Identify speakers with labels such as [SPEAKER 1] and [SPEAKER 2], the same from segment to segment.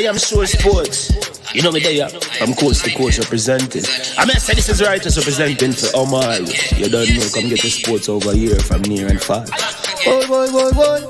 [SPEAKER 1] I am sure sports. You know me there, from coast to coast representing. I mean, I say this is righteous representing for Omar. You don't know, come get your sports over here from near and far. Boy.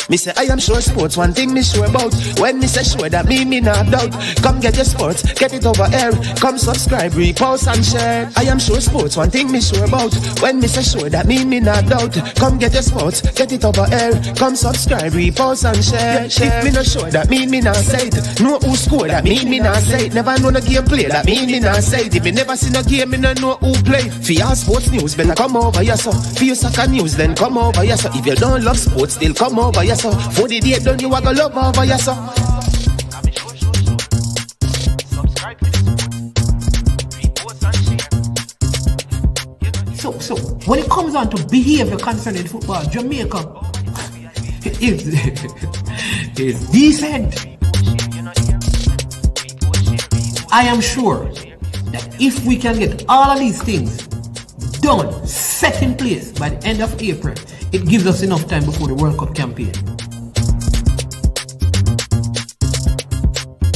[SPEAKER 1] Me say I am sure sports, one thing me sure about. When me say sure, that me not doubt. Come get your sports, get it over here. Come subscribe, repost and share. I am sure sports, one thing me sure about. When me say sure, that me not doubt. Come get your sports, get it over here. Come subscribe, repost and share. If me not sure, that me not say it. Know who score, that me not say it. Never know the game play, that me not say it. If me never seen a game, me not know who play. For your sports news, better come over here so. For your soccer news, then come over here so. If you don't love sports, still come over here so. For the day done, you are gonna love over here so.
[SPEAKER 2] So when it comes on to behavior concerning football, Jamaica is decent. I am sure that if we can get all of these things done, set in place by the end of April, it gives us enough time before the World Cup campaign.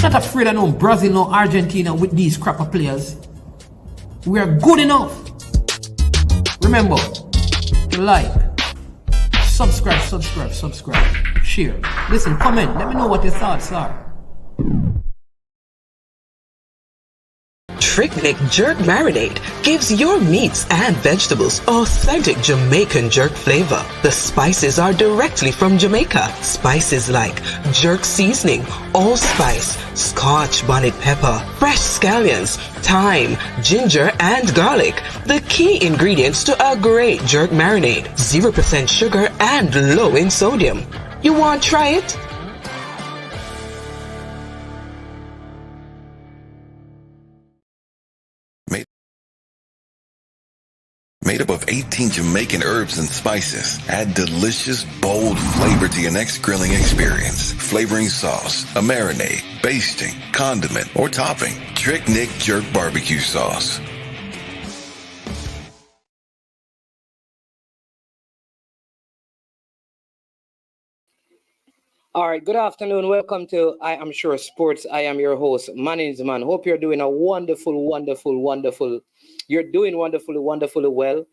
[SPEAKER 2] Not afraid of no Brazil, no Argentina with these crapper players. We are good enough. Remember, like, subscribe, share. Listen, comment, let me know what your thoughts are.
[SPEAKER 3] Trick Nick Jerk Marinade gives your meats and vegetables authentic Jamaican jerk flavor. The spices are directly from Jamaica. Spices like jerk seasoning, allspice, Scotch bonnet pepper, fresh scallions, thyme, ginger, and garlic. The key ingredients to a great jerk marinade. 0% sugar and low in sodium. You want to try it?
[SPEAKER 4] Made up of 18 Jamaican herbs and spices. Add delicious, bold flavor to your next grilling experience. Flavoring sauce, a marinade, basting, condiment, or topping. Trick Nick Jerk Barbecue Sauce.
[SPEAKER 5] All right, good afternoon. Welcome to I Am Sure Sports. I am your host, Man. Hope you're doing a wonderful. You're doing wonderfully well.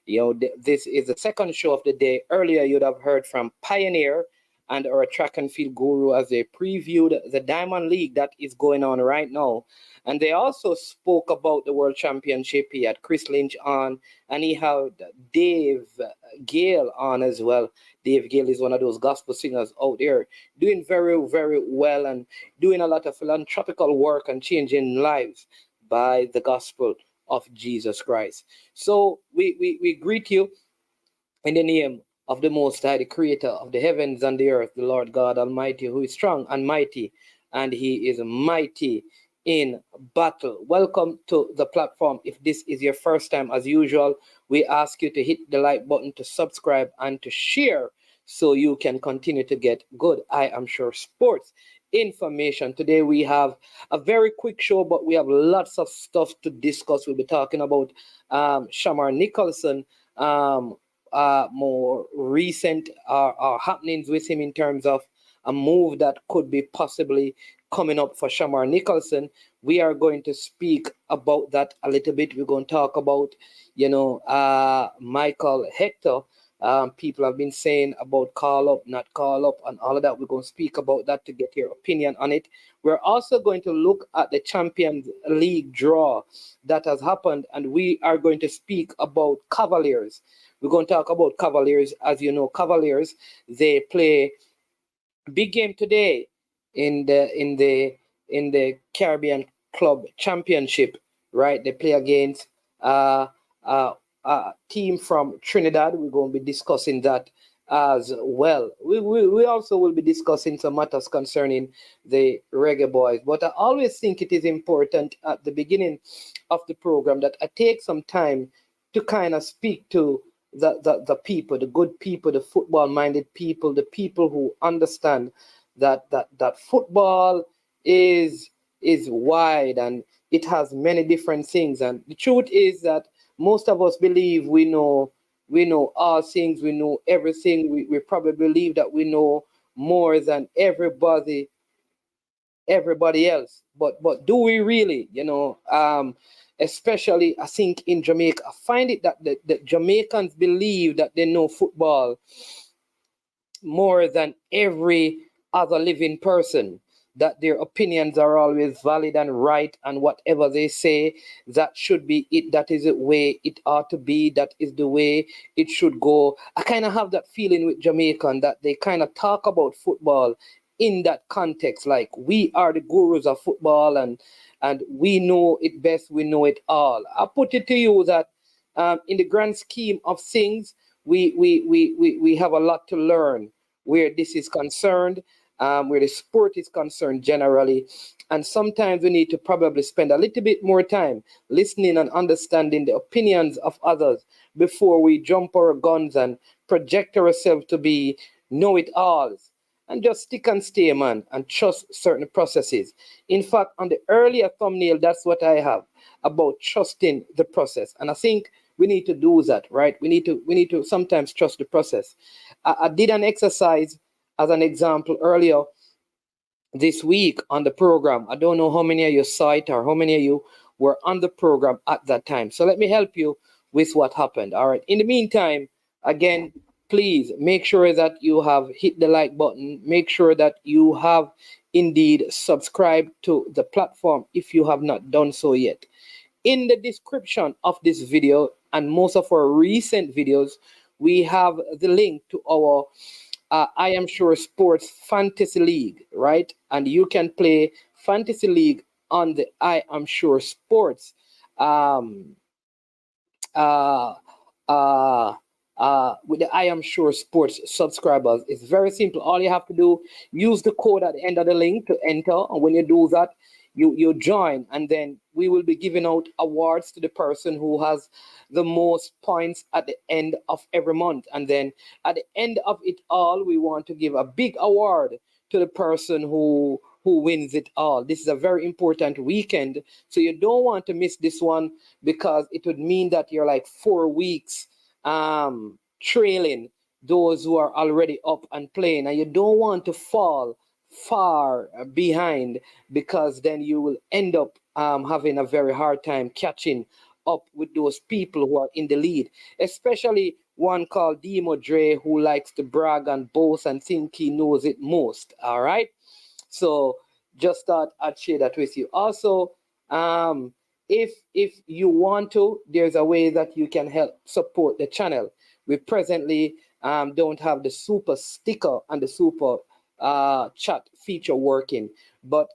[SPEAKER 5] You know, this is the second show of the day. Earlier, you'd have heard from Pioneer and our track and field guru as they previewed the Diamond League that is going on right now. And they also spoke about the World Championship. He had Chris Lynch on, and he had Dave Gale on as well. Dave Gale is one of those gospel singers out there doing very well and doing a lot of philanthropical work and changing lives by the gospel of Jesus Christ. So we greet you in the name of the Most High, the Creator of the heavens and the earth, the Lord God Almighty, who is strong and mighty, and He is mighty in battle. Welcome to the platform. If this is your first time, as usual, we ask you to hit the like button, to subscribe, and to share so you can continue to get good I Am Sure Sports information. Today we have a very quick show, but we have lots of stuff to discuss. We'll be talking about Shamar Nicholson, more recent happenings with him in terms of a move that could be possibly coming up for Shamar Nicholson. We are going to speak about that a little bit. We're going to talk about, Michael Hector. People have been saying about call up, not call up, and all of that. We're going to speak about that to get your opinion on it. We're also going to look at the Champions League draw that has happened, and we are going to speak about Cavaliers. We're going to talk about Cavaliers. As you know, Cavaliers, they play big game today in the Caribbean Club Championship, right? They play against team from Trinidad. We're going to be discussing that as well. We also will be discussing some matters concerning the Reggae Boys. But I always think it is important at the beginning of the program that I take some time to kind of speak to the people, the good people, the football-minded people, the people who understand that football is wide and it has many different things. And the truth is that most of us believe we know all things, we know everything. We probably believe that we know more than everybody everybody else. But do we really? Especially I think in Jamaica, I find it that the Jamaicans believe that they know football more than every other living person, that their opinions are always valid and right, and whatever they say, that should be it, that is the way it ought to be, that is the way it should go. I kind of have that feeling with Jamaican, that they kind of talk about football in that context, like we are the gurus of football, and we know it best, we know it all. I put it to you that in the grand scheme of things, we have a lot to learn where this is concerned, where the sport is concerned generally. And sometimes we need to probably spend a little bit more time listening and understanding the opinions of others before we jump our guns and project ourselves to be know-it-alls. And just stick and stay, man, and trust certain processes. In fact, on the earlier thumbnail, that's what I have about trusting the process. And I think we need to do that, right? We need to sometimes trust the process. I did an exercise as an example earlier this week on the program. I don't know how many of you saw it or how many of you were on the program at that time. So let me help you with what happened. All right. In the meantime, again, please make sure that you have hit the like button. Make sure that you have indeed subscribed to the platform if you have not done so yet. In the description of this video and most of our recent videos, we have the link to our I Am Sure Sports Fantasy League, right? And you can play Fantasy League on the I Am Sure Sports with the I Am Sure Sports subscribers. It's very simple. All you have to do, use the code at the end of the link to enter. And when you do that, you join, and then we will be giving out awards to the person who has the most points at the end of every month. And then at the end of it all, we want to give a big award to the person who wins it all. This is a very important weekend, so you don't want to miss this one, because it would mean that you're like 4 weeks trailing those who are already up and playing, and you don't want to fall far behind, because then you will end up having a very hard time catching up with those people who are in the lead, especially one called Demo Dre, who likes to brag and boast and think he knows it most. All right, so just thought I'd share that with you. Also, if you want to, there's a way that you can help support the channel. We presently don't have the super sticker and the super chat feature working, but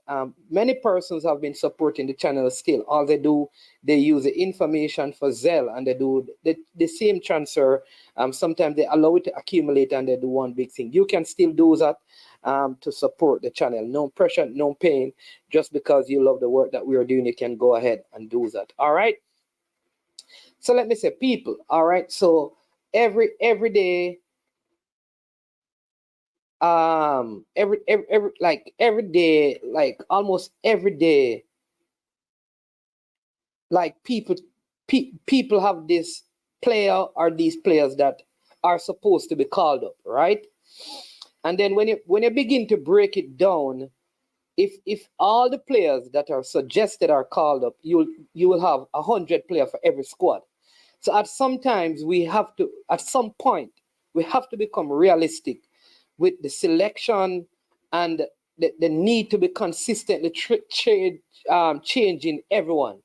[SPEAKER 5] many persons have been supporting the channel still. All they do, they use the information for Zelle, and they do the same transfer. Sometimes they allow it to accumulate, and they do one big thing. You can still do that to support the channel. No pressure, no pain. Just because you love the work that we are doing, you can go ahead and do that. All right. So let me say, people. All right. So every day, every day, like almost every day, like people have this player or these players that are supposed to be called up, right? And then when you begin to break it down, if all the players that are suggested are called up, you will have 100 players for every squad. So at some point we have to become realistic with the selection and the need to be consistently changing everyone.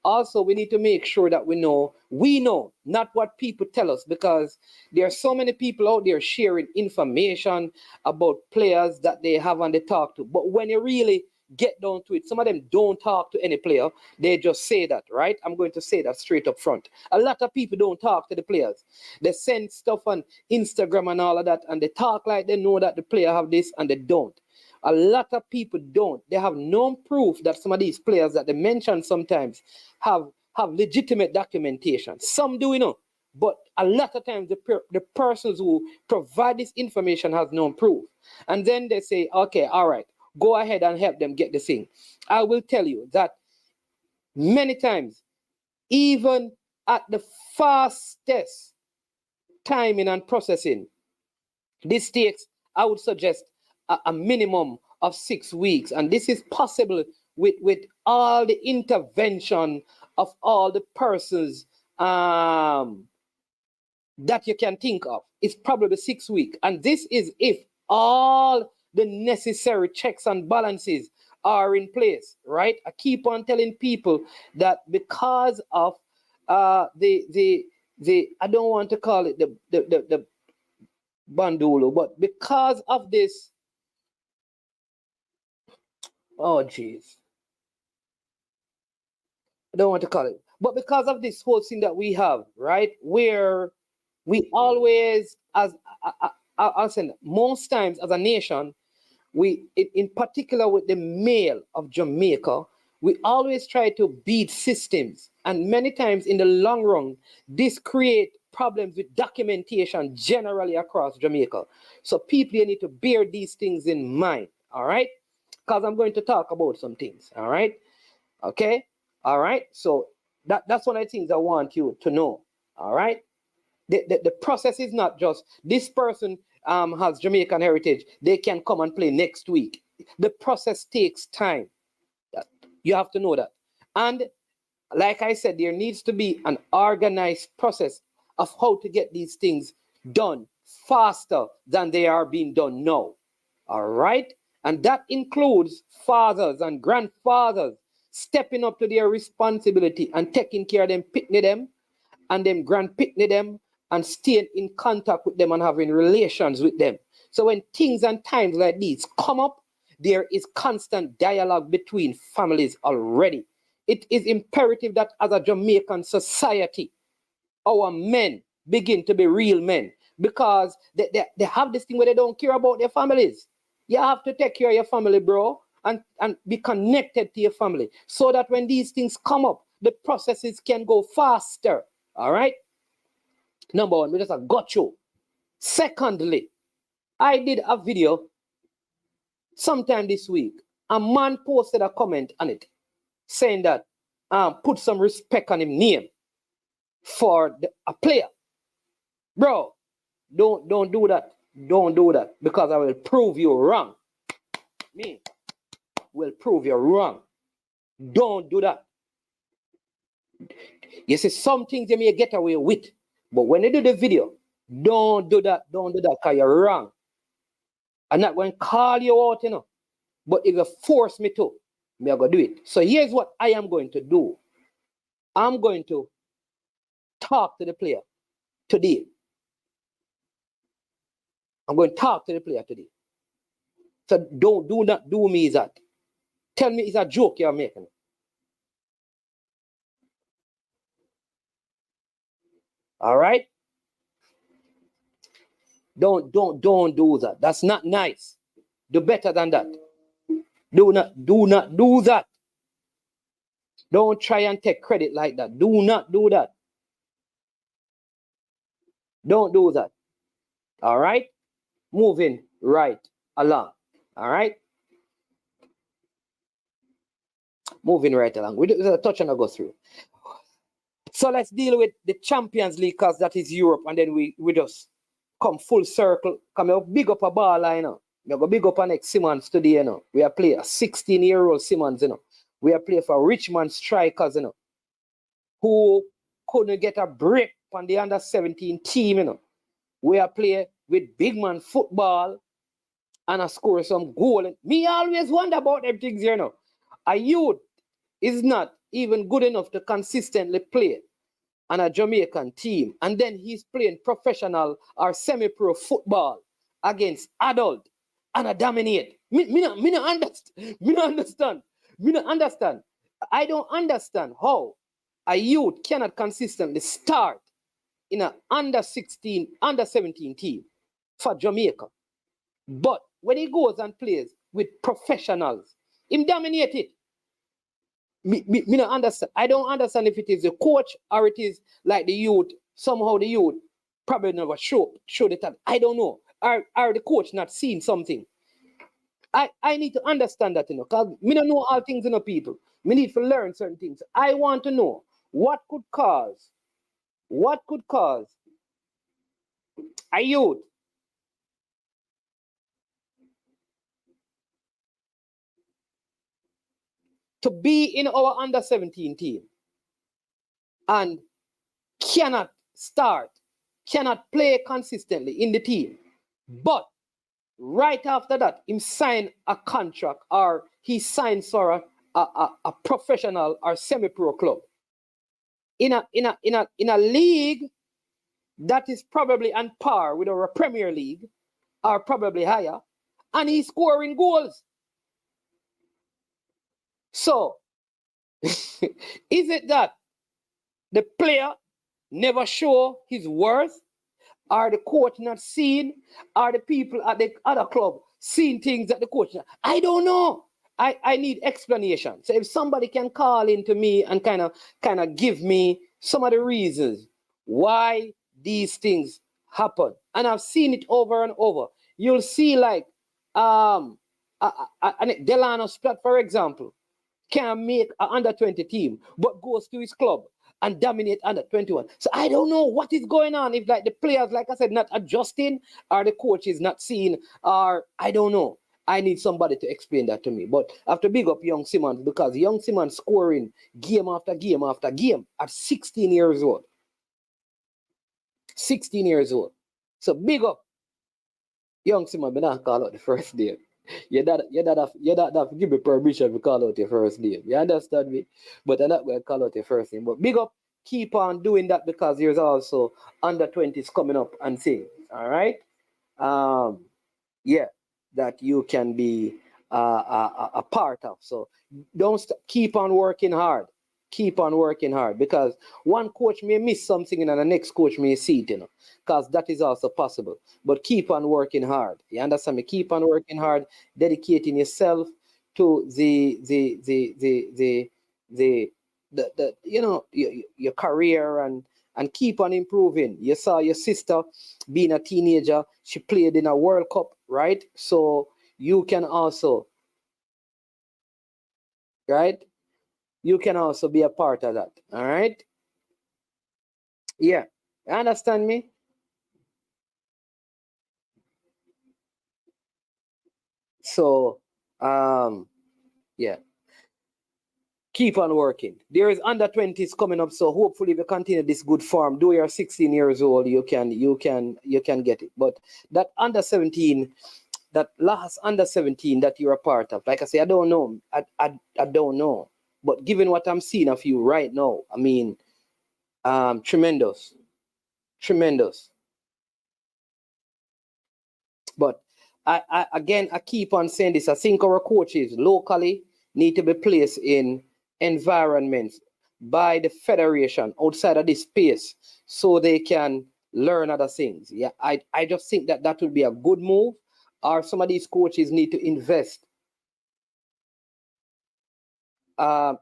[SPEAKER 5] Also, we need to make sure that we know, not what people tell us, because there are so many people out there sharing information about players that they haven't they talk to. But when you really get down to it, some of them don't talk to any player. They just say that, right? I'm going to say that straight up front. A lot of people don't talk to the players. They send stuff on Instagram and all of that, and they talk like they know that the player have this, and they don't. A lot of people don't. They have no proof that some of these players that they mention sometimes have legitimate documentation. Some do, but a lot of times the persons who provide this information has no proof. And then they say, okay, all right, go ahead and help them get the thing. I will tell you that many times, even at the fastest timing and processing, this takes, I would suggest, a minimum of 6 weeks. And this is possible with all the intervention of all the persons that you can think of. It's probably 6 weeks. And this is if all the necessary checks and balances are in place, right? I keep on telling people that because of the I don't want to call it the bandolo, but because of this, oh jeez, I don't want to call it, but because of this whole thing that we have, right, where we always, as I'll say, most times as a nation, we, in particular with the male of Jamaica, we always try to beat systems. And many times in the long run, this creates problems with documentation generally across Jamaica. So people, you need to bear these things in mind, all right? Because I'm going to talk about some things, all right? Okay? All right? So that's one of the things I want you to know, all right? The process is not just this person has Jamaican heritage, they can come and play next week. The process takes time. You have to know that. And like I said, there needs to be an organized process of how to get these things done faster than they are being done now. All right? And that includes fathers and grandfathers stepping up to their responsibility and taking care of them, picking them, and them grandpicking them, and staying in contact with them and having relations with them. So when things and times like these come up, there is constant dialogue between families already. It is imperative that as a Jamaican society, our men begin to be real men, because they have this thing where they don't care about their families. You have to take care of your family, bro, and be connected to your family, so that when these things come up, the processes can go faster. All right? Number one, we just got you. Secondly, I did a video sometime this week. A man posted a comment on it saying that put some respect on his name for a player. Bro, don't do that. Don't do that, because I will prove you wrong. Me will prove you wrong. Don't do that. You see, some things you may get away with, but when you do the video, don't do that. Don't do that, because you're wrong. I'm not going to call you out, you know. But if you force me to, I'm going to do it. So here's what I am going to do. I'm going to talk to the player today. I'm going to talk to the player today. So do not do me that. Tell me it's a joke you're making. All right? Don't do that. That's not nice. Do better than that. Do not do that. Don't try and take credit like that. Do not do that. Don't do that. All right? Moving right along. All right? Moving right along. We do a touch and I go through. So let's deal with the Champions League, because that is Europe, and then we just come full circle. Come here, big up a baller, you know. We go big up our next Simmons today, you know. We are playing a 16-year-old Simmons, you know. We are playing for Richmond Strikers, you know, who couldn't get a break on the under-17 team, you know. We are playing with big man football, and I score some goal. And me always wonder about them things, you know. A youth is not even good enough to consistently play on a Jamaican team, and then he's playing professional or semi-pro football against adult, and I dominate. Me not understand. I don't understand how a youth cannot consistently start in an under-16, under-17 team for Jamaica. But when he goes and plays with professionals, he dominates it. Me not understand. I don't understand if it is the coach or it is like the youth. Somehow the youth probably never show the talent. I don't know. Are the coach not seeing something? I need to understand that, you know, because me don't know all things, you know, people. Me need to learn certain things. I want to know what could cause a youth to be in our under 17 team and cannot start, cannot play consistently in the team. But right after that, him sign a contract or he signs for a professional or semi-pro club in a league that is probably on par with our Premier League or probably higher, and he's scoring goals. So, is it that the player never show his worth? Are the coach not seeing? Are the people at the other club seeing things that the coach not? I don't know. I need explanation. So if somebody can call into me and kind of give me some of the reasons why these things happen, and I've seen it over and over. You'll see like Delano Splat, for example, can make an under 20 team, but goes to his club and dominate under 21. So I don't know what is going on. If like the players, like I said, not adjusting, or the coach is not seeing, or I don't know. I need somebody to explain that to me. But I have to big up Young Simmons, because Young Simmons scoring game after game after game at 16 years old. 16 years old. So big up Young Simmons, but not call out the first day. Your dad have to give me permission to call out your first name. You understand me? But I'm not going to call out your first name. But big up, keep on doing that, because there's also under 20s coming up and things. All right? Yeah, that you can be a part of. So don't keep on working hard. Keep on working hard, because one coach may miss something and the next coach may see it, because that is also possible. But keep on working hard. You understand me? Keep on working hard, dedicating yourself to your career, and keep on improving. You saw your sister being a teenager, she played in a World Cup, right? So you can also, right? You can also be a part of that. All right? Yeah. You understand me? So, yeah. Keep on working. There is under 20s coming up, so hopefully if you continue this good form, though you're 16 years old, you can get it. But that under 17, that last under 17 that you're a part of, like I say, I don't know. I don't know. But given what I'm seeing of you right now, I mean, tremendous. Tremendous. But I keep on saying this. I think our coaches locally need to be placed in environments by the federation outside of this space, so they can learn other things. Yeah, I just think that would be a good move. Or some of these coaches need to invest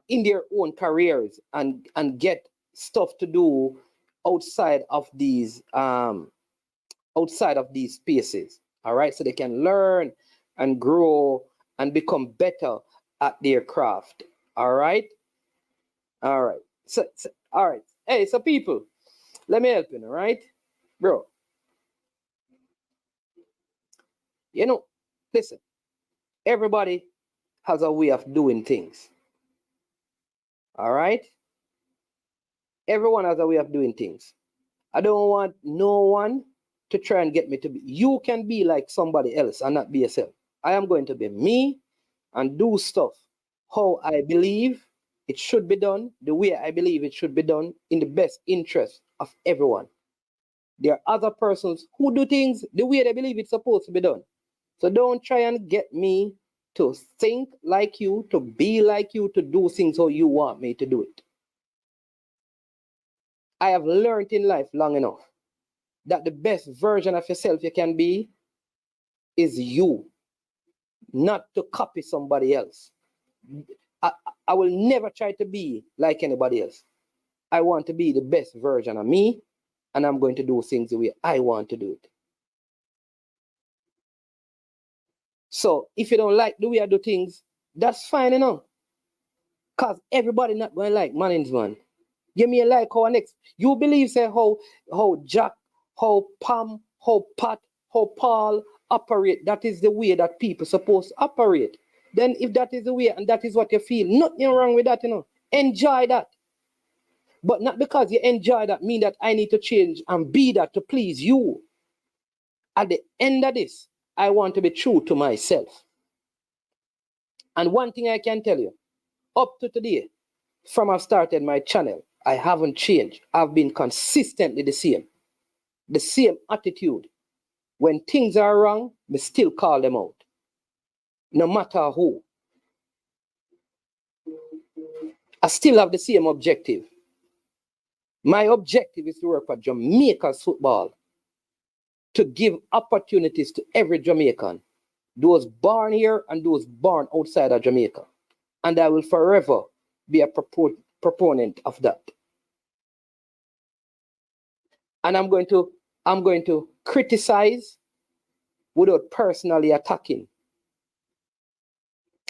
[SPEAKER 5] in their own careers and get stuff to do outside of these spaces. All right, so they can learn and grow and become better at their craft. All right. So all right. Hey, so people, let me help you. All right, bro. Listen. Everybody has a way of doing things. All right. Everyone has a way of doing things. I don't want no one to try and get me to be. You can be like somebody else and not be yourself. I am going to be me and do stuff how I believe it should be done, the way I believe it should be done, in the best interest of everyone. There are other persons who do things the way they believe it's supposed to be done. So don't try and get me to think like you, to be like you, to do things how you want me to do it. I have learned in life long enough that the best version of yourself you can be is you, not to copy somebody else. I will never try to be like anybody else. I want to be the best version of me, and I'm going to do things the way I want to do it. So if you don't like the way I do things, that's fine, because everybody not going to like management. Give me a like how next. You believe, say, how Jack, how Pam, how Pat, how Paul operate. That is the way that people supposed to operate. then if that is the way and that is what you feel, nothing wrong with that, Enjoy that. But not because you enjoy that mean that I need to change and be that to please you. At the end of this, I want to be true to myself. And one thing I can tell you, up to today, from I've started my channel, I haven't changed. I've been consistently the same attitude. When things are wrong, we still call them out. No matter who. I still have the same objective. My objective is to work for Jamaica's football, to give opportunities to every Jamaican, those born here and those born outside of Jamaica. And I will forever be a proponent of that. And I'm going to criticize without personally attacking.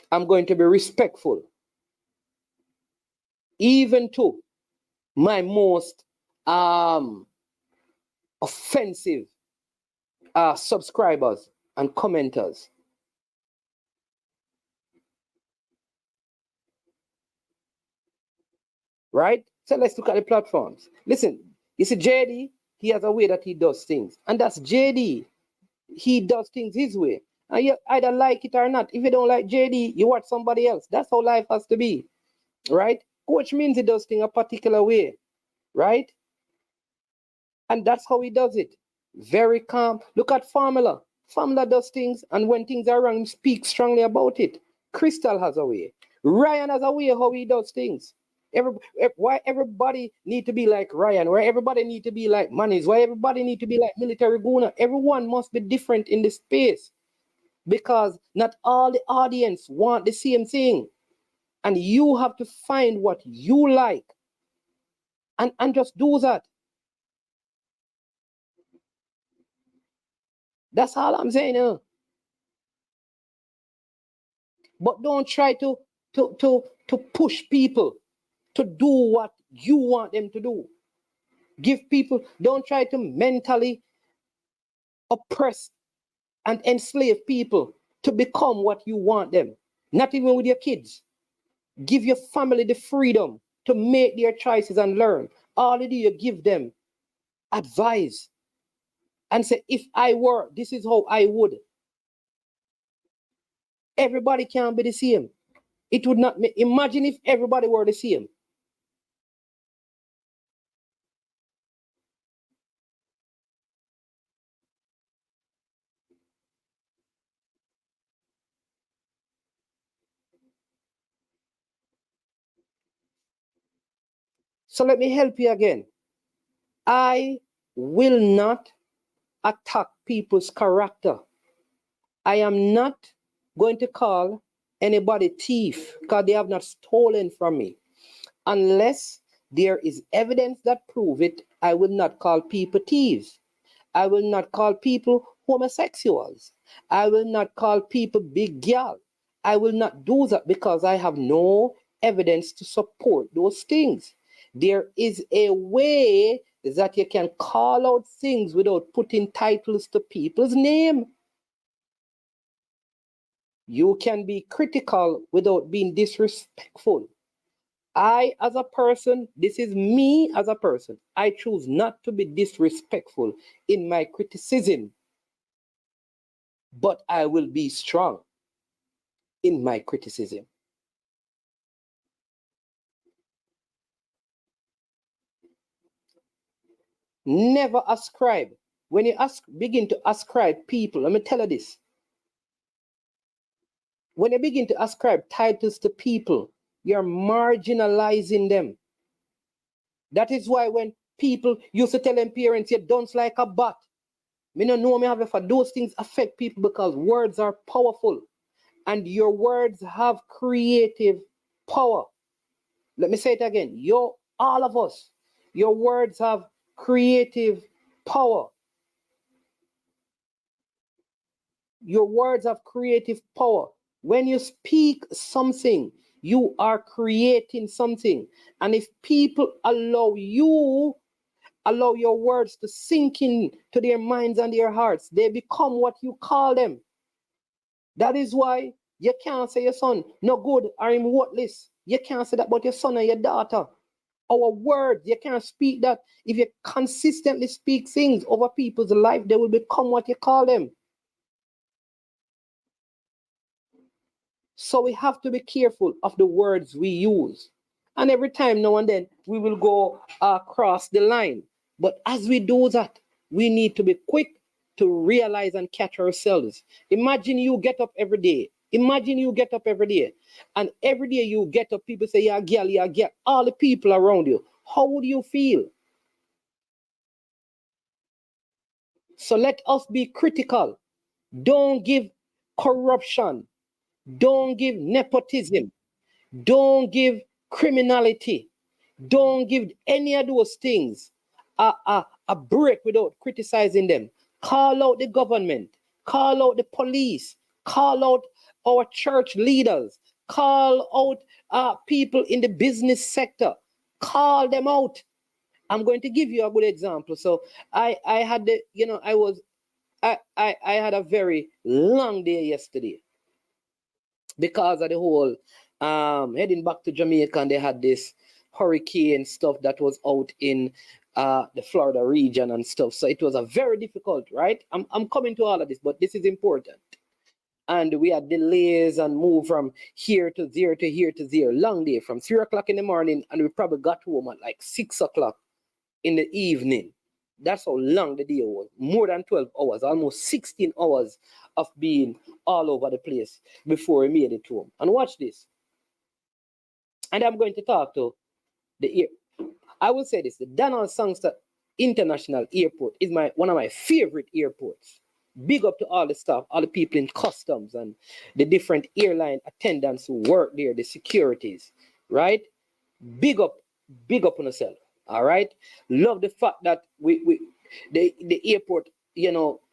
[SPEAKER 5] I'm going to be respectful, even to my most offensive subscribers and commenters. Right? So let's look at the platforms. Listen, you see JD, he has a way that he does things. And that's JD. He does things his way. And you either like it or not. If you don't like JD, you watch somebody else. That's how life has to be. Right? Coach means he does things a particular way. Right? And that's how he does it. Very calm. Look at Formula. Formula does things, and when things are wrong, he speaks strongly about it. Crystal has a way. Ryan has a way how he does things. Why everybody need to be like Ryan? Why everybody need to be like Manis? Why everybody need to be like Military Guna? Everyone must be different in this space, because not all the audience want the same thing, and you have to find what you like and just do that. That's all I'm saying. But don't try to push people to do what you want them to do. Don't try to mentally oppress and enslave people to become what you want them. Not even with your kids. Give your family the freedom to make their choices and learn. All you do, you give them advice and say, if I were, this is how I would. Everybody can't be the same. It would not imagine if everybody were the same. So let me help you again. I will not attack people's character. I am not going to call anybody thief because they have not stolen from me. Unless there is evidence that prove it, I will not call people thieves. I will not call people homosexuals. I will not call people big girl. I will not do that because I have no evidence to support those things. There is a way that you can call out things without putting titles to people's name. You can be critical without being disrespectful. I, as a person, this is me as a person, I choose not to be disrespectful in my criticism, but I will be strong in my criticism. Never ascribe. When you begin to ascribe people, let me tell you this. When you begin to ascribe titles to people, you're marginalizing them. That is why when people used to tell them parents, you don't like a bat. Me no know me have if those things affect people because words are powerful. And your words have creative power. Let me say it again. All of us, your words have creative power. Your words have creative power. When you speak something, you are creating something. And if people allow your words to sink in to their minds and their hearts, they become what you call them. That is why You can't say your son no good or him worthless. You can't say that about your son and your daughter. Our words, you can't speak that. If you consistently speak things over people's life, they will become what you call them. So we have to be careful of the words we use. And every time now and then, we will go across the line. But as we do that, we need to be quick to realize and catch ourselves. Imagine you get up every day. Imagine you get up every day. And every day you get up, people say, yeah, girl, yeah, girl. All the people around you. How would you feel? So let us be critical. Don't give corruption. Don't give nepotism. Don't give criminality. Don't give any of those things a break without criticizing them. Call out the government. Call out the police. Call out our church leaders. Call out people in the business sector. Call them out. I'm going to give you a good example. So I had the, I had a very long day yesterday because of the whole heading back to Jamaica, and they had this hurricane stuff that was out in the Florida region and stuff. So it was a very difficult, right? I'm coming to all of this, but this is important. And we had delays and move from here to there to here to there. Long day from 3 o'clock in the morning, and we probably got home at like 6 o'clock in the evening. That's how long the day was. More than 12 hours, almost 16 hours of being all over the place before we made it home. And watch this. And I'm going to talk to I will say this, the Donald Sangster International Airport is one of my favorite airports. Big up to all the staff, all the people in customs and the different airline attendants who work there, the securities, right? Big up on yourself, all right? Love the fact that the airport,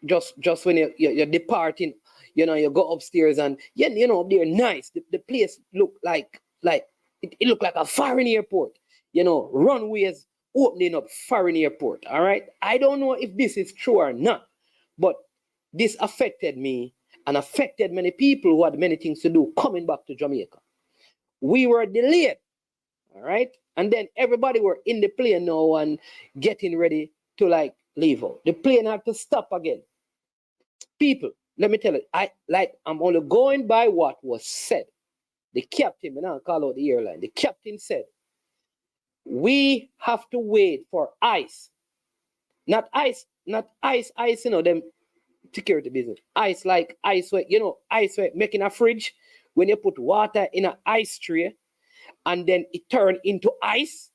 [SPEAKER 5] just when you're departing, you go upstairs and, they're nice. The place look like it looked like a foreign airport, runways opening up, foreign airport, all right? I don't know if this is true or not, but this affected me and affected many people who had many things to do coming back to Jamaica. We were delayed, all right? And then everybody were in the plane now and getting ready to leave out. The plane had to stop again. People, let me tell you, I'm only going by what was said. The captain, and I'll call out the airline, the captain said, we have to wait for ice. Not ice, them security business. Ice like ice where, ice where making a fridge, when you put water in an ice tray and then it turned into ice.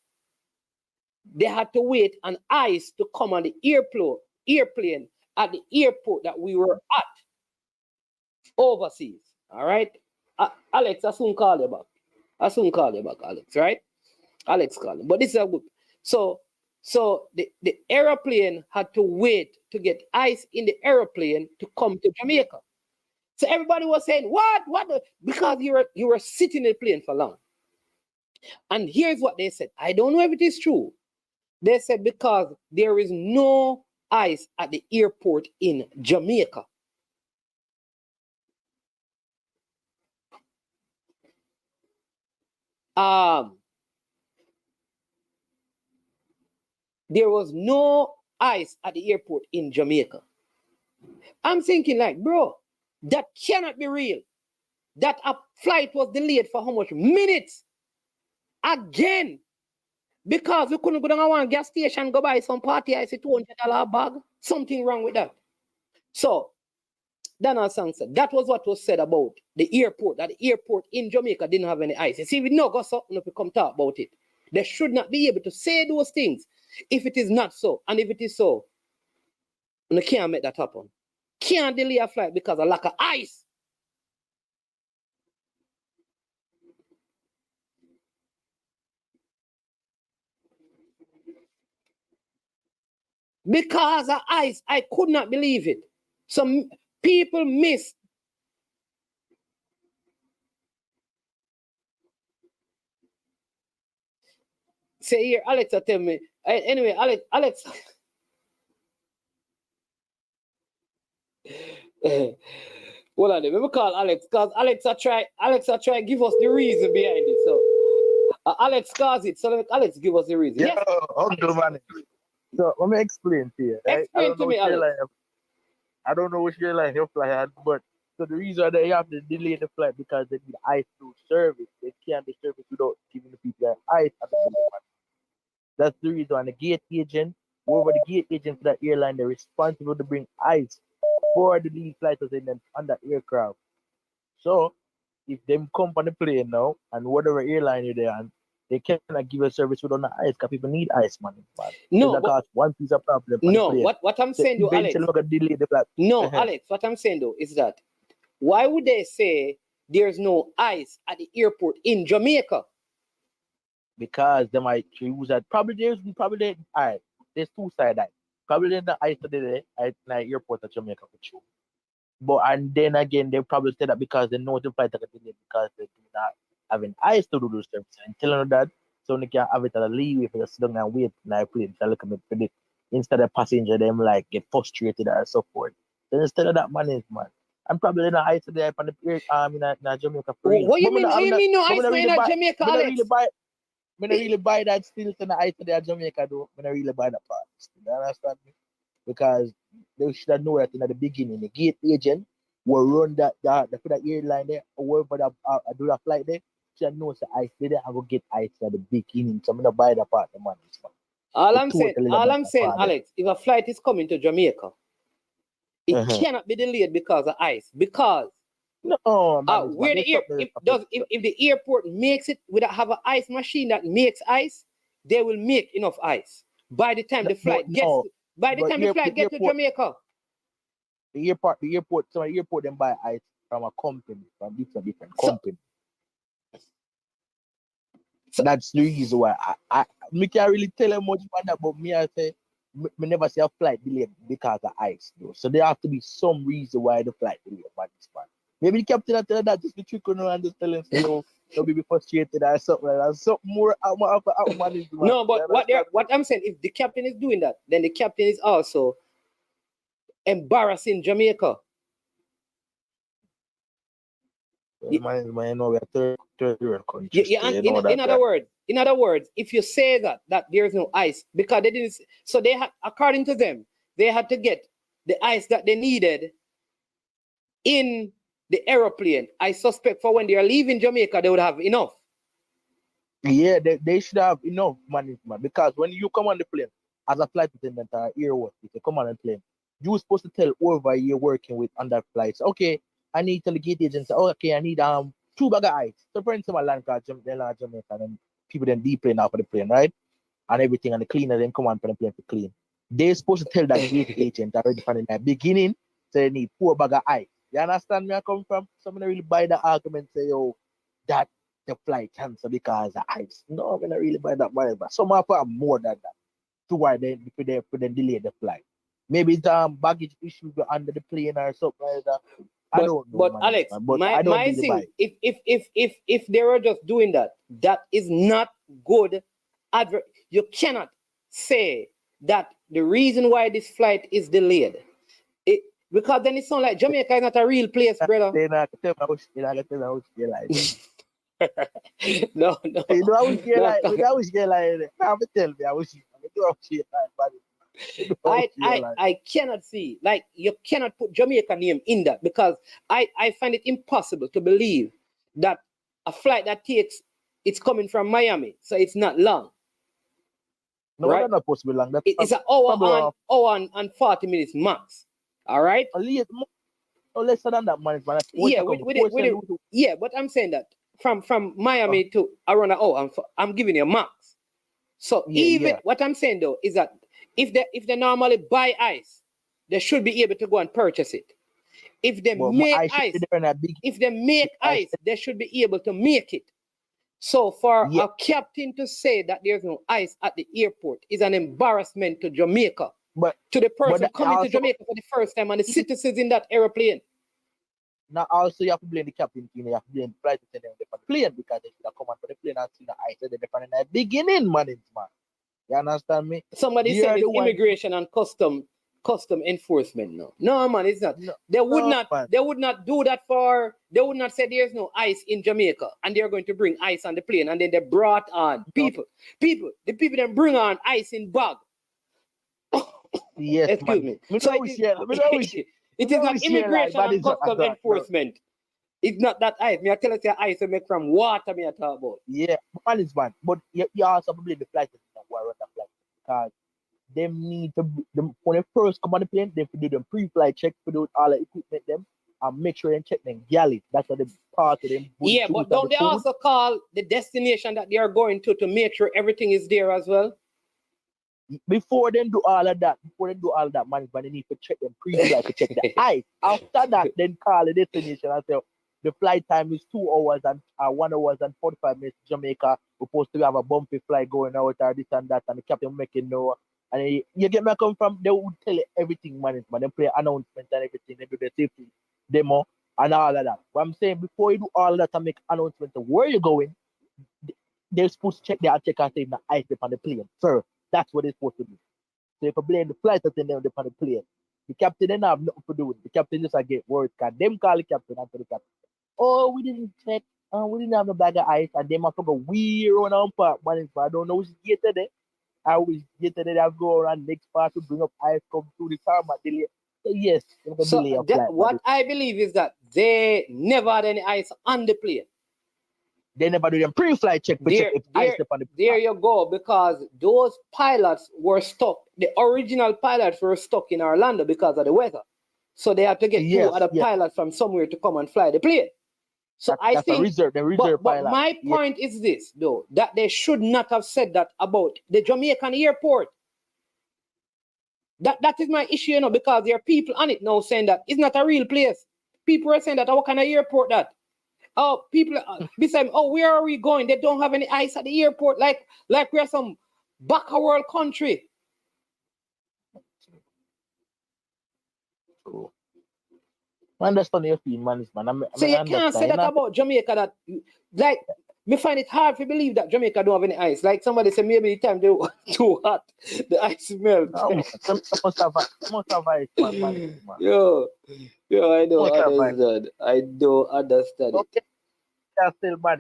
[SPEAKER 5] They had to wait on ice to come on the airplane at the airport that we were at overseas. All right? Alex, I soon call you back. Alex, right? Alex calling. But this is a good. So the airplane had to wait to get ice in the airplane to come to Jamaica. So everybody was saying, what? Because you were sitting in the plane for long. And here's what they said. I don't know if it is true. They said because there is no ice at the airport in Jamaica. There was no ice at the airport in Jamaica. I'm thinking bro, that cannot be real. That a flight was delayed for how much minutes? Again. Because we couldn't go down to one gas station go buy some party ice, $200 bag. Something wrong with that. So, Donald Sang said, that was what was said about the airport, that the airport in Jamaica didn't have any ice. You see, we know got something if we come talk about it. They should not be able to say those things if it is not so. And if it is so, you can't make that happen. Can't delay a flight because of lack of ice. Because of ice, I could not believe it. Some people miss. Say here, Alex, tell me. Anyway, Alex. Hold on, let me call Alex, because Alex I try give us the reason behind it. So Alex calls it, so let Alex give us the reason.
[SPEAKER 6] Yeah,
[SPEAKER 5] Yes.
[SPEAKER 6] Uncle man. So let me explain to you. Right?
[SPEAKER 5] Explain to me, Alex.
[SPEAKER 6] I don't know which airline your flight had, but so the reason they have to delay the flight because they need ice through service. They can't be service without giving the people that ice at the moment. That's the reason. And the gate agent, whoever the gate agent for that airline, they're responsible to bring ice for the lead flighters in them on that aircraft. So if them come on the plane now and whatever airline you're there on, they cannot give a service without the ice because people need ice, man.
[SPEAKER 5] No,
[SPEAKER 6] that cause one piece of problem.
[SPEAKER 5] No, what I'm saying though, Alex.
[SPEAKER 6] Delay the flight.
[SPEAKER 5] No, Alex, what I'm saying though is that why would they say there's no ice at the airport in Jamaica?
[SPEAKER 6] Because they might choose that. Probably all right. There's two sides. Probably in the ice today at the airport at Jamaica for sure. But and then again, they probably say that because they know the flight are delayed because they do not having ice to do those services. And telling them that so they can have it at a leeway for just sit down and wait and I plane to look at it. Instead of passenger them like get frustrated or so forth. Then instead of that management. I'm probably in the ice today on the in Jamaica for real.
[SPEAKER 5] What you mean? What you mean no ice in Jamaica, Alex?
[SPEAKER 6] I don't really buy that still to the ice today at Jamaica though. I don't really buy that part. You understand me? Because they should have known that in the beginning. The gate agent will run that airline there or whoever that do that flight there. Should have known that ice there and go get ice at the beginning. So I'm gonna buy that part the money.
[SPEAKER 5] All I'm saying, Alex, if a flight is coming to Jamaica, it cannot be delayed because of ice. Because if the airport makes it without have an ice machine that makes ice, they will make enough ice by the time the flight gets to Jamaica.
[SPEAKER 6] The airport then buy ice from a company, from different company. So that's the reason why I can't really tell them much about that, but me I say me never see a flight delayed because of ice though. So there have to be some reason why the flight delayed by this man. Maybe the captain will tell that just the trick on and just tell him so they'll be frustrated or something like that. Something more out management.
[SPEAKER 5] No, but what I'm saying, if the captain is doing that, then the captain is also embarrassing Jamaica.
[SPEAKER 6] Man, know we're third world country.
[SPEAKER 5] Yeah, and in other words, if you say that there's no ice because they didn't, so they had, according to them, they had to get the ice that they needed in the aeroplane. I suspect for when they are leaving Jamaica, they would have enough.
[SPEAKER 6] Yeah, they should have enough management because when you come on the plane as a flight attendant or airworthy, if you come on the plane, you're supposed to tell whoever you're working with on that flight, so, okay, I need to the gate agent say, okay, I need 2 bags of ice. So for instance, land card Jamaica and people then deplane off of the plane, right? And everything, and the cleaner then come on for the plane to clean. They're supposed to tell that gate agent already from the beginning, so they need 4 bags of ice. You understand where I come from? Someone really buy the argument, say, oh, that the flight cancel because of ice. No, I'm not really buy that money, but some of them more than that. To why they delay the flight. Maybe it's baggage issues under the plane or something like that. I don't know.
[SPEAKER 5] But Alex, my thing, if they were just doing that, that is not good. You cannot say that the reason why this flight is delayed, because then it sounds like Jamaica is not a real place, brother. No.
[SPEAKER 6] You know, I was here like, tell me, I was
[SPEAKER 5] I cannot see, like, you cannot put Jamaica name in that because I find it impossible to believe that a flight that it's coming from Miami, so it's not long.
[SPEAKER 6] No,
[SPEAKER 5] right?
[SPEAKER 6] That's not possible long.
[SPEAKER 5] It's an hour and 40 minutes max. All right?
[SPEAKER 6] Less than that, man.
[SPEAKER 5] Yeah, but I'm saying that from Miami to around an hour, I'm giving you a max. So what I'm saying though is that if they normally buy ice, they should be able to go and purchase it. If they make ice, they should be able to make it. So for a captain to say that there's no ice at the airport is an embarrassment to Jamaica. But to the person coming to Jamaica for the first time and the citizens in that airplane.
[SPEAKER 6] Now also you have to blame the captain, you have to blame the flight attendant for the plane because they should have come on for the plane and seen the ice at the beginning, man. You understand me?
[SPEAKER 5] Somebody said it's immigration and custom custom enforcement. No, man, it's not.
[SPEAKER 6] No,
[SPEAKER 5] They would
[SPEAKER 6] no,
[SPEAKER 5] not.
[SPEAKER 6] man.
[SPEAKER 5] They would not do that for. They would not say there's no ice in Jamaica, and they're going to bring ice on the plane, and then they brought on people. The people that bring on ice in bag.
[SPEAKER 6] Yes,
[SPEAKER 5] Excuse
[SPEAKER 6] man.
[SPEAKER 5] me.
[SPEAKER 6] Me
[SPEAKER 5] So
[SPEAKER 6] know
[SPEAKER 5] it
[SPEAKER 6] we
[SPEAKER 5] is,
[SPEAKER 6] share- me know we share-
[SPEAKER 5] it
[SPEAKER 6] me
[SPEAKER 5] is
[SPEAKER 6] know
[SPEAKER 5] not
[SPEAKER 6] we share like,
[SPEAKER 5] immigration
[SPEAKER 6] but
[SPEAKER 5] and
[SPEAKER 6] it's not
[SPEAKER 5] custom
[SPEAKER 6] that, no.
[SPEAKER 5] enforcement. It's not that ice. Me I tell you, the ice we make from water. Me I talk about.
[SPEAKER 6] Yeah, man is man. But you also blame the flight attendant who run the flight because them need to them when they first come on the plane, they do them pre-flight check, put out all the equipment them and make sure they check them galley. That's what the part of them. good
[SPEAKER 5] Yeah,
[SPEAKER 6] juice
[SPEAKER 5] but
[SPEAKER 6] and
[SPEAKER 5] don't
[SPEAKER 6] the
[SPEAKER 5] they
[SPEAKER 6] food.
[SPEAKER 5] also call the destination that they are going to make sure everything is there as well?
[SPEAKER 6] Before they do all of that, man, they need to check them pre-flight to check the ice. After that, then call the destination and say the flight time is 2 hours and 1 hour and 45 minutes to Jamaica. We're supposed to have a bumpy flight going out or this and that, and the captain making know. And you get me come from, they would tell you everything, man. They play announcement and everything, they do the safety demo and all of that. But I'm saying before you do all that and make announcement of where you're going, they're supposed to check the check and say the ice on the plane. Sir, that's what they're supposed to do. So if you blame the flight attendant on the plane, the captain didn't have nothing to do with it. The captain just get word, because them call the captain and to the captain. Oh, we didn't check. We didn't have no bag of ice, and them have to go weird on our part, man. I don't know which gate today. I wish gate today I go around next part to bring up ice, come through the tarmac delay. So yes,
[SPEAKER 5] So
[SPEAKER 6] delay a flight.
[SPEAKER 5] what I believe is that they never had any ice on the plane.
[SPEAKER 6] They never do them pre-flight check to check if ice upon the
[SPEAKER 5] There you go, because those pilots were stuck. The original pilots were stuck in Orlando because of the weather. So they had to get two other pilots from somewhere to come and fly the plane. So I
[SPEAKER 6] that's
[SPEAKER 5] think
[SPEAKER 6] the reserve
[SPEAKER 5] but
[SPEAKER 6] pilot.
[SPEAKER 5] my point is this, though, that they should not have said that about the Jamaican airport. That is my issue, because there are people on it now saying that it's not a real place. People are saying that, what kind of airport that? Oh, people be saying, oh, where are we going? They don't have any ice at the airport, like we're some back a world country.
[SPEAKER 6] I understand your feeling, man.
[SPEAKER 5] So you can't say that about Jamaica. That like me find it hard to believe that Jamaica don't have any ice. Like somebody said, maybe the time they were too hot, the ice melt.
[SPEAKER 6] No, must have ice, man.
[SPEAKER 5] Yo, I don't understand. I don't understand.
[SPEAKER 6] Okay, that's still bad.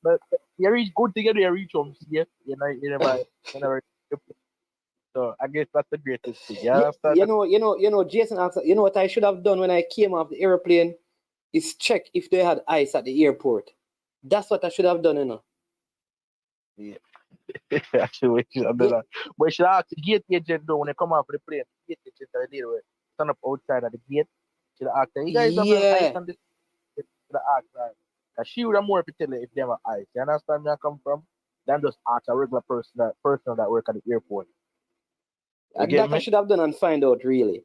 [SPEAKER 6] But you reach good together, you reach home, yes. You never. So I guess that's the greatest thing. Yeah.
[SPEAKER 5] Jason asked, what I should have done when I came off the airplane is check if they had ice at the airport. That's what I should have done,
[SPEAKER 6] Yeah. Actually, you should have done that. But you should ask the gate agent though when they come off the plane. The gate agent are there with stand up outside at the gate. You should ask them, you guys have ice on this? You should ask her. Because she would have more to tell you if they have ice. You understand where I come from? Than just ask a regular person that work at the airport.
[SPEAKER 5] That I should have done and find out, really.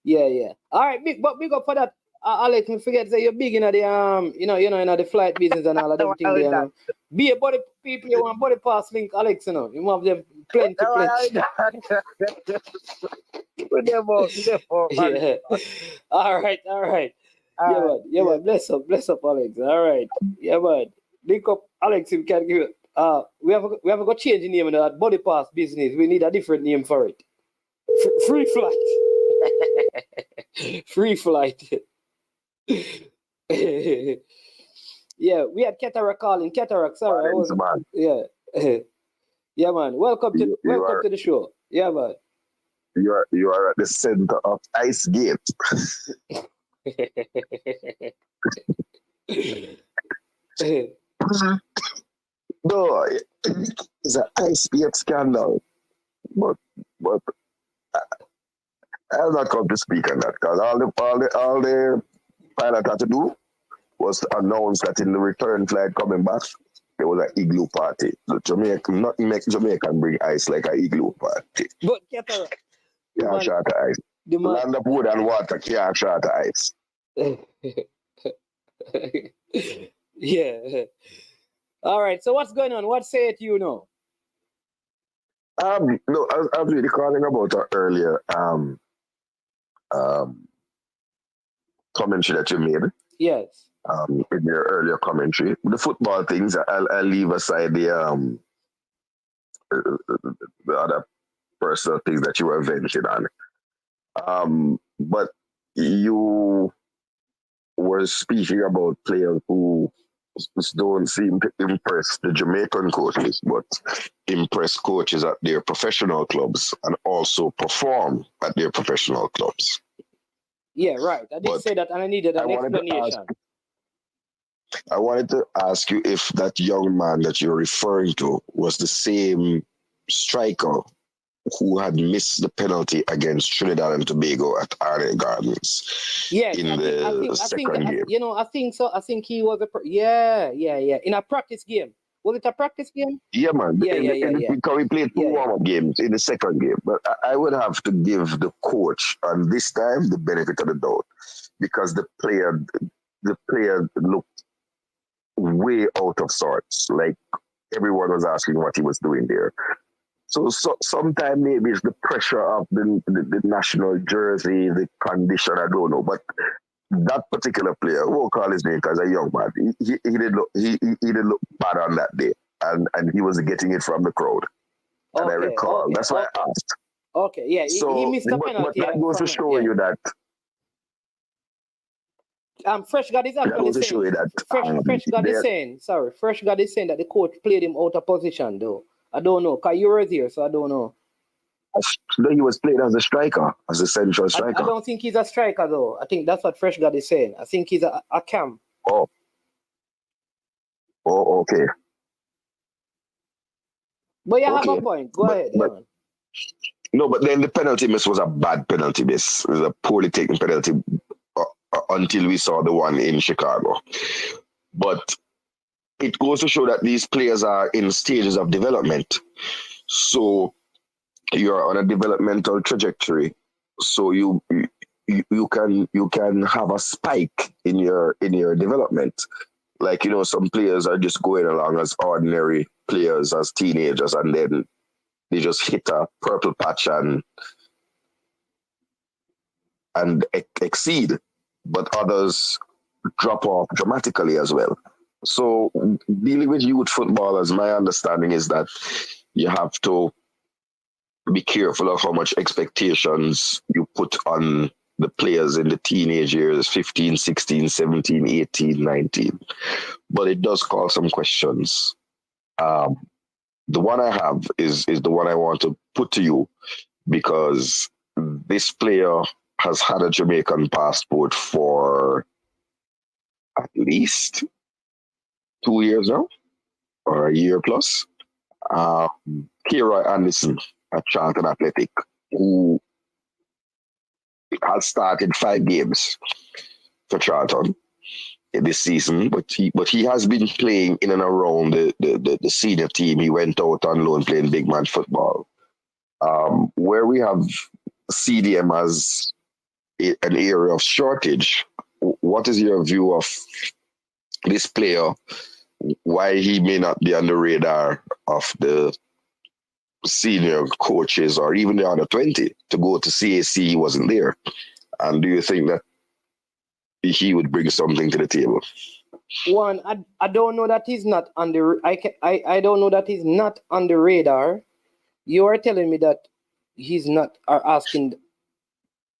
[SPEAKER 5] Yeah. All right, big up for that. Alex, don't forget that you're big in the in the flight business and all of them things. Be a body people, you want body pass link, Alex, you have them plenty. Yeah. All right. Yeah, man. Bless up, Alex. All right. Yeah, man. Link up, Alex, if you can give it. We have got change the name of that body pass business. We need a different name for it. Free flight. Free flight. Yeah, we had Cataract calling. Cataract, sorry. Yeah. Yeah, man. Welcome to the show. Yeah, man.
[SPEAKER 7] You are at the center of Ice Gate. No, it's an Ice Gate scandal. But I'll not come to speak on that because all the pilot had to do was to announce that in the return flight coming back, there was an igloo party. So nothing make Jamaican bring ice like an igloo party.
[SPEAKER 5] But Cataract.
[SPEAKER 7] Can't short of ice. Land of wood and water can't short of ice.
[SPEAKER 5] Yeah. All right. So what's going on? What say it you know?
[SPEAKER 7] No, I was really calling about an earlier commentary that you made.
[SPEAKER 5] Yes.
[SPEAKER 7] In your earlier commentary, the football things, I'll leave aside the other personal things that you were venting on. But you were speaking about players who don't seem to impress the Jamaican coaches, but impress coaches at their professional clubs and also perform at their professional clubs.
[SPEAKER 5] Yeah, right. I did say that, and I needed an explanation.
[SPEAKER 7] I wanted to ask you if that young man that you're referring to was the same striker who had missed the penalty against Trinidad and Tobago at Arnett Gardens.
[SPEAKER 5] Yes,
[SPEAKER 7] in the second game.
[SPEAKER 5] You know, I think so. I think he was yeah. In a practice game. Was it a practice game?
[SPEAKER 7] Yeah, man.
[SPEAKER 5] Yeah.
[SPEAKER 7] Because we played two warm-up games in the second game. But I would have to give the coach, and this time, the benefit of the doubt. Because the player looked way out of sorts. Like, everyone was asking what he was doing there. So sometimes maybe it's the pressure of the national jersey, the condition, I don't know. But that particular player, we'll call his name because a young man, he did look bad on that day. And he was getting it from the crowd. And I recall. That's why I asked.
[SPEAKER 5] Okay, yeah.
[SPEAKER 7] So,
[SPEAKER 5] he missed the penalty.
[SPEAKER 7] But that goes to show you that.
[SPEAKER 5] Fresh God is actually saying. Fresh God is saying. Sorry, Fresh God is saying that the coach played him out of position, though. I don't know, because you were there, so I don't know.
[SPEAKER 7] He was played as a striker, as a central striker.
[SPEAKER 5] I don't think he's a striker, though. I think that's what Fresh God is saying. I think he's a cam.
[SPEAKER 7] Oh, okay.
[SPEAKER 5] But you have a point. Go ahead.
[SPEAKER 7] No, but then the penalty miss was a bad penalty miss. It was a poorly taken penalty until we saw the one in Chicago. But it goes to show that these players are in stages of development. So you're on a developmental trajectory. So you can have a spike in your development. Like, some players are just going along as ordinary players, as teenagers, and then they just hit a purple patch and exceed. But others drop off dramatically as well. So dealing with youth footballers, my understanding is that you have to be careful of how much expectations you put on the players in the teenage years, 15, 16, 17, 18, 19. But it does cause some questions. The one I have is the one I want to put to you, because this player has had a Jamaican passport for at least 2 years now, or a year plus. Kieroy Anderson at Charlton Athletic, who has started 5 games for Charlton this season, but he has been playing in and around the senior team. He went out on loan playing big man football, where we have CDM as an area of shortage. What is your view of this player? Why he may not be on the radar of the senior coaches or even the under 20 to go to CAC? He wasn't there. And do you think that he would bring something to the table?
[SPEAKER 5] One, I don't know that he's not on the I don't know that he's not on the radar. You are telling me that he's not, or asking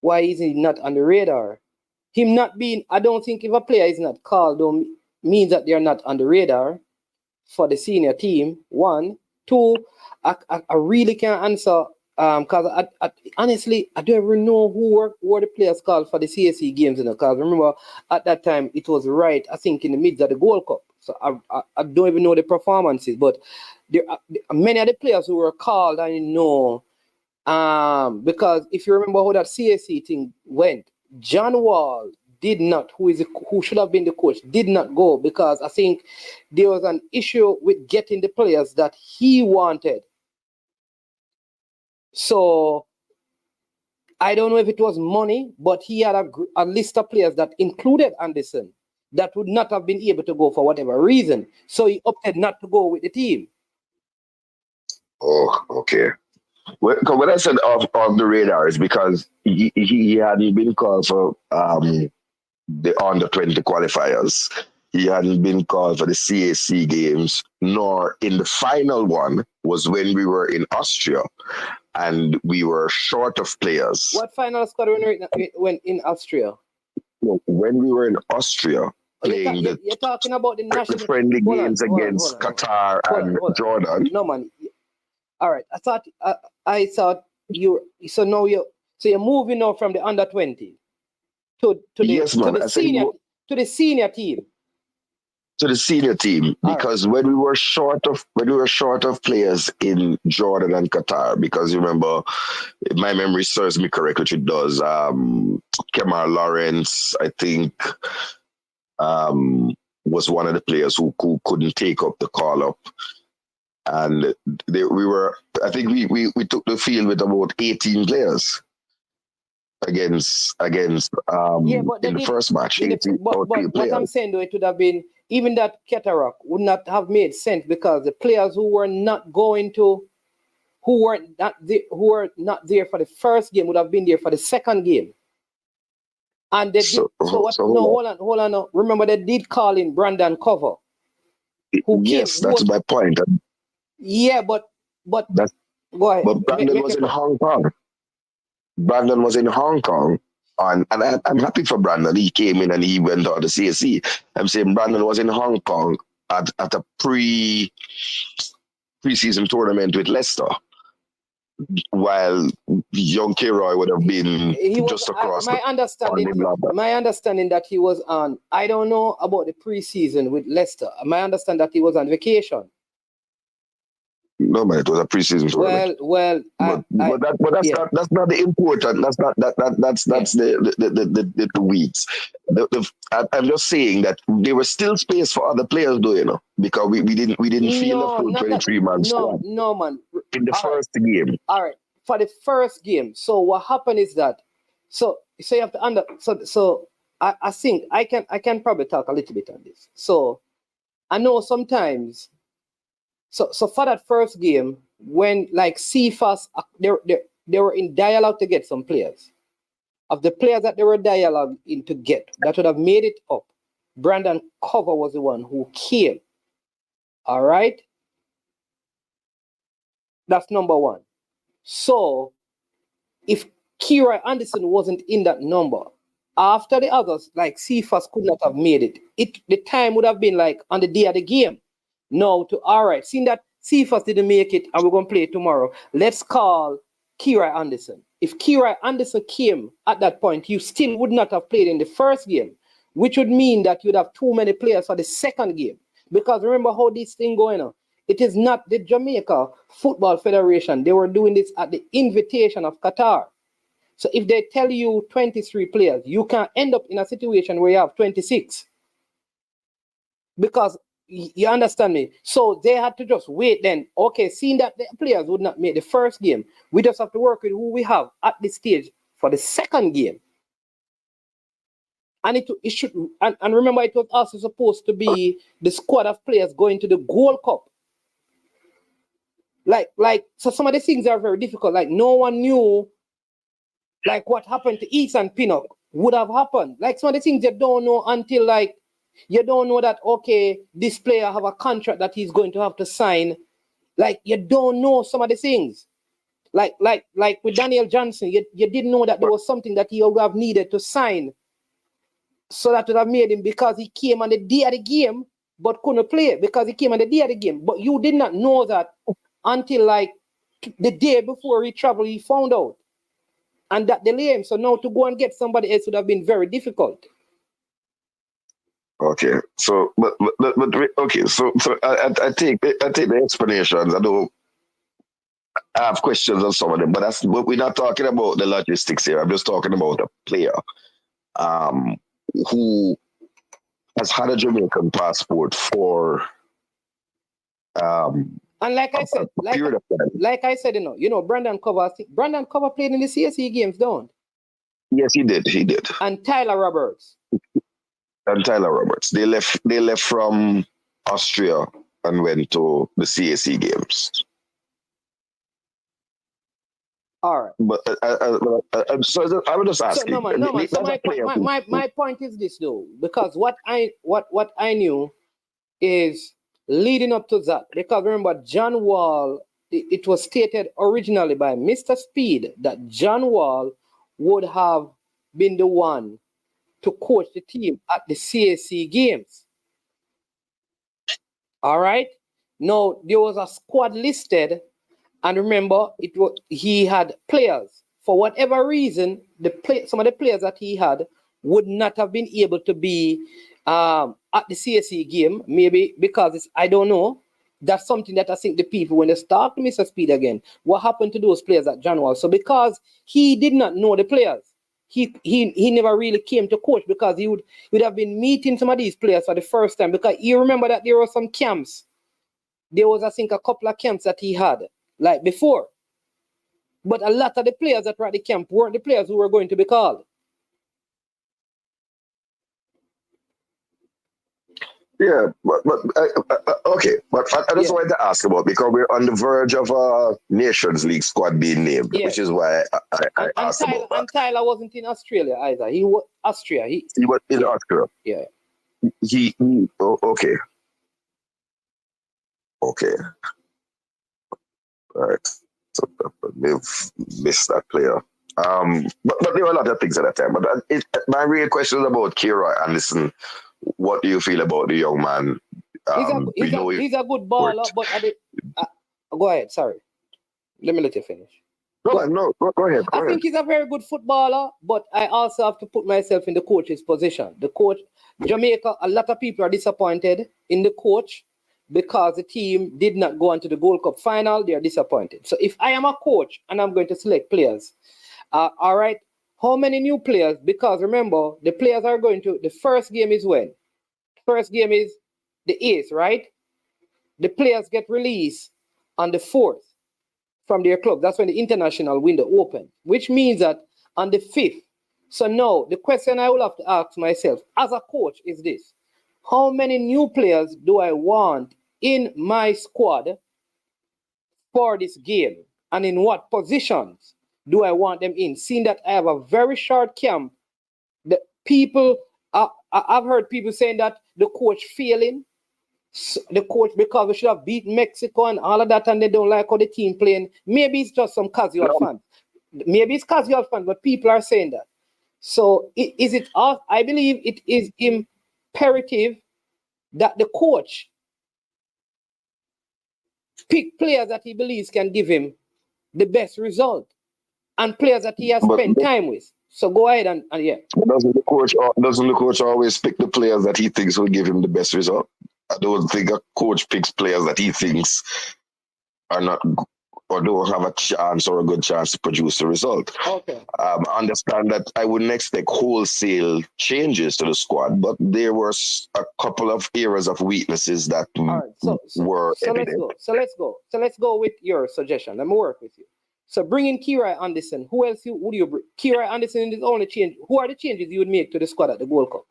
[SPEAKER 5] why is he not on the radar? Him not being, I don't think if a player is not called don't means that they're not on the radar for the senior team. 1, 2, I really can't answer because honestly I don't even know who were the players called for the CSC games, because remember at that time it was right, I think, in the midst of the Gold Cup. So I don't even know the performances, but there are many of the players who were called, I know, because if you remember how that CSC thing went, John Wall did not, who should have been the coach, did not go because I think there was an issue with getting the players that he wanted. So I don't know if it was money, but he had a list of players that included Anderson that would not have been able to go for whatever reason. So he opted not to go with the team.
[SPEAKER 7] Oh, okay. Well, when I said off the radar is because he hadn't been called for the under 20 qualifiers. He hadn't been called for the CAC games, nor in the final one was when we were in Austria. and we were short of players.
[SPEAKER 5] What final squad when in Austria?
[SPEAKER 7] When we were in Austria playing
[SPEAKER 5] you're talking about the national
[SPEAKER 7] friendly games against Qatar and Jordan.
[SPEAKER 5] No, man. All right. I thought you're moving now from the under 20 to the senior team.
[SPEAKER 7] To the senior team, because when we were short of players in Jordan and Qatar, because you remember, if my memory serves me correct, which it does, Kemar Lawrence, I think, was one of the players who couldn't take up the call up, and I think we took the field with about 18 players against in the first match.
[SPEAKER 5] But what I'm saying though, it would have been, even that Cataract would not have made sense, because the players who were not there for the first game would have been there for the second game. And they hold on. Remember, they did call in Brandon Cover.
[SPEAKER 7] That's my point.
[SPEAKER 5] Yeah, but
[SPEAKER 7] that's, go ahead. But Brandon was in Hong Kong. Brandon was in Hong Kong, and I'm happy for Brandon. He came in and he went on the CSC. I'm saying Brandon was in Hong Kong at a pre-season tournament with Leicester, while young K-Roy would have been just across.
[SPEAKER 5] My understanding that he was on, I don't know about the pre-season with Leicester. My understanding that he was on vacation.
[SPEAKER 7] No, man, it was a preseason tournament. That's not the important. That's the weeds. I'm just saying that there was still space for other players, though, you know, because we didn't feel a full 23-man squad.
[SPEAKER 5] No, man.
[SPEAKER 7] In the first game.
[SPEAKER 5] All right, for the first game. So what happened is that, so you have to So I think I can probably talk a little bit on this. So I know sometimes. So for that first game, when like CFAS, they were in dialogue to get some players. Of the players that they were dialoguing to get, that would have made it up, Brandon Cover was the one who came. All right? That's number one. So if Kira Anderson wasn't in that number, after the others, like CFAS could not have made it. The time would have been like on the day of the game. No, all right, seeing that CFAS didn't make it and we're going to play it tomorrow, let's call Kira Anderson. If Kira Anderson came at that point, you still would not have played in the first game, which would mean that you'd have too many players for the second game. Because remember how this thing going on. It is not the Jamaica Football Federation. They were doing this at the invitation of Qatar. So if they tell you 23 players, you can end up in a situation where you have 26. Because you understand me? So they had to just wait then. Okay, seeing that the players would not make the first game, we just have to work with who we have at this stage for the second game. And it should, and remember, it was also supposed to be the squad of players going to the Gold Cup. So some of the things are very difficult. Like no one knew, like what happened to Ethan Pinnock would have happened. Like some of the things you don't know until like, you don't know that, okay, this player have a contract that he's going to have to sign. Like, you don't know some of the things. Like with Daniel Johnson, you didn't know that there was something that he would have needed to sign. So that would have made him, because he came on the day of the game, but couldn't play because he came on the day of the game. But you did not know that until like the day before he traveled, he found out. And that delayed him. So now to go and get somebody else would have been very difficult.
[SPEAKER 7] Okay, so but okay, so I take the explanations. I have questions on some of them, but we're not talking about the logistics here. I'm just talking about a player, who has had a Jamaican passport for
[SPEAKER 5] and like I said, you know, Brandon Cover played in the CSE games, don't?
[SPEAKER 7] Yes, he did.
[SPEAKER 5] And Tyler Roberts.
[SPEAKER 7] They left from Austria and went to the CAC games.
[SPEAKER 5] All right.
[SPEAKER 7] But so I would just ask.
[SPEAKER 5] So, my point is this though, because what I knew is leading up to that, because remember John Wall it was stated originally by Mr. Speed that John Wall would have been the one to coach the team at the CAC games. All right. Now there was a squad listed, and remember, he had players. For whatever reason, some of the players that he had would not have been able to be at the CAC game. Maybe because I don't know. That's something that I think the people, when they start to Mr. Speed again, what happened to those players at John Wall? So because he did not know the players, he never really came to coach, because he would have been meeting some of these players for the first time, because you remember that there were some camps. There was, I think, a couple of camps that he had, like before. But a lot of the players that were at the camp weren't the players who were going to be called.
[SPEAKER 7] Yeah, but okay. But I just wanted to ask about, because we're on the verge of a Nations League squad being named, which is why I asked about that.
[SPEAKER 5] And Tyler wasn't in Australia either. He was Austria. He
[SPEAKER 7] was in Austria.
[SPEAKER 5] Yeah.
[SPEAKER 7] Okay. Okay. All right. So they've missed that player. But there were a lot of things at that time. But my real question is about Kira Anderson. What do you feel about the young man?
[SPEAKER 5] He's a good baller, but go ahead. Sorry, let me let you finish.
[SPEAKER 7] Go ahead.
[SPEAKER 5] I think he's a very good footballer, but I also have to put myself in the coach's position. The coach, Jamaica, a lot of people are disappointed in the coach because the team did not go on to the Gold Cup final. They are disappointed. So if I am a coach and I'm going to select players, all right, how many new players? Because remember, the players are going to, the first game is when? First game is the 8th, right? The players get released on the 4th from their club. That's when the international window opens, which means that on the 5th. So now, the question I will have to ask myself as a coach is this. How many new players do I want in my squad for this game? And in what positions do I want them in? Seeing that I have a very short camp, the people, I've heard people saying that the coach failing, the coach, because we should have beaten Mexico and all of that, and they don't like how the team playing. Maybe it's just some casual fans. Maybe it's casual fans, but people are saying that. So is it? I believe it is imperative that the coach pick players that he believes can give him the best result, and players that he has spent time with. So go ahead and yeah.
[SPEAKER 7] Doesn't the coach always pick the players that he thinks will give him the best result? I don't think a coach picks players that he thinks are not or don't have a chance or a good chance to produce a result.
[SPEAKER 5] Okay.
[SPEAKER 7] I understand that I wouldn't expect wholesale changes to the squad, but there were a couple of areas of weaknesses that were evident.
[SPEAKER 5] So let's go with your suggestion. Let me work with you. So bring in Kira Anderson. Who else would you bring? Kira Anderson is the only change. Who are the changes you would make to the squad at the Gold Cup?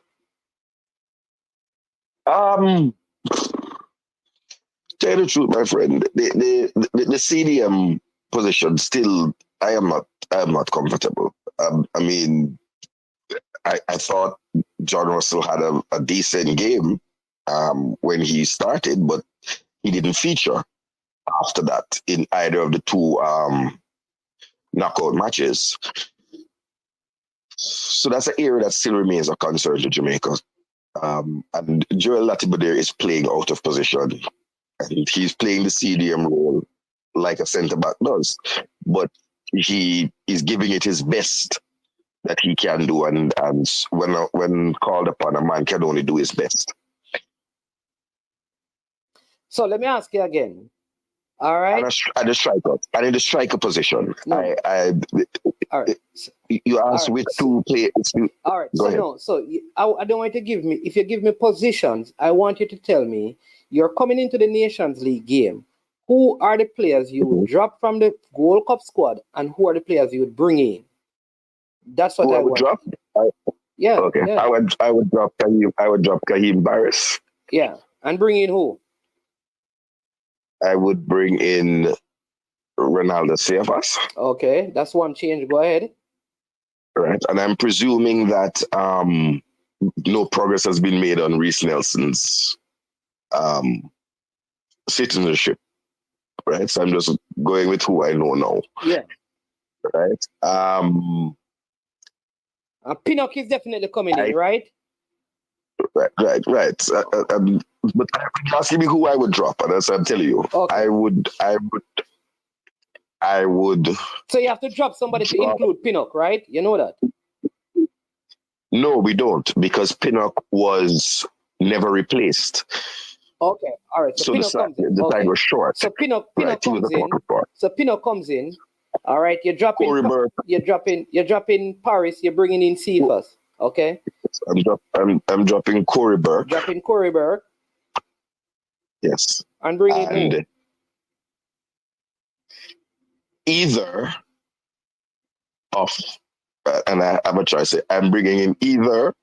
[SPEAKER 7] Tell the truth, my friend. The CDM position still, I am not comfortable. I mean, I thought John Russell had a decent game when he started, but he didn't feature after that in either of the two knockout matches. So that's an area that still remains a concern to Jamaica. And Joel Latibodere is playing out of position. And he's playing the CDM role like a centre-back does. But he is giving it his best that he can do. And when called upon, a man can only do his best.
[SPEAKER 5] So let me ask you again. All right.
[SPEAKER 7] And in the striker position,
[SPEAKER 5] no. All right.
[SPEAKER 7] You asked which two players.
[SPEAKER 5] All right.
[SPEAKER 7] Go ahead.
[SPEAKER 5] I don't want you to give me. If you give me positions, I want you to tell me you're coming into the Nations League game. Who are the players you would drop from the Gold Cup squad, and who are the players you would bring in? That's what I would
[SPEAKER 7] drop.
[SPEAKER 5] Yeah.
[SPEAKER 7] Okay.
[SPEAKER 5] Yeah.
[SPEAKER 7] I would drop Kahim. I would drop Kahim Barris.
[SPEAKER 5] Yeah, and bring in who?
[SPEAKER 7] I would bring in Ronaldo Cephas.
[SPEAKER 5] Okay, that's one change. Go ahead.
[SPEAKER 7] Right, and I'm presuming that no progress has been made on Reece Nelson's citizenship. Right, so I'm just going with who I know now.
[SPEAKER 5] Yeah.
[SPEAKER 7] Right.
[SPEAKER 5] Pinnock is definitely coming in, right?
[SPEAKER 7] Right. But you're asking me who I would drop, and that's what I'm telling you.
[SPEAKER 5] Okay.
[SPEAKER 7] I would.
[SPEAKER 5] So you have to drop somebody to include Pinnock, right? You know that?
[SPEAKER 7] No, we don't, because Pinnock was never replaced.
[SPEAKER 5] Okay, all right. So Pinnock comes in.
[SPEAKER 7] The time was short.
[SPEAKER 5] So Pinnock comes in. So Pinnock comes in. All right, you're dropping Paris. You're bringing in Cephas. Okay.
[SPEAKER 7] I'm dropping Corey Burke.
[SPEAKER 5] Dropping Corey Burke.
[SPEAKER 7] Yes.
[SPEAKER 5] And bringing who?
[SPEAKER 7] Either of, and I have a choice. I'm bringing in either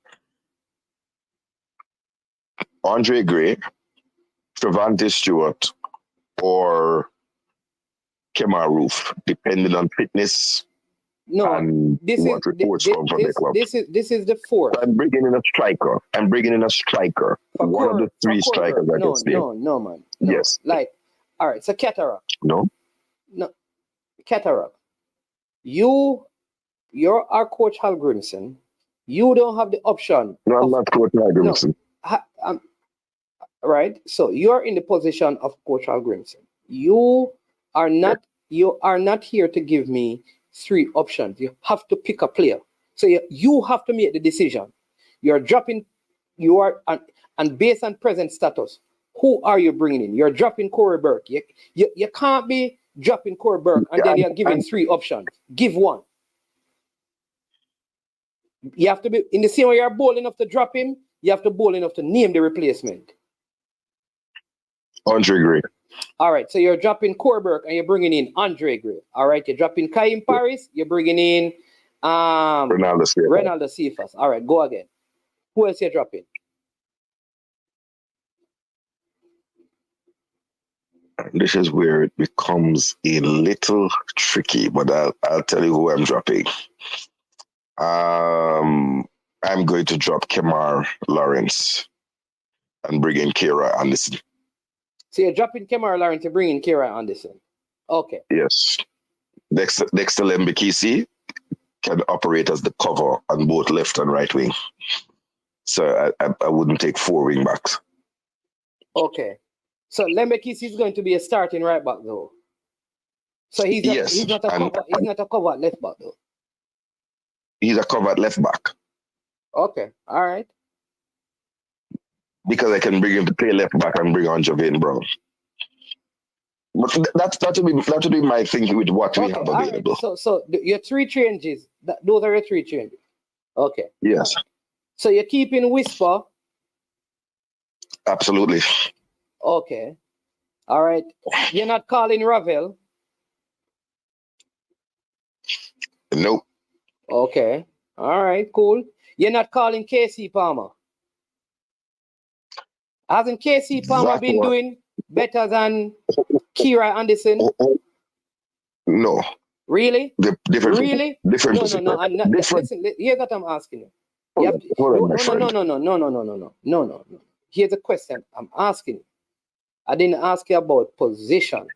[SPEAKER 7] Andre Gray, Trevante Stewart, or Kemar Roof, depending on fitness.
[SPEAKER 5] No,
[SPEAKER 7] and what reports from the club.
[SPEAKER 5] This is the fourth.
[SPEAKER 7] I'm bringing in a striker. One of the three strikers I can see.
[SPEAKER 5] No, man. No.
[SPEAKER 7] Yes.
[SPEAKER 5] Like, all right. So Cataract.
[SPEAKER 7] No.
[SPEAKER 5] Cataract. You're our coach Hal Grimson. You don't have the option.
[SPEAKER 7] No, I'm not coach Hal Grimson.
[SPEAKER 5] No, right. So you're in the position of coach Hal Grimson. You are not here to give me 3 options. You have to pick a player. So you have to make the decision. You're dropping, and based on present status, who are you bringing in? You're dropping Corey Burke. You can't be dropping Corey Burke and then you're giving 3 options. Give one. You have to be, in the same way you're bold enough to drop him, you have to bold enough to name the replacement.
[SPEAKER 7] Andre Gray.
[SPEAKER 5] All right, so you're dropping Corey Burke and you're bringing in Andre Gray. All right, you're dropping Kaim Paris, you're bringing in Ronaldo Cephas. All right, go again. Who else you're dropping?
[SPEAKER 7] This is where it becomes a little tricky, but I'll tell you who I'm dropping. I'm going to drop Kemar Lawrence and bring in Kira Anderson.
[SPEAKER 5] So you're dropping Kemar Lawrence to bring in Kira Anderson. Okay.
[SPEAKER 7] Yes. Dexter Lembikisi can operate as the cover on both left and right wing. So I wouldn't take 4 wing backs.
[SPEAKER 5] Okay. So Lembikisi is going to be a starting right back though. So he's not a cover left back though.
[SPEAKER 7] He's a covered left back.
[SPEAKER 5] Okay. All right.
[SPEAKER 7] Because I can bring him to play left back and bring on Javane Brown. But that would be my thinking with what we have available.
[SPEAKER 5] Right. So your 3 changes. Those are your 3 changes. Okay.
[SPEAKER 7] Yes.
[SPEAKER 5] So you're keeping Whisper.
[SPEAKER 7] Absolutely.
[SPEAKER 5] Okay. All right. You're not calling Ravel.
[SPEAKER 7] Nope.
[SPEAKER 5] Okay. All right. Cool. You're not calling KC Palmer. Hasn't KC Palmer been doing better than Kira Anderson?
[SPEAKER 7] No.
[SPEAKER 5] Really?
[SPEAKER 7] Really? Different.
[SPEAKER 5] No. Listen, here's what I'm asking you. No. Here's a question I'm asking you. I didn't ask you about position.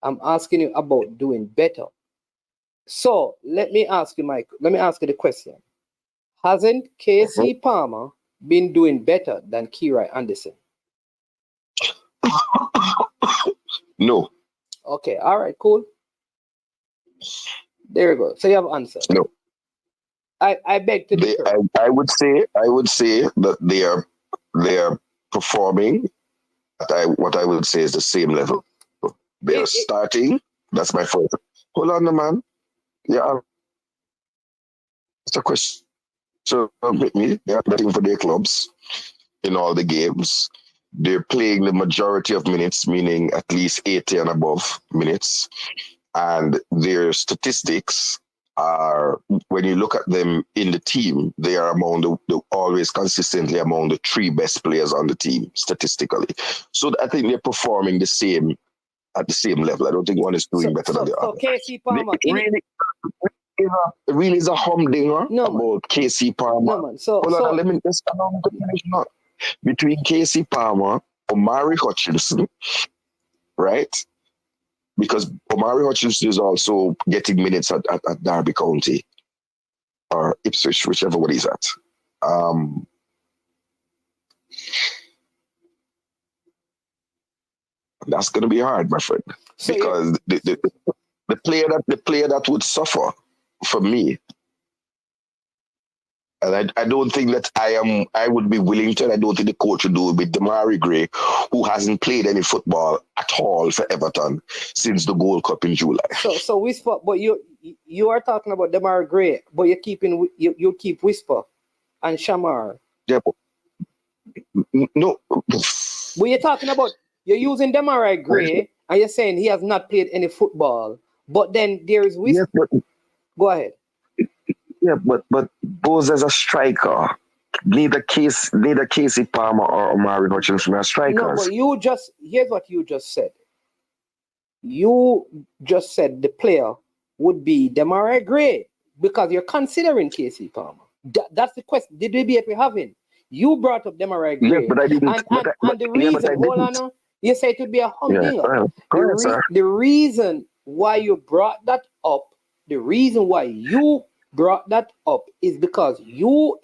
[SPEAKER 5] I'm asking you about doing better. So let me ask you the question. Hasn't KC Palmer been doing better than Kira Anderson?
[SPEAKER 7] No.
[SPEAKER 5] Okay, all right, cool. There you go. So you have answered.
[SPEAKER 7] No.
[SPEAKER 5] I beg to differ.
[SPEAKER 7] I would say that they are performing at what I would say is the same level. They are starting. That's my first. Hold on, man. Yeah. It's a question. So with me, they're betting for their clubs in all the games. They're playing the majority of minutes, meaning at least 80 and above minutes. And their statistics are, when you look at them in the team, they are among the always consistently among the 3 best players on the team statistically. So I think they're performing the same at the same level. I don't think one is doing better than the other.
[SPEAKER 5] So KC Palmer
[SPEAKER 7] really is a humdinger about KC Palmer.
[SPEAKER 5] No, man.
[SPEAKER 7] Let me just finish now. Between KC Palmer, Omari Hutchinson, right? because Omari Hutchinson is also getting minutes at Derby County or Ipswich, whichever one he's at. That's going to be hard, my friend,
[SPEAKER 5] So
[SPEAKER 7] because the player that would suffer for me, and I don't think that I would be willing to, and I don't think the coach would do it with Demarai Gray, who hasn't played any football at all for Everton since the Gold Cup in July.
[SPEAKER 5] So Whisper, but you are talking about Demarai Gray, but you keep Whisper and Shamar.
[SPEAKER 7] Yeah, no.
[SPEAKER 5] But you're talking about you're using Demarai Gray and you're saying he has not played any football, but then there is Whisper.
[SPEAKER 7] Yes, but,
[SPEAKER 5] go ahead.
[SPEAKER 7] Yeah, but Boza is a striker. Neither Casey Palmer or Omari Hutchinson are strikers.
[SPEAKER 5] No, but here's what you just said. You just said the player would be Demarai Gray because you're considering Casey Palmer. That's the question. The debate we're having. You brought up Demarai Gray.
[SPEAKER 7] Yeah, but I didn't.
[SPEAKER 5] And the reason, hold on, you say it would be a humdinger. The reason why you brought that up, is because you're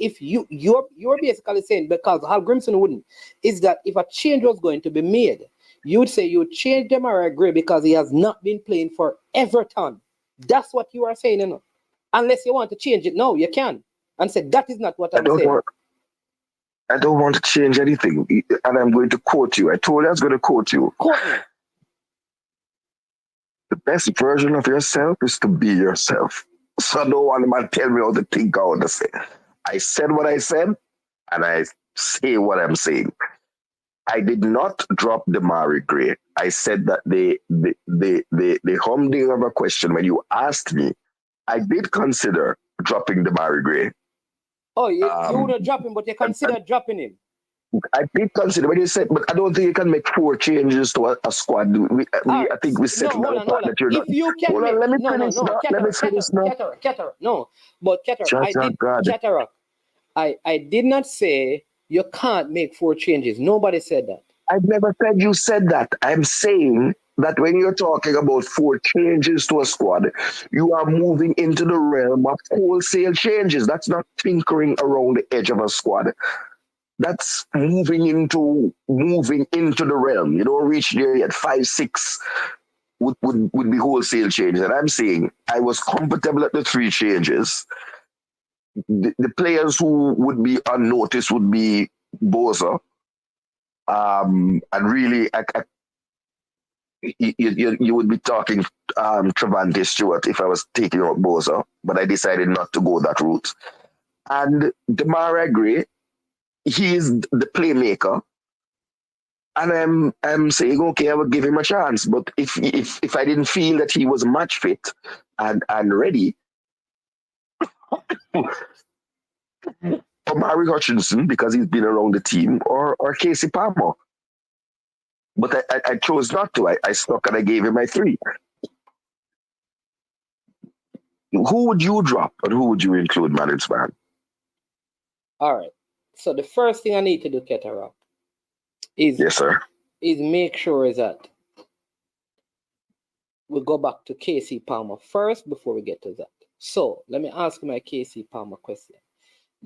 [SPEAKER 5] basically saying, because Hal Grimson wouldn't, is that if a change was going to be made, you'd say you would change Demarai Gray because he has not been playing for Everton. That's what you are saying, you know. Unless you want to change it now, you can. And say that is not what I'm saying.
[SPEAKER 7] I don't want to change anything. And I'm going to quote you. I told you I was going to quote you.
[SPEAKER 5] Quote me.
[SPEAKER 7] The best version of yourself is to be yourself. So no one might tell me how to think or what to say. I said what I said, and I say what I'm saying. I did not drop Demarai Gray. I said that the humdinger of a question when you asked me, I did consider dropping Demarai Gray.
[SPEAKER 5] Oh, you wouldn't drop him, but you consider dropping him.
[SPEAKER 7] I did consider when you said, but I don't think you can make 4 changes to a squad. I think we settled on the fact that you're not.
[SPEAKER 5] If you can make,
[SPEAKER 7] let me finish now.
[SPEAKER 5] Ketter, no. But Ketter, I did not say you can't make 4 changes. Nobody said that.
[SPEAKER 7] I've never said you said that. I'm saying that when you're talking about 4 changes to a squad, you are moving into the realm of wholesale changes. That's not tinkering around the edge of a squad. That's moving into the realm. You don't reach there yet. 5, 6 would be wholesale changes. And I'm saying I was comfortable at the 3 changes. The players who would be unnoticed would be Boza. And really, you would be talking Trevante Stewart if I was taking out Boza, but I decided not to go that route. And Demarai Gray, he is the playmaker, and I'm saying, okay, I would give him a chance. But if I didn't feel that he was match fit and ready, Omari Hutchinson, because he's been around the team, or Casey Palmer. But I chose not to. I stuck and I gave him my 3. Who would you drop and who would you include, man?
[SPEAKER 5] All right. So the first thing I need to do, Ketara, is
[SPEAKER 7] yes, sir.
[SPEAKER 5] Is make sure that we go back to Casey Palmer first before we get to that. So let me ask my Casey Palmer question.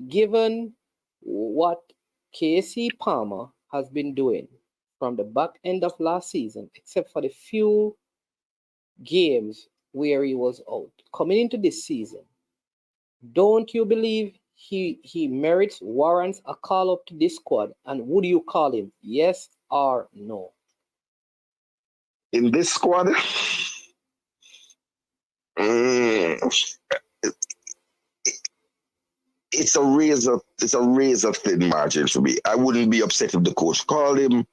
[SPEAKER 5] Given what Casey Palmer has been doing from the back end of last season, except for the few games where he was out, coming into this season, don't you believe he warrants a call up to this squad? And would you call him? Yes or no?
[SPEAKER 7] In this squad? It's a razor thin margin for me. I wouldn't be upset if the coach called him.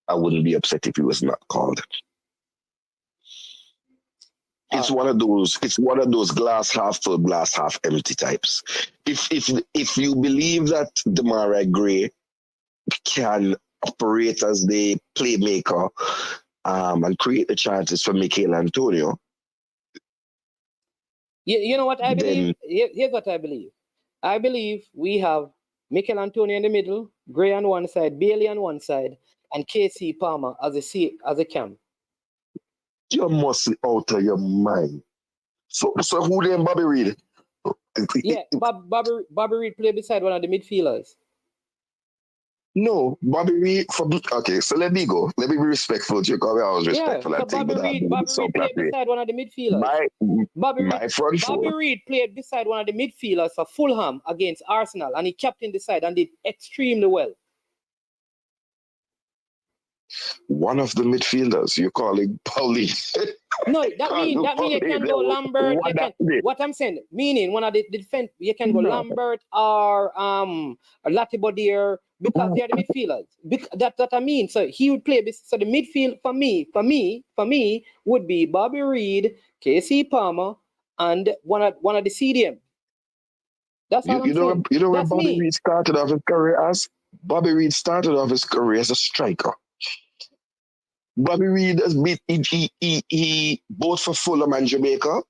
[SPEAKER 7] I wouldn't be upset if he was not called. It's one of those glass half full, glass half empty types. If you believe that Demarai Gray can operate as the playmaker and create the chances for Mikel Antonio.
[SPEAKER 5] You know what I believe? Here's what I believe. I believe we have Mikel Antonio in the middle, Gray on one side, Bailey on one side, and Casey Palmer as a cam.
[SPEAKER 7] You must be out of your mind. So who then Bobby Reed?
[SPEAKER 5] Yeah, Bobby Reed played beside one of the midfielders.
[SPEAKER 7] No, Bobby Reed okay, so let me go. Let me be respectful to you because I was
[SPEAKER 5] Yeah,
[SPEAKER 7] respectful.
[SPEAKER 5] so Bobby Reed played beside one of the midfielders.
[SPEAKER 7] My front
[SPEAKER 5] Bobby
[SPEAKER 7] four.
[SPEAKER 5] Reed played beside one of the midfielders for Fulham against Arsenal, and he captained the side and did extremely well.
[SPEAKER 7] One of the midfielders, you're calling Paulie.
[SPEAKER 5] No, that mean you can go Lambert. What I'm saying, meaning one of the defense, you can go Lambert or Latibodier because they are the midfielders. That's what I mean. So he would play. So the midfield for me would be Bobby Reed, KC Palmer, and one of the CDM. That's all I'm saying.
[SPEAKER 7] You know where
[SPEAKER 5] That's
[SPEAKER 7] Bobby
[SPEAKER 5] me.
[SPEAKER 7] Reed started off his career as? Bobby Reed started off his career as a striker. Bobby Reed has beat he both for Fulham and Jamaica.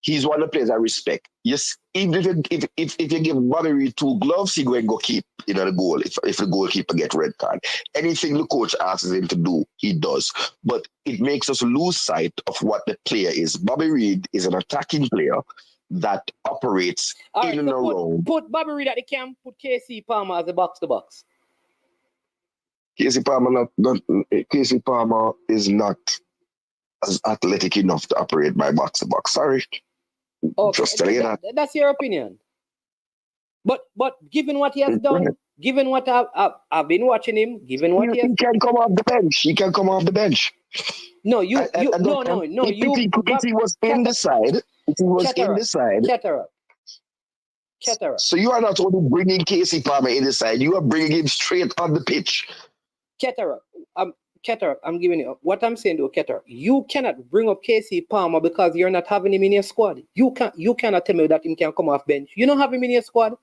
[SPEAKER 7] He's one of the players I respect. Yes, even if you give Bobby Reed 2 gloves, he go keep the goal. If the goalkeeper get red card, anything the coach asks him to do, he does. But it makes us lose sight of what the player is. Bobby Reed is an attacking player that operates in and around.
[SPEAKER 5] Put Bobby Reed at the camp. Put KC Palmer as a box to box.
[SPEAKER 7] KC Palmer is not as athletic enough to operate by box to box. Sorry.
[SPEAKER 5] Okay,
[SPEAKER 7] just telling you that.
[SPEAKER 5] That's your opinion. But given what he has done, given what I've been watching him, given what
[SPEAKER 7] he can come off the bench. He can come off the bench.
[SPEAKER 5] No,
[SPEAKER 7] If he was in the side, if he was in the side.
[SPEAKER 5] Ketterer.
[SPEAKER 7] So you are not only bringing KC Palmer in the side, you are bringing him straight on the pitch.
[SPEAKER 5] Ketterer, I'm giving you what I'm saying to Ketterer. You cannot bring up KC Palmer because you're not having him in your squad. You cannot tell me that him can come off bench. You don't have him in your squad.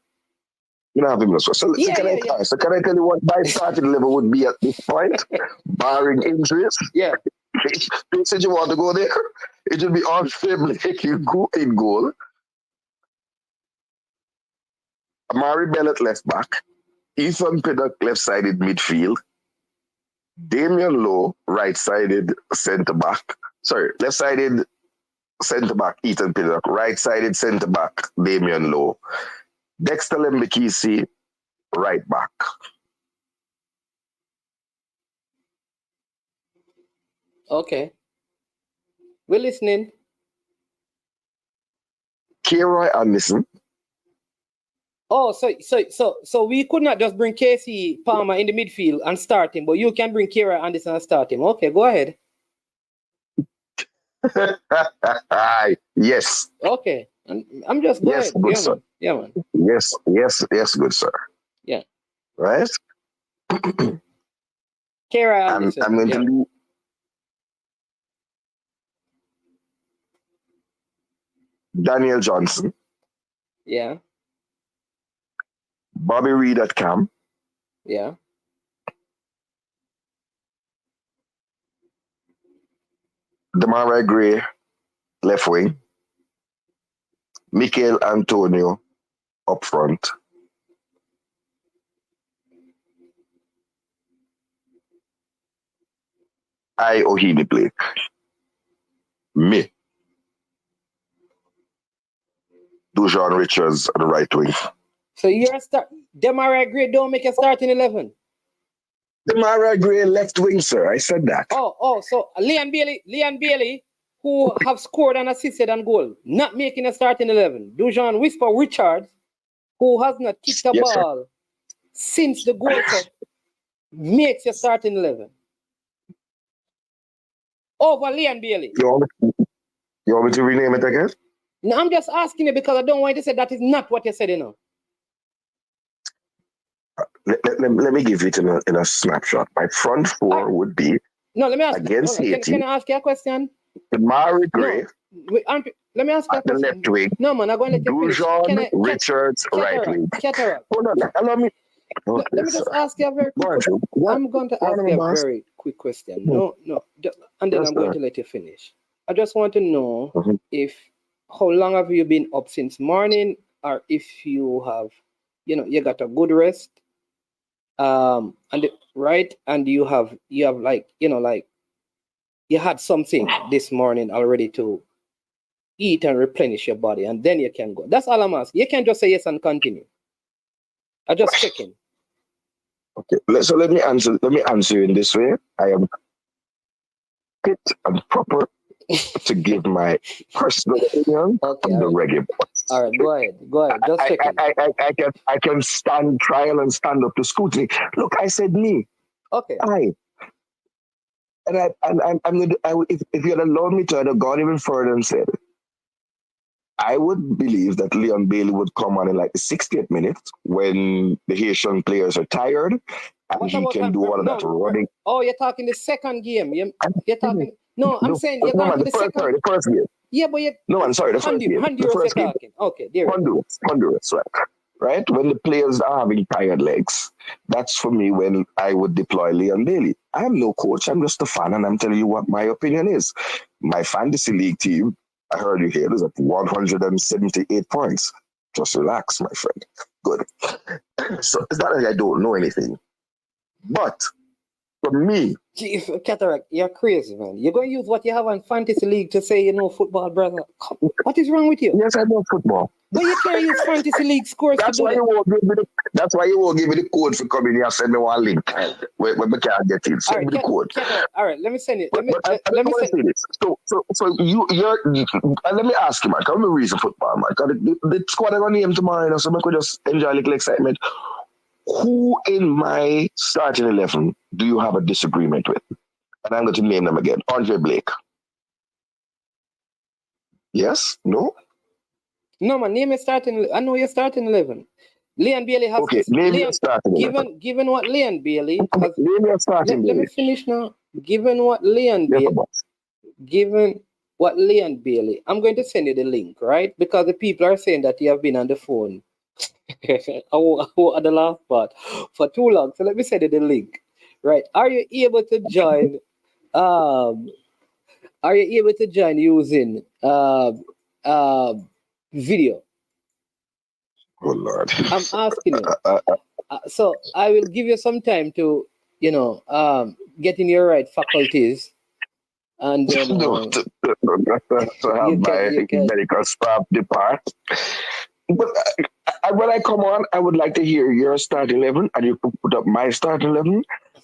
[SPEAKER 7] You don't have him in your squad. So can I tell you what my starting level would be at this point, barring injuries?
[SPEAKER 5] Yeah.
[SPEAKER 7] You said you want to go there. It would be Andre Blake in goal. Amari Bennett left back. Ethan Pinnock left-sided midfield. Damian Lowe right-sided centre-back. Sorry, left-sided centre-back Ethan Pinnock. Right-sided centre-back Damian Lowe. Dexter Lembekisi right back.
[SPEAKER 5] Okay. We're listening.
[SPEAKER 7] K-Roy Anderson.
[SPEAKER 5] Oh, so we could not just bring KC Palmer in the midfield and start him, but you can bring K-Roy Anderson and start him. Okay, go ahead.
[SPEAKER 7] Yes.
[SPEAKER 5] Okay. I'm just going.
[SPEAKER 7] Yes, good sir.
[SPEAKER 5] Yeah, man.
[SPEAKER 7] Yes, good sir.
[SPEAKER 5] Yeah.
[SPEAKER 7] Right?
[SPEAKER 5] K-Roy Anderson.
[SPEAKER 7] I'm going to leave. Daniel Johnson.
[SPEAKER 5] Yeah.
[SPEAKER 7] Bobby Reed at camp.
[SPEAKER 5] Yeah.
[SPEAKER 7] Demarai Gray, left wing. Mikel Antonio up front. Ohini Blake. Me. Dujon Richards at the right wing.
[SPEAKER 5] So you're Demarai Gray don't make a starting 11.
[SPEAKER 7] Demarai Gray left wing, sir. I said that.
[SPEAKER 5] Oh, so Leon Bailey, who have scored and assisted on goal, not making a starting 11. Dujon Whisper Richards, who has not kicked a ball since the Gold Cup, makes a starting 11. Over Leon Bailey.
[SPEAKER 7] You want me to rename it again?
[SPEAKER 5] No, I'm just asking you because I don't want you to say that is not what you said, you know.
[SPEAKER 7] Let me give it in a snapshot. My front four would be
[SPEAKER 5] let me ask
[SPEAKER 7] against Haiti.
[SPEAKER 5] Can I ask you a question?
[SPEAKER 7] Demarai Gray.
[SPEAKER 5] No, let me ask you a question.
[SPEAKER 7] The left wing.
[SPEAKER 5] No, man, I'm going to let you finish.
[SPEAKER 7] Dujon Richards, right wing. Hold on. Allow me.
[SPEAKER 5] Let me just ask you a very quick question. I'm going to ask you a very quick question. No. And then I'm going to let you finish. I just want to know how long have you been up since morning, or if you have, you got a good rest, and you have like, you had something this morning already to eat and replenish your body, and then you can go. That's all I'm asking. You can't just say yes and continue. I just checking.
[SPEAKER 7] Okay. So let me answer you in this way. I am fit and proper to give my personal opinion
[SPEAKER 5] Okay,
[SPEAKER 7] on the
[SPEAKER 5] all right.
[SPEAKER 7] reggae.
[SPEAKER 5] All right, go ahead. Go ahead. Just checking.
[SPEAKER 7] I can stand trial and stand up to scrutiny. Look, I said me.
[SPEAKER 5] Okay.
[SPEAKER 7] I'm going to, if you'd allow me to, I'd have gone even further and said, I would believe that Leon Bailey would come on in like the 60th minute when the Haitian players are tired and
[SPEAKER 5] What
[SPEAKER 7] he
[SPEAKER 5] about
[SPEAKER 7] can do all of that running.
[SPEAKER 5] Oh, you're talking the second game. You're talking. No, I'm saying you're
[SPEAKER 7] no,
[SPEAKER 5] going
[SPEAKER 7] man,
[SPEAKER 5] to the second.
[SPEAKER 7] Sorry, the first game.
[SPEAKER 5] Yeah, but you.
[SPEAKER 7] No, I'm sorry, the first game.
[SPEAKER 5] Honduras,
[SPEAKER 7] The first
[SPEAKER 5] you're
[SPEAKER 7] game.
[SPEAKER 5] talking. Okay, there.
[SPEAKER 7] Honduras, right? Right? When the players are having tired legs, that's for me when I would deploy Leon Bailey. I'm no coach, I'm just a fan, and I'm telling you what my opinion is. My fantasy league team, I heard you here, is at 178 points. Just relax, my friend. Good. So it's not like I don't know anything. But for me,
[SPEAKER 5] Jeez, Cataract, you're crazy, man. You're going to use what you have on fantasy league to say you know football, brother. What is wrong with you?
[SPEAKER 7] yes, I know football.
[SPEAKER 5] But you can't use fantasy league scores
[SPEAKER 7] That's
[SPEAKER 5] to do
[SPEAKER 7] why
[SPEAKER 5] that.
[SPEAKER 7] you won't give me the. That's why you won't give me the code for coming here and send me one link when we can't get in. Send me the code.
[SPEAKER 5] All right, let me send it.
[SPEAKER 7] Let me say this. So you're. Let me ask you, man. Come and reason football, man. The squad are gonna name tomorrow, you know, so we could just enjoy a little excitement. Who in my starting 11 do you have a disagreement with? And I'm going to name them again. Andre Blake. Yes? No?
[SPEAKER 5] No, man. Name your starting. I know you're starting 11. Leon Bailey has
[SPEAKER 7] okay.
[SPEAKER 5] to.
[SPEAKER 7] Name your starting 11.
[SPEAKER 5] Given what Leon Bailey has.
[SPEAKER 7] Name your starting.
[SPEAKER 5] Let me finish now. Given what Leon Bailey. Given what Leon Bailey. I'm going to send you the link, right? Because the people are saying that you have been on the phone. At the last part for too long. So let me send you the link. Right. Are you able to join? Are you able to join using video?
[SPEAKER 7] Oh Lord.
[SPEAKER 5] I'm asking you. So I will give you some time to, get in your right faculties. And then,
[SPEAKER 7] to have my medical staff depart. But when I come on, I would like to hear your start 11, and you can put up my start 11,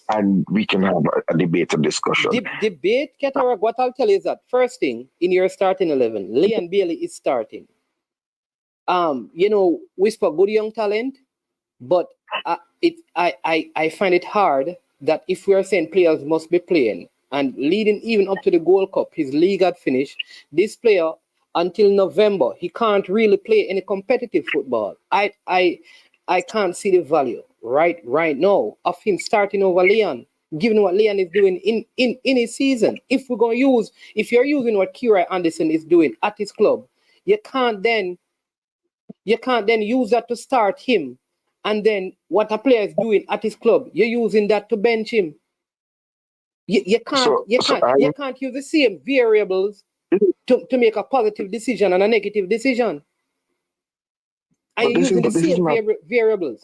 [SPEAKER 7] and we can have a debate and discussion.
[SPEAKER 5] Debate, Cataract, what I'll tell you is that first thing in your starting 11, Leon Bailey is starting. We spoke good young talent, but I find it hard that if we are saying players must be playing and leading even up to the Gold Cup, his league had finished. This player, until November, he can't really play any competitive football. I can't see the value right now of him starting over Leon, given what Leon is doing in his season. If you're using what Kira Anderson is doing at his club, you can't then use that to start him. And then what a player is doing at his club, you're using that to bench him. You can't use the same variables to make a positive decision and a negative decision. Are you using the same variables?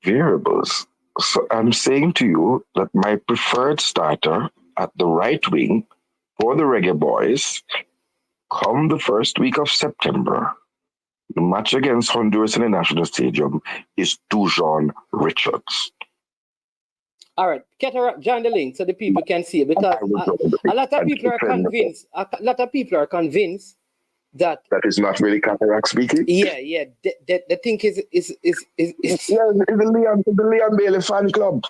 [SPEAKER 7] Variables. So I'm saying to you that my preferred starter at the right wing for the Reggae Boys come the first week of September, the match against Honduras in the National Stadium, is Dujon Richards.
[SPEAKER 5] All right, join the link so the people can see it, because a lot of people are convinced. A lot of people are convinced that
[SPEAKER 7] is not really Cataract speaking.
[SPEAKER 5] Yeah. The thing is
[SPEAKER 7] the Leon Bailey fan club.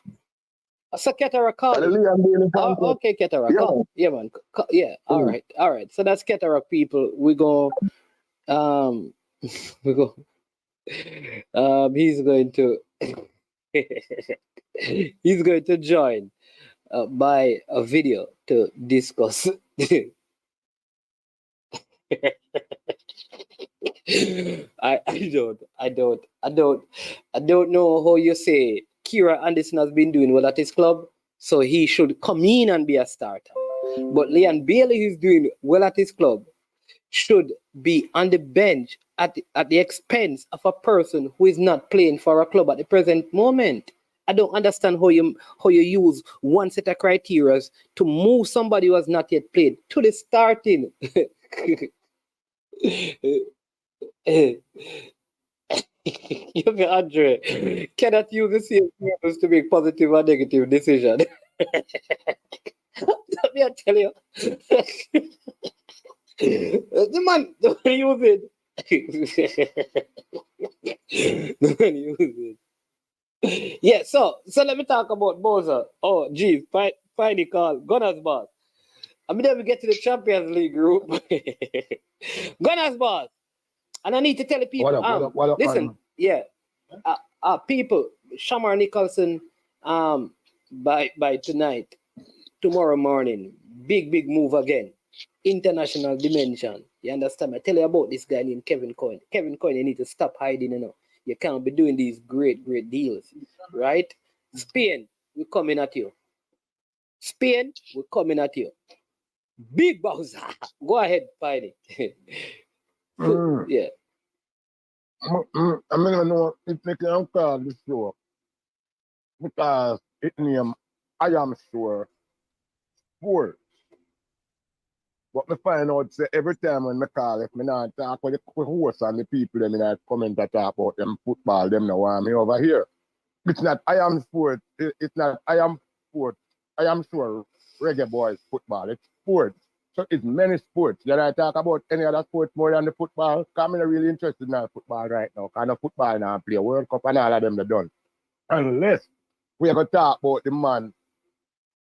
[SPEAKER 5] So Cataract call. Okay, Cataract.
[SPEAKER 7] Yeah.
[SPEAKER 5] Yeah, man. Yeah. All right. So that's Cataract people. We go. We go. He's going to. He's going to join by a video to discuss. I don't know how you say Kira Anderson has been doing well at his club, so he should come in and be a starter. But Leon Bailey is doing well at his club, should be on the bench at the expense of a person who is not playing for a club at the present moment. I don't understand how you use one set of criteria to move somebody who has not yet played to the starting. Young Andre cannot use the same purpose to make positive or negative decision. Let me tell you. The man don't use it. Don't use it. Yeah, so let me talk about Boza. Oh, geez, find the call. Gunners boss. I mean, then we get to the Champions League group. Gunners boss. And I need to tell the people,
[SPEAKER 8] what up,
[SPEAKER 5] listen,
[SPEAKER 8] man?
[SPEAKER 5] yeah, people, Shamar Nicholson, by tonight, tomorrow morning, big move again, international dimension. You understand? I tell you about this guy named Kevin Coyne. Kevin Coyne, you need to stop hiding, you know. You can't be doing these great deals, right? Spain, we're coming at you. Spain, we're coming at you. Big Boza. Go ahead, find it. Yeah.
[SPEAKER 8] I don't know if they can call this show because it name I am sure sports. But me find out say every time when me call, if me not talk with the host and the people them not comment to talk about them football, them now want me over here. It's not I am sport, it's not I am sport. I am sure reggae boys football, it's sports. So it's many sports. Did I talk about any other sport more than the football? Because I'm not really interested in football right now. Because the football now play World Cup and all of them they done. Unless we are going to talk about the man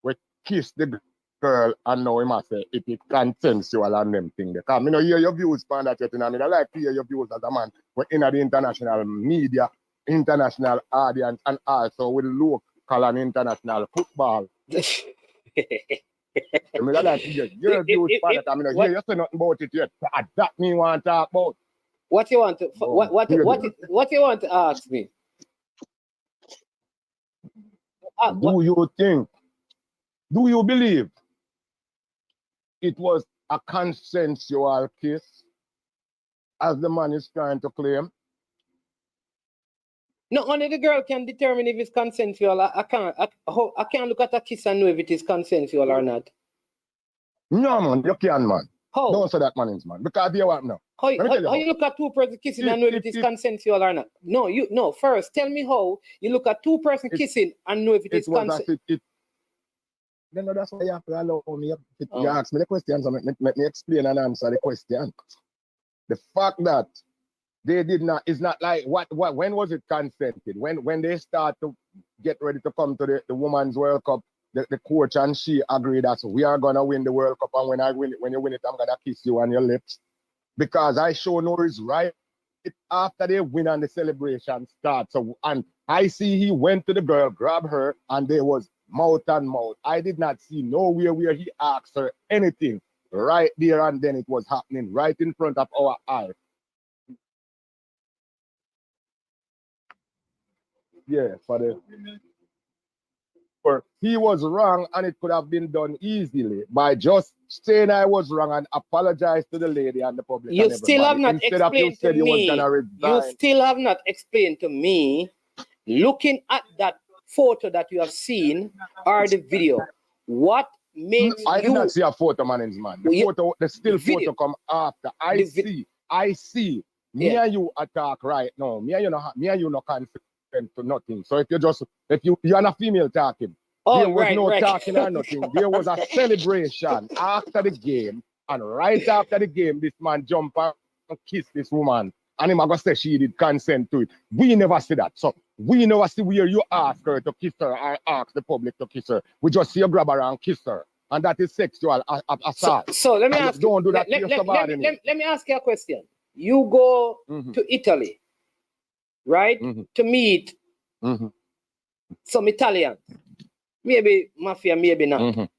[SPEAKER 8] we kiss the girl and now he must say if it consensual and them thing. Because I don't hear your views on that yet. I mean, I like to hear your views as a man. We're in the international media, international audience, and also with local and international football. I mean, I like to hear your views on that. I mean, I hear you say nothing about it yet. That me want to talk about.
[SPEAKER 5] What you want to what you want to ask me?
[SPEAKER 8] Do you think? Do you believe it was a consensual kiss, as the man is trying to claim?
[SPEAKER 5] No, only the girl can determine if it's consensual. I can't look at a kiss and know if it is consensual or not.
[SPEAKER 8] No, man, you can, man.
[SPEAKER 5] How?
[SPEAKER 8] Don't say that, man, because you what now?
[SPEAKER 5] How you look at two persons kissing and know if it is consensual or not? No, first tell me how you look at two persons kissing and know if it is consensual.
[SPEAKER 8] Then that's why you have to allow me. You ask me the questions, so let me explain and answer the question. The fact that they did not is not like when was it consented? When they start to get ready to come to the Women's World Cup, the coach and she agreed that we are gonna win the World Cup, and when you win it, I'm gonna kiss you on your lips. Because I show no is right after they win and the celebration starts. So and I see he went to the girl, grabbed her, and there was mouth and mouth. I did not see nowhere where he asked her anything. Right there and then it was happening right in front of our eyes. Yeah, he was wrong, and it could have been done easily by just saying I was wrong and apologize to the lady and the public.
[SPEAKER 5] You still have not explained to me. You still have not explained to me, looking at that photo that you have seen or the video, what makes
[SPEAKER 8] I did not see a photo, man. The still photo come after. I see. Me and you attack right now. Me and you no consent to nothing. So if you're not female talking, there was no talking or nothing. There was a celebration after the game, and right after the game, this man jumped and kissed this woman, and him gonna say she did consent to it. We never see that. So we never see where you ask her to kiss her or ask the public to kiss her. We just see you grab her and kiss her, and that is sexual assault.
[SPEAKER 5] So let me ask you.
[SPEAKER 8] Don't do that.
[SPEAKER 5] Let me ask you a question. You go to Italy, right, to meet some Italians, maybe mafia, maybe not,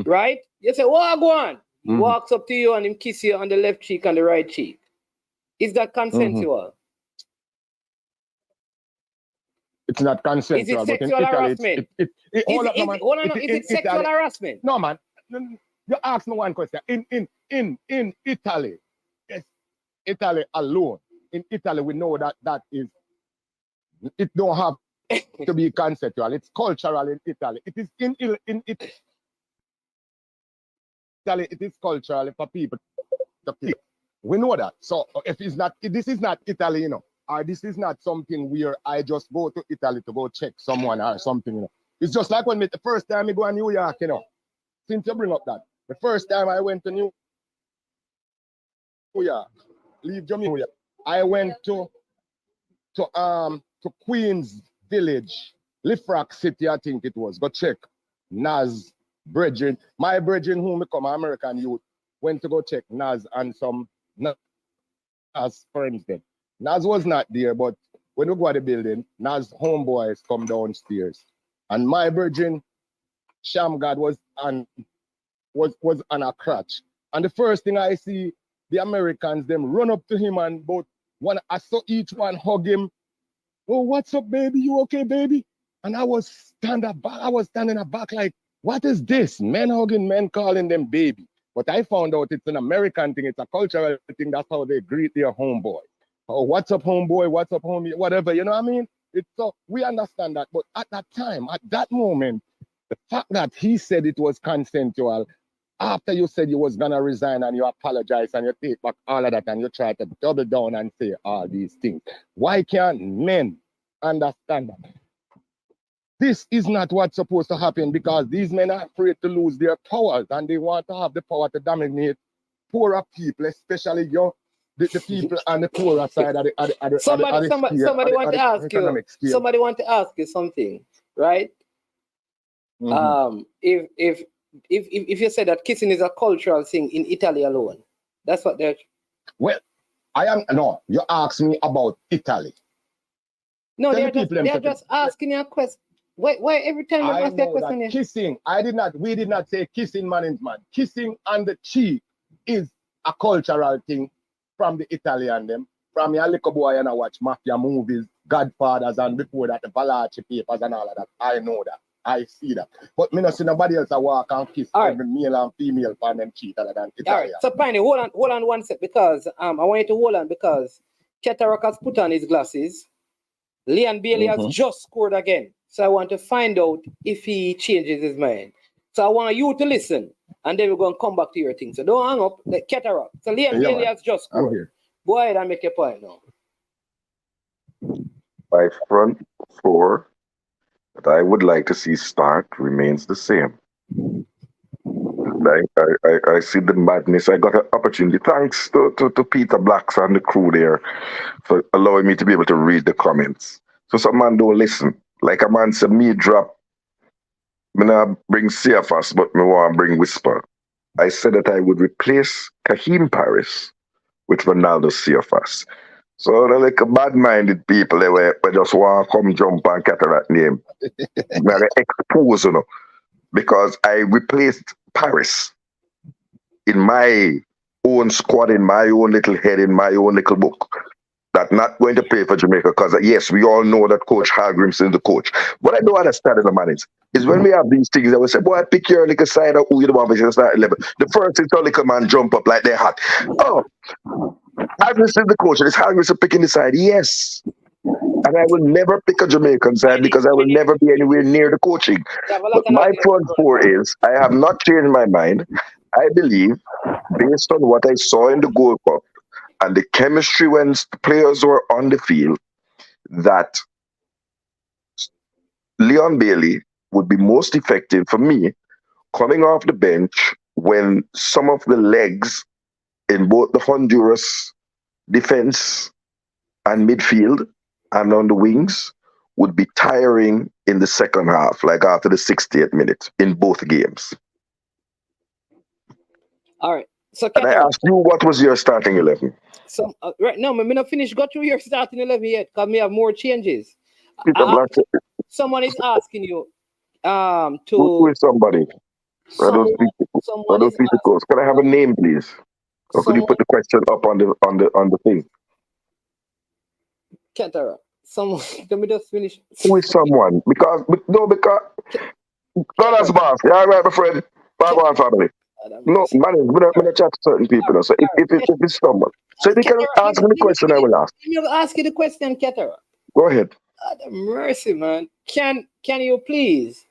[SPEAKER 5] right? You say, "What go on?" He walks up to you and him kiss you on the left cheek and the right cheek. Is that consensual?
[SPEAKER 8] It's not consensual.
[SPEAKER 5] Is it sexual harassment? Is it sexual harassment?
[SPEAKER 8] No, man. You ask me one question. In Italy, yes, Italy alone. In Italy, we know that is it don't have to be conceptual. It's cultural in Italy. It is in Italy. It is cultural for people to pick. We know that. So if it's not, this is not Italy, you know, or this is not something where I just go to Italy to go check someone or something, you know. It's just like when the first time I go to New York, you know. Since you bring up that, the first time I went to New York, leave Jamaica, I went to Queens Village, Lifrock City, I think it was. Go check Nas brethren. My brethren who become American youth went to go check Nas and some Nas friends then. Nas was not there, but when we go to the building, Nas homeboys come downstairs. And my brethren, Shamgad was on a crutch. And the first thing I see, the Americans, them run up to him and both one, I saw each one hug him. Oh, what's up, baby? You okay, baby? And I was standing back like, what is this? Men hugging men, calling them baby. But I found out it's an American thing. It's a cultural thing. That's how they greet their homeboy. Oh, what's up, homeboy? What's up, homie? Whatever, you know what I mean? It's so we understand that. But at that time, at that moment, the fact that he said it was consensual, after you said you was gonna resign and you apologize and you take back all of that and you try to double down and say all these things, why can't men understand that? This is not what's supposed to happen because these men are afraid to lose their powers and they want to have the power to dominate poorer people, especially the people on the poorer side of the
[SPEAKER 5] somebody want to ask you. Somebody want to ask you something, right?
[SPEAKER 8] Mm-hmm.
[SPEAKER 5] If you say that kissing is a cultural thing in Italy alone, that's what they're.
[SPEAKER 8] Well, you asked me about Italy.
[SPEAKER 5] No, they're just asking you a question. Why every time you ask that question?
[SPEAKER 8] That kissing, we did not say kissing management. Kissing on the cheek is a cultural thing from the Italian them. From your little boy and I watch mafia movies, Godfathers, and before that, the Valachi papers and all of that. I know that. I see that. But me not see nobody else walk and kiss every male and female on them cheek other than Italian.
[SPEAKER 5] All right. So Piney, hold on one sec because I want you to hold on because Ketarak has put on his glasses. Leon Bailey has just scored again. So I want to find out if he changes his mind. So I want you to listen and then we're going to come back to your thing. So don't hang up. The Ketarak. So Leon Bailey has just scored. Go ahead and make your point now.
[SPEAKER 7] My front four that I would like to see start remains the same. I see the madness. I got an opportunity. Thanks to Peter Blacks and the crew there for allowing me to be able to read the comments. So some man don't listen. Like a man said, me drop, me not bring CFS, but me want to bring Whisper. I said that I would replace Kahim Paris with Ronaldo CFS. So they're like bad-minded people they just want to come jump and Cataract name. They're exposed, you know, because I replaced Paris in my own squad, in my own little head, in my own little book. That's not going to play for Jamaica because, yes, we all know that Coach Hargrimson is the coach. What I don't understand in the manage is when we have these things that we say, boy, pick your little side of who you want to start 11. The first thing, little man jump up like they're hot. Oh, Hargrimson is the coach, and it's Hargrimson picking the side. Yes. And I will never pick a Jamaican side because I will never be anywhere near the coaching. But my front four is, I have not changed my mind. I believe, based on what I saw in the Gold Cup and the chemistry when the players were on the field, that Leon Bailey would be most effective for me coming off the bench when some of the legs in both the Honduras defense and midfield and on the wings would be tiring in the second half, like after the 68th minute in both games.
[SPEAKER 5] All right. So
[SPEAKER 7] and I asked you, what was your starting 11?
[SPEAKER 5] So right now, I'm not finished. Go through your starting 11 yet, because we have more changes. Someone is asking you to.
[SPEAKER 7] Who is somebody? I don't speak the course. Can I have a name, please? Or could you put the question up on the thing?
[SPEAKER 5] Kentara. Someone. Let me just finish.
[SPEAKER 7] Who is someone? Because not as boss. Yeah, right, my friend. Bye, family. No, man, I'm gonna chat to certain people. So if it's someone, so if you can ask me the question, I will ask.
[SPEAKER 5] You'll ask you the question, Ketara.
[SPEAKER 7] Go ahead.
[SPEAKER 5] God have mercy, man. Can you please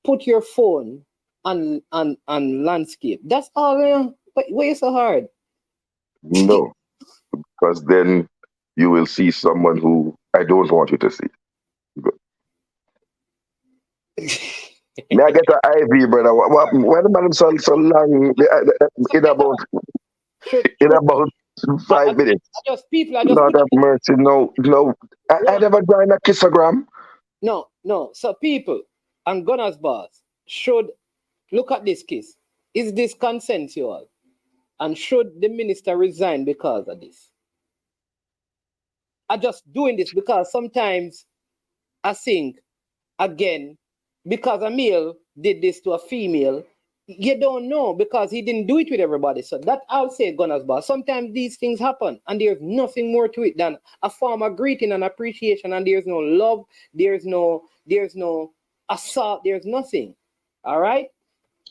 [SPEAKER 5] put your phone on landscape? That's all. Why you so hard?
[SPEAKER 7] No, because then you will see someone who I don't want you to see. May I get an IV, brother? Why the man so long? In about
[SPEAKER 5] I
[SPEAKER 7] 5 minutes.
[SPEAKER 5] just people. I just
[SPEAKER 7] Lord
[SPEAKER 5] put
[SPEAKER 7] have mercy. No, no. I never joined a kissogram.
[SPEAKER 5] no. So people and Gunners boss should look at this case. Is this consensual? And should the minister resign because of this? I'm just doing this because sometimes I think, again, because a male did this to a female, you don't know because he didn't do it with everybody. So that I'll say Gunners boss. Sometimes these things happen and there's nothing more to it than a form of greeting and appreciation, and there's no love, there's no assault, there's nothing. All right?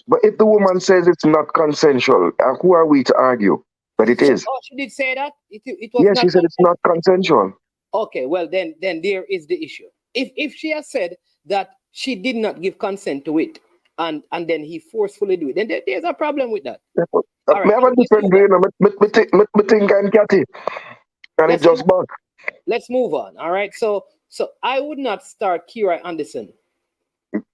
[SPEAKER 7] But if the woman says it's not consensual, who are we to argue that it is?
[SPEAKER 5] She did say that it was
[SPEAKER 7] Yeah,
[SPEAKER 5] not.
[SPEAKER 7] she said it's not consensual.
[SPEAKER 5] Okay, well then there is the issue. If she has said that she did not give consent to it, and then he forcefully do it, then there's a problem with that. All right,
[SPEAKER 7] I have a different way. Me think I'm catty, and it just bug.
[SPEAKER 5] Let's move on. All right, so I would not start Kira Anderson.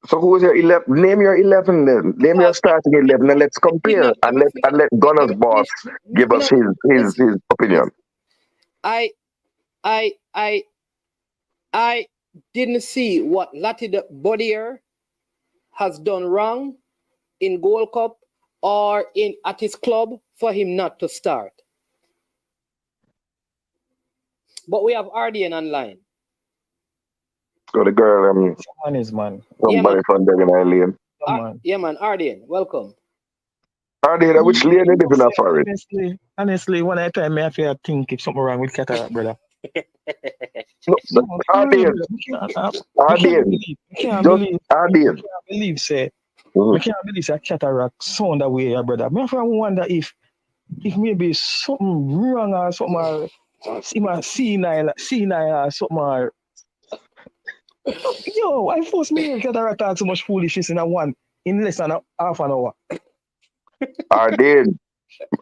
[SPEAKER 7] So who is your 11? Name your 11 then. Name your starting 11, and let's compare. And let Gunners boss give us his opinion.
[SPEAKER 5] I didn't see what Lati Bodier has done wrong in Gold Cup or at his club for him not to start. But we have Ardian online.
[SPEAKER 7] So the girl,
[SPEAKER 8] man.
[SPEAKER 7] Somebody from Devon Island.
[SPEAKER 5] Yeah, man, Ardian, welcome.
[SPEAKER 7] Ardian, which lane you live in a forest?
[SPEAKER 9] Honestly, when I time I feel think if something wrong with cataract, brother.
[SPEAKER 7] Ardian,
[SPEAKER 9] I can't believe say cataract sound that way, brother. Me wonder if maybe something wrong or something senile or something. Yo, I forced me cataract out so much foolishness in less than half an hour.
[SPEAKER 7] Ardian,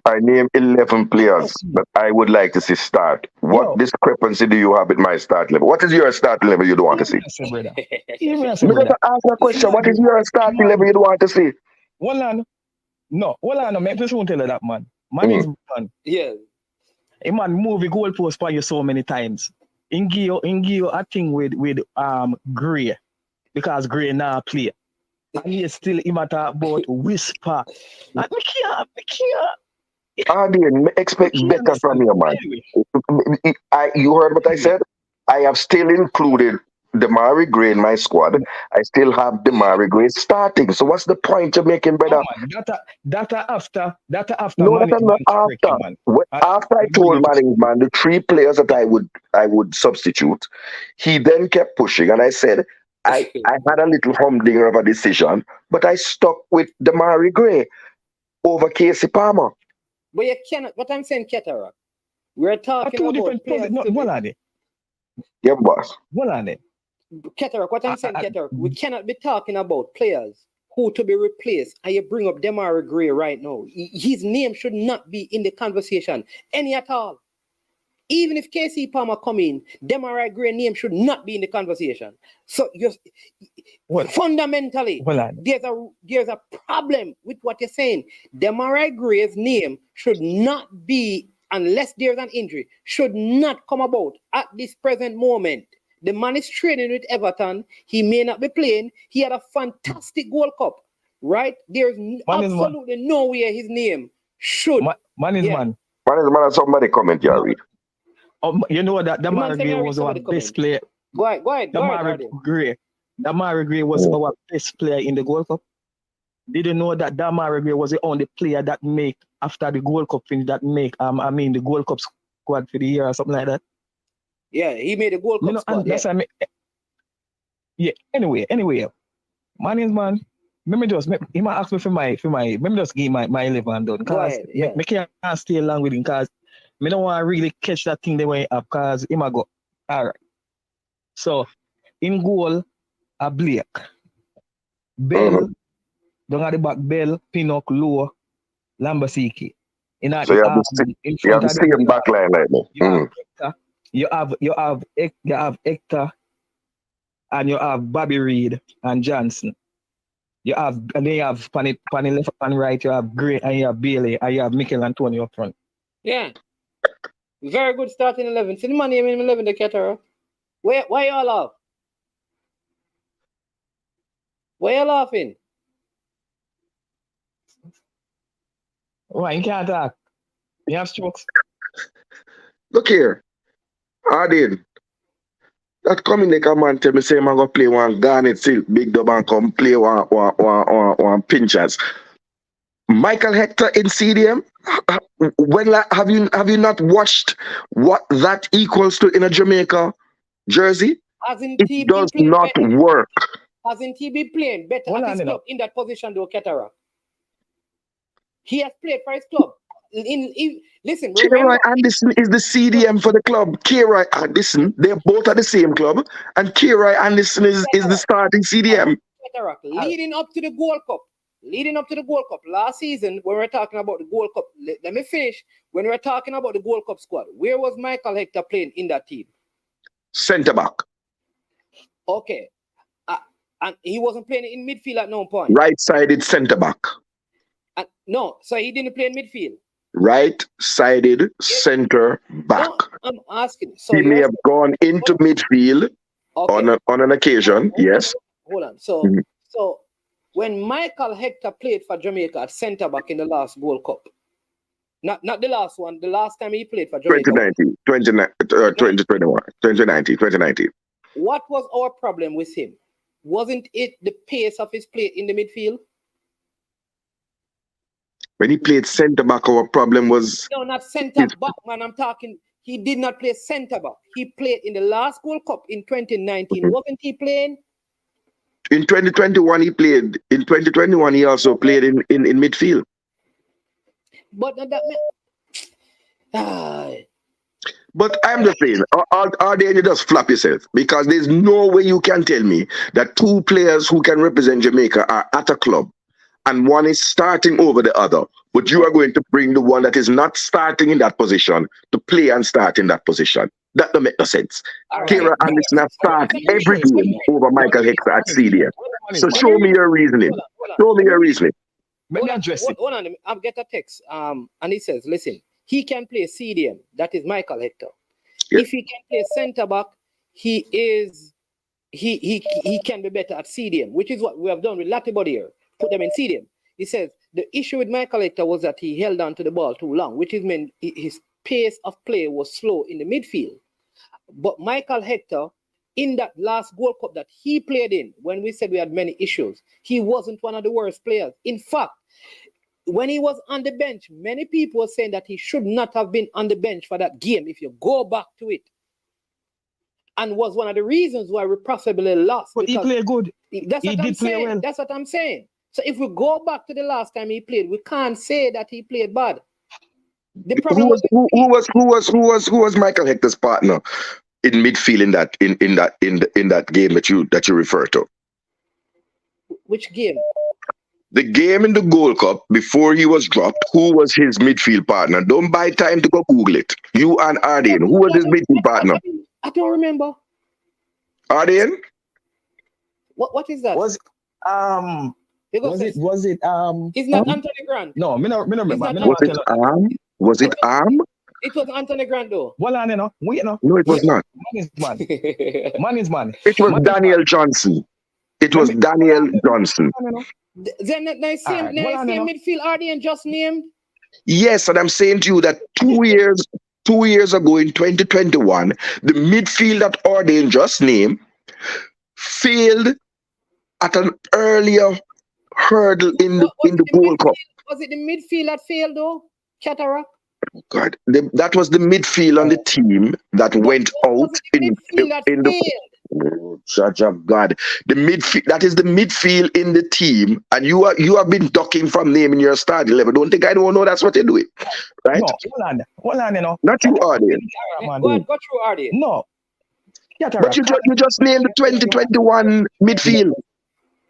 [SPEAKER 7] I name 11 players that I would like to see start. What discrepancy do you have with my start level? What is your start level you don't want to see?
[SPEAKER 9] Brother.
[SPEAKER 7] Because I ask a question, what is your starting level you don't want to see?
[SPEAKER 9] Hold on, make this one tell you that, man. Man is man.
[SPEAKER 5] Yeah.
[SPEAKER 9] A man move the goalpost for you so many times. In give you a thing with Gray, because Gray now play. And he still matter about whisper. And me can't.
[SPEAKER 7] Ardian, expect better from you, man. You heard what I said? I have still included Damari Gray in my squad. I still have Damari Gray starting. So what's the point you're making, brother?
[SPEAKER 9] Data after.
[SPEAKER 7] No, that's not after. After I told management the 3 players that I would substitute, he then kept pushing, and I said I had a little humdinger of a decision, but I stuck with Damari Gray over Casey Palmer.
[SPEAKER 5] But you cannot. What I'm saying, cataract. We're talking about different players.
[SPEAKER 9] What are they?
[SPEAKER 7] Yeah, boss.
[SPEAKER 9] What are they?
[SPEAKER 5] Cataract. What I'm saying, cataract. We cannot be talking about players who to be replaced, and you bring up Damari Gray right now. His name should not be in the conversation any at all. Even if KC Palmer come in, Damari Gray name should not be in the conversation. So fundamentally, there's a problem with what you're saying. Damari Gray's name should not be, unless there's an injury, should not come about at this present moment. The man is training with Everton. He may not be playing. He had a fantastic Gold Cup, right? There's absolutely no way his name should.
[SPEAKER 9] Man is man.
[SPEAKER 7] Man is man. Somebody comment here, read.
[SPEAKER 9] You know that Damari Gray was our best player.
[SPEAKER 5] Go ahead.
[SPEAKER 9] Damari Gray was our best player in the Gold Cup. Did you know that Damari Gray was the only player that make after the Gold Cup finish that make the Gold Cup squad for the year or something like that?
[SPEAKER 5] Yeah, he made a Gold Cup squad.
[SPEAKER 9] Anyway, man is man. He might ask me for my. Let me just give my 11 done.
[SPEAKER 5] Go ahead. Yeah.
[SPEAKER 9] Me can't stay along with him because I don't want to really catch that thing they way up because he might go. All right. So In goal, a Blake. Bell, down at the back, Bell, Pinnock, Low, Lambasiki.
[SPEAKER 7] So you have
[SPEAKER 9] In
[SPEAKER 7] you
[SPEAKER 9] front
[SPEAKER 7] have
[SPEAKER 9] of
[SPEAKER 7] the
[SPEAKER 9] them,
[SPEAKER 7] same back line like me.
[SPEAKER 9] you have Hector, and you have Bobby Reed and Johnson. And then you have Pani left and right, you have Gray and you have Bailey and you have Mikel Antonio up front.
[SPEAKER 5] Yeah. Very good starting 11. See the man name in 11, the Ketara. Why y'all laugh? Why you laughing?
[SPEAKER 9] Why you can't talk? You have strokes.
[SPEAKER 7] Look here, Ardin. That coming like a man tell me say I'm gonna play one Garnet Silk, Big Dub and come play one Pinchers. Michael Hector in CDM. When have you not watched what that equals to in a Jamaica jersey? It does not work.
[SPEAKER 5] Hasn't he been playing better at his club in that position though, Ketara? He has played for his club. Listen,
[SPEAKER 7] K-Roy Anderson is the CDM for the club. K-Roy Anderson, they're both at the same club, and K-Roy Anderson is the starting CDM.
[SPEAKER 5] Leading up to the Gold Cup last season, when we're talking about the Gold Cup, let me finish. When we're talking about the Gold Cup squad, where was Michael Hector playing in that team?
[SPEAKER 7] Centre back.
[SPEAKER 5] Okay. And he wasn't playing in midfield at no point.
[SPEAKER 7] Right-sided centre back.
[SPEAKER 5] No, so he didn't play in midfield.
[SPEAKER 7] Right-sided centre back.
[SPEAKER 5] No, I'm asking. So
[SPEAKER 7] he may have gone into midfield on an occasion. Yes.
[SPEAKER 5] Hold on. So when Michael Hector played for Jamaica at centre back in the last Gold Cup, not the last one, the last time he played for Jamaica.
[SPEAKER 7] 2019.
[SPEAKER 5] What was our problem with him? Wasn't it the pace of his play in the midfield?
[SPEAKER 7] When he played centre back, our problem was...
[SPEAKER 5] No, not centre back, man. I'm talking... He did not play centre back. He played in the last Gold Cup in 2019. Wasn't he playing?
[SPEAKER 7] In 2021, he played. In 2021, he also played in midfield.
[SPEAKER 5] But that
[SPEAKER 7] But I'm just saying, are they just flap yourself? Because there's no way you can tell me that two players who can represent Jamaica are at a club and one is starting over the other, but you are going to bring the one that is not starting in that position to play and start in that position. That don't make no sense. Kira Anderson has started every game over Michael Hector at CDM. So show me your reasoning. Show me your reasoning.
[SPEAKER 5] Hold on, I'll get a text. And he says, listen, he can play CDM. That is Michael Hector. Yeah. If he can play centre back, he can be better at CDM, which is what we have done with Latibody here. Put them in CDM. He says the issue with Michael Hector was that he held on to the ball too long, which is meant his pace of play was slow in the midfield. But Michael Hector, in that last Gold Cup that he played in, when we said we had many issues, he wasn't one of the worst players. In fact, when he was on the bench, many people were saying that he should not have been on the bench for that game if you go back to it. And was one of the reasons why we possibly lost.
[SPEAKER 9] But he played good.
[SPEAKER 5] That's what I'm saying. Well. That's what I'm saying. So if we go back to the last time he played, we can't say that he played bad. The problem
[SPEAKER 7] who was Michael Hector's partner in midfield in that game that you refer to?
[SPEAKER 5] Which game?
[SPEAKER 7] The game in the Gold Cup before he was dropped. Who was his midfield partner? Don't buy time to go Google it. You and Arden. Who was his midfield partner?
[SPEAKER 5] I don't remember.
[SPEAKER 7] Arden?
[SPEAKER 5] What is that?
[SPEAKER 9] Was it
[SPEAKER 5] it's not Anthony Grant.
[SPEAKER 9] No, me no remember.
[SPEAKER 7] Was it Arm? Was it Arm?
[SPEAKER 5] It was Anthony Grant though.
[SPEAKER 9] Well, I know. Wait, no.
[SPEAKER 7] No, it was not.
[SPEAKER 9] Man is man. Man is man.
[SPEAKER 7] It was Daniel Johnson. It was Daniel Johnson.
[SPEAKER 5] Then the same midfield Arden just named.
[SPEAKER 7] Yes, and I'm saying to you that 2 years ago in 2021, the midfield that Arden just named failed at an earlier hurdle in the Gold Cup.
[SPEAKER 5] Was it the midfield that failed though? Cataract?
[SPEAKER 7] Oh God, that was the midfield on the team that went out in the. Oh, judge of God, the midfield. That is the midfield in the team, and you have been ducking from naming your starting level. Don't think I don't know that's what you're doing, right?
[SPEAKER 9] No, hold on, you know.
[SPEAKER 7] Not you, Arden.
[SPEAKER 5] Go through Arden.
[SPEAKER 9] No,
[SPEAKER 7] But you just named the 2021 midfield.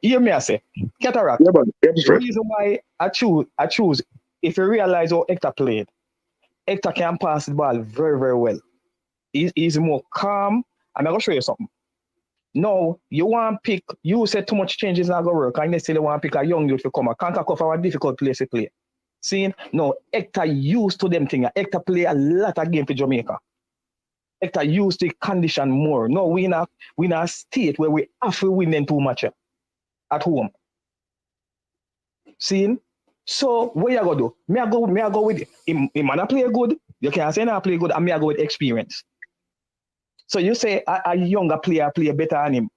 [SPEAKER 9] Hear me, I say. Cataract.
[SPEAKER 7] Yeah, but
[SPEAKER 9] The reason why I choose, if you realize how Hector played, Hector can pass the ball very, very well. He's more calm. I'm going to show you something. No, you want to pick, you said too much changes not going to work. I necessarily want to pick a young youth to come. I can't talk of a difficult place to play. See, no, Hector used to them things. Hector play a lot of games for Jamaica. Hector used the condition more. No, we in a state where we have to win them too much at home. See? So what you gonna do? Me I go with him man play good. You can't say I play good, and me I go with experience. So you say a younger player play better than him.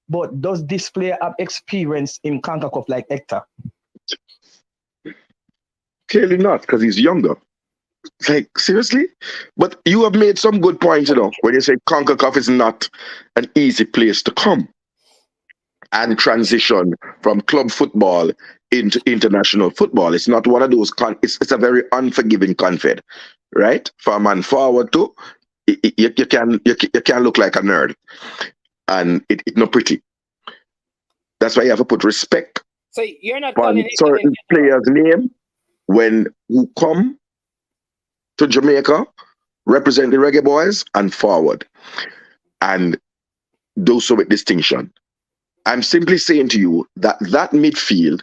[SPEAKER 9] But does this player have experience in CONCACAF like Hector?
[SPEAKER 7] Clearly not, because he's younger. Like, seriously? But you have made some good points, when you say CONCACAF is not an easy place to come and transition from club football into international football. It's not one of those, it's a very unforgiving confed, right? For a man forward to, you can look like a nerd. And it's not pretty. That's why you have to put respect
[SPEAKER 5] So you're not
[SPEAKER 7] on
[SPEAKER 5] calling
[SPEAKER 7] certain players' name who come to Jamaica, represent the Reggae Boys, and forward. And do so with distinction. I'm simply saying to you that midfield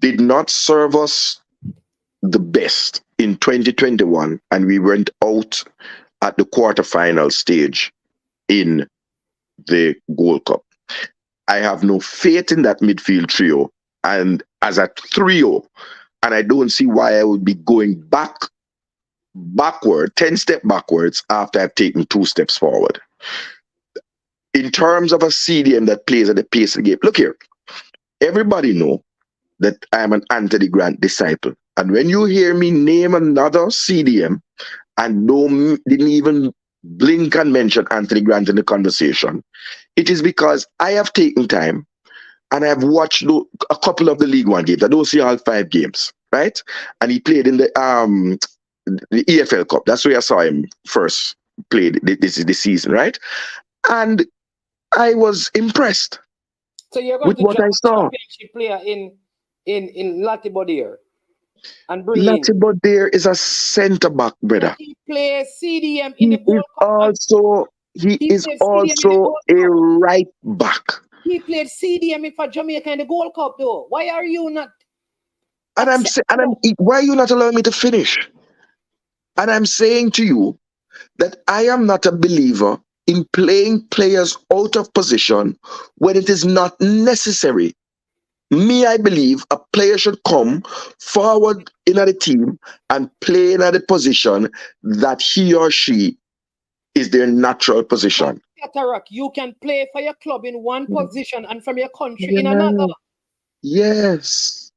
[SPEAKER 7] did not serve us the best in 2021, and we went out at the quarterfinal stage in the Gold Cup. I have no faith in that midfield trio, and as a trio, and I don't see why I would be going backward, 10 steps backwards after I've taken 2 steps forward. In terms of a CDM that plays at the pace of the game, look here, everybody know that I'm an Anthony Grant disciple. And when you hear me name another CDM and didn't even blink and mention Anthony Grant in the conversation, it is because I have taken time and I've watched a couple of the League One games. I don't see all 5 games, right? And he played in the EFL Cup. That's where I saw him first played this season, right? And I was impressed.
[SPEAKER 5] So you're going
[SPEAKER 7] with
[SPEAKER 5] to
[SPEAKER 7] what I saw.
[SPEAKER 5] Championship player in Latibodir and bring in.
[SPEAKER 7] Latibodir is a centre back, brother.
[SPEAKER 5] He plays CDM in the Gold Cup.
[SPEAKER 7] He is also a right back.
[SPEAKER 5] He played CDM for Jamaica in the Gold Cup, though. Why are you not?
[SPEAKER 7] Why are you not allowing me to finish? And I'm saying to you that I am not a believer in playing players out of position when it is not necessary. Me, I believe a player should come forward in the team and play in the position that he or she is their natural position.
[SPEAKER 5] Cataract, you can play for your club in one position and from your country in another.
[SPEAKER 7] Yes,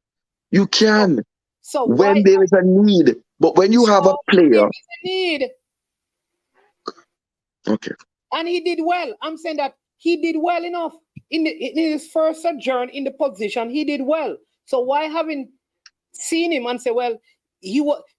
[SPEAKER 7] you can.
[SPEAKER 5] So
[SPEAKER 7] when there is a need, but when you have a player,
[SPEAKER 5] there is a need.
[SPEAKER 7] Okay.
[SPEAKER 5] And he did well. I'm saying that he did well enough in his first sojourn in the position. He did well. So why haven't seen him and say, well,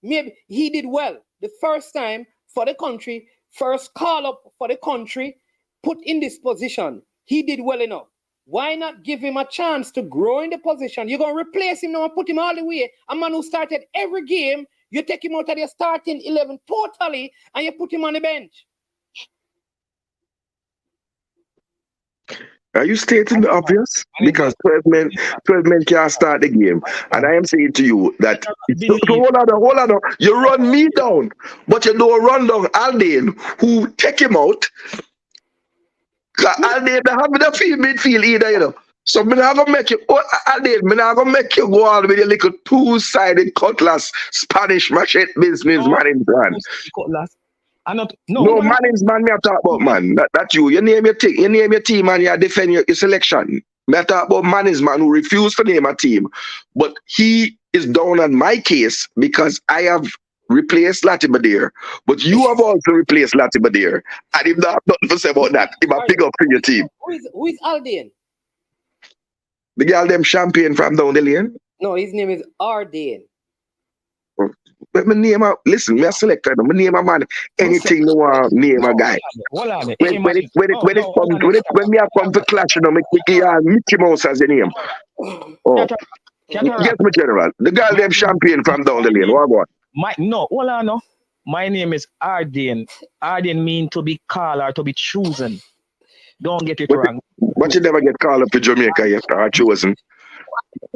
[SPEAKER 5] maybe he did well the first time for the country, first call up for the country, put in this position. He did well enough. Why not give him a chance to grow in the position? You're going to replace him now and put him all the way. A man who started every game, you take him out of your starting 11 totally and you put him on the bench.
[SPEAKER 7] Are you stating the obvious? Because 12 men can't start the game. And I am saying to you that, hold on. You run me down, but you don't run down Aldane, who take him out. Aldane, they have the midfield either, So I'm not gonna make you go on with your little 2-sided cutlass Spanish machete business, man in plan. No, Manning's man, me I talk about, man. That you name your team and you defend your selection. Me I talk about Manning's man who refused to name a team. But he is down on my case because I have replaced Latibodir. But you have also replaced Latibodir. And if not nothing to say about that, he might pick up for your team.
[SPEAKER 5] Who is Aldane?
[SPEAKER 7] The girl them champion from down the lane?
[SPEAKER 5] No, his name is Ardane.
[SPEAKER 7] Let me name a listen, me a selector. Me name a man. Anything you want, name a guy.
[SPEAKER 9] Hold on.
[SPEAKER 7] When me a come for clash, you know, me give Mickey Mouse as a name. Oh, yes, my general. The girl them champion from down the lane. What?
[SPEAKER 9] Hold on, no. My name is Arden. Arden mean to be called or to be chosen. Don't get it wrong.
[SPEAKER 7] But you never get called up to Jamaica yet or chosen.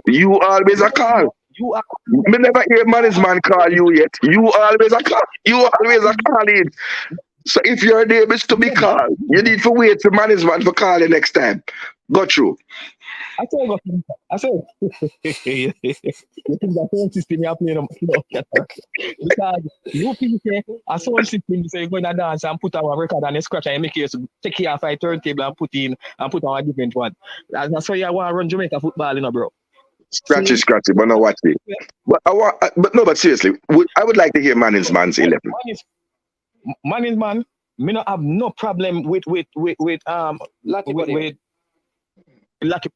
[SPEAKER 7] You always a call.
[SPEAKER 9] You are.
[SPEAKER 7] Me never hear management call you yet. You always a call. You always a call in. So if your name is to be called, you need to wait for management for calling next time. Go through.
[SPEAKER 9] I said, you think that whole system you're playing because you think a sound system you say you're going to dance and put our record on a scratch and you make it take it off a turntable and put on a different one. That's how you want to run Jamaica football, you know, bro.
[SPEAKER 7] Scratchy, but not watch it. But seriously, I would like to hear Man's 11.
[SPEAKER 9] Man, me not have no problem with Lucky.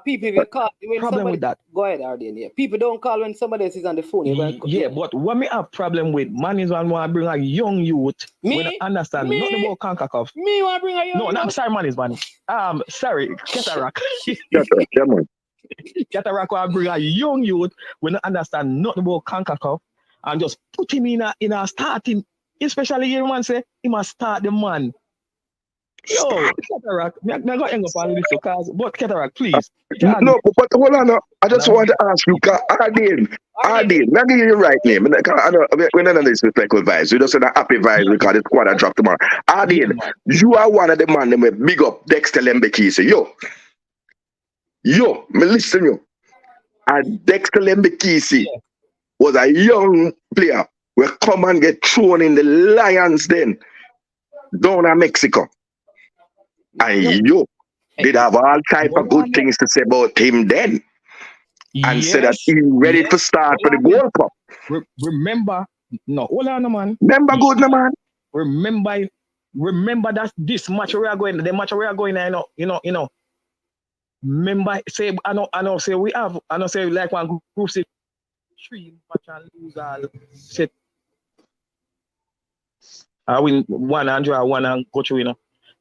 [SPEAKER 5] People will call when
[SPEAKER 9] problem
[SPEAKER 5] somebody,
[SPEAKER 9] with that.
[SPEAKER 5] Go ahead, Arden. Yeah. People don't call when somebody else is on the phone.
[SPEAKER 9] Yeah, but what me have problem with, man is one want to bring a young youth. We don't understand nothing about CONCACAF.
[SPEAKER 5] Me want to bring a young youth?
[SPEAKER 9] No, I'm sorry, man is man. Sorry, Cataract. Cataract want to bring a young youth. We don't understand nothing about CONCACAF and just put him in a starting. Especially here, man say he must start the man. Yo, Cataract, I'm going to hang up on this because, but Cataract, please.
[SPEAKER 7] No, but hold on. I just want to ask you, Arden, let me give you your right name. We're not on this respectful vibes. We just say a happy vibes because the squad drop tomorrow. Arden, you are one of the man that will big up Dexter Lembekisi. Yo, me listen you. And Dexter Lembekisi was a young player will come and get thrown in the Lions den down in Mexico. And did have all type of good things to say about him then. And said that he ready to start for the Gold Cup.
[SPEAKER 9] Remember, hold on, man.
[SPEAKER 7] Remember good, no, man.
[SPEAKER 9] Remember that this match we are going, the match we are going, you know. Remember, say, I know, say we have, I know, say like one group say 3 match and lose all set. I win 1 and draw 1 and go through, you know.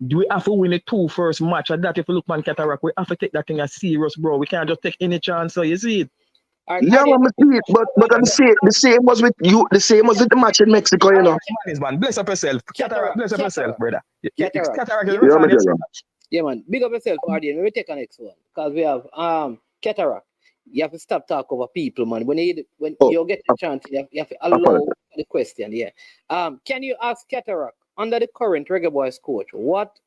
[SPEAKER 9] Do we have to win the 2 first match? And that if you look man Cataract, we have to take that thing as serious, bro. We can't just take any chance. So you see it.
[SPEAKER 7] Yeah, I'm see it, but the same was with you. The same was with the match in Mexico, you know.
[SPEAKER 9] Man, bless up yourself. Cataract, bless up yourself, brother. Cataract.
[SPEAKER 5] Yeah, man. Big up yourself, Arden. Let me take the next one because we have Cataract. You have to stop talking over people, man. When you get the chance, you have to allow the question. Yeah. Can you ask Cataract under the current Reggae Boys coach what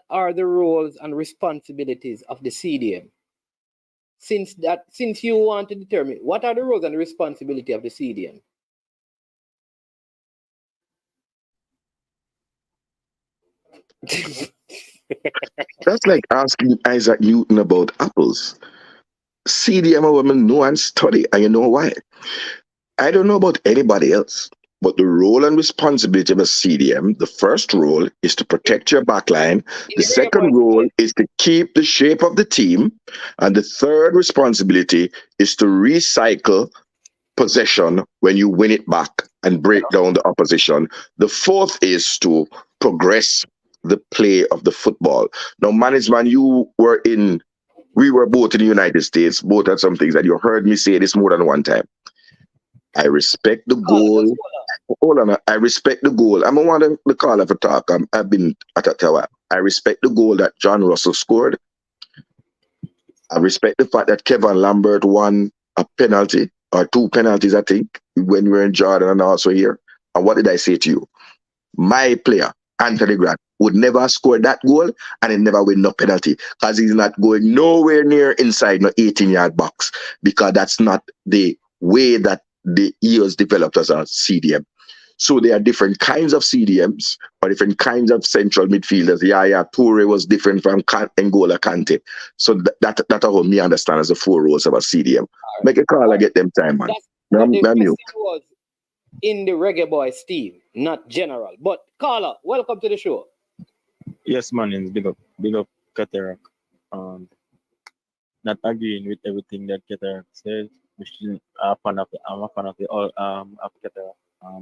[SPEAKER 5] are the roles and responsibilities of the CDM? Since you want to determine what are the roles and responsibility of the CDM?
[SPEAKER 7] That's like asking Isaac Newton about apples. CDM a woman know and study, and you know why? I don't know about anybody else, but the role and responsibility of a CDM, the first role is to protect your backline. The second role is to keep the shape of the team. And the third responsibility is to recycle possession when you win it back and break down the opposition. The fourth is to progress the play of the football. Now, management, we were both in the United States, both had some things that you heard me say this more than one time. I respect the goal. Hold on, I respect the goal. I'm one of the caller for talk. I've been at a tower. I respect the goal that John Russell scored. I respect the fact that Kevin Lambert won a penalty or 2 penalties, I think, when we were in Jordan and also here. And what did I say to you? My player, Anthony Grant, would never score that goal and he never win no penalty because he's not going nowhere near inside no 18-yard box because that's not the way that the years developed as a CDM. So there are different kinds of CDMs or different kinds of central midfielders. Yeah, Toure was different from N'Golo Kante. So that's how me understand as the 4 roles of a CDM. Make a call, I get them time, man.
[SPEAKER 5] The question was in the Reggae Boys team. not general. But caller, welcome to the show.
[SPEAKER 10] Yes, man, it's big up Cataract. Not agreeing with everything that Cataract says. I'm a fan of the all of Cataract.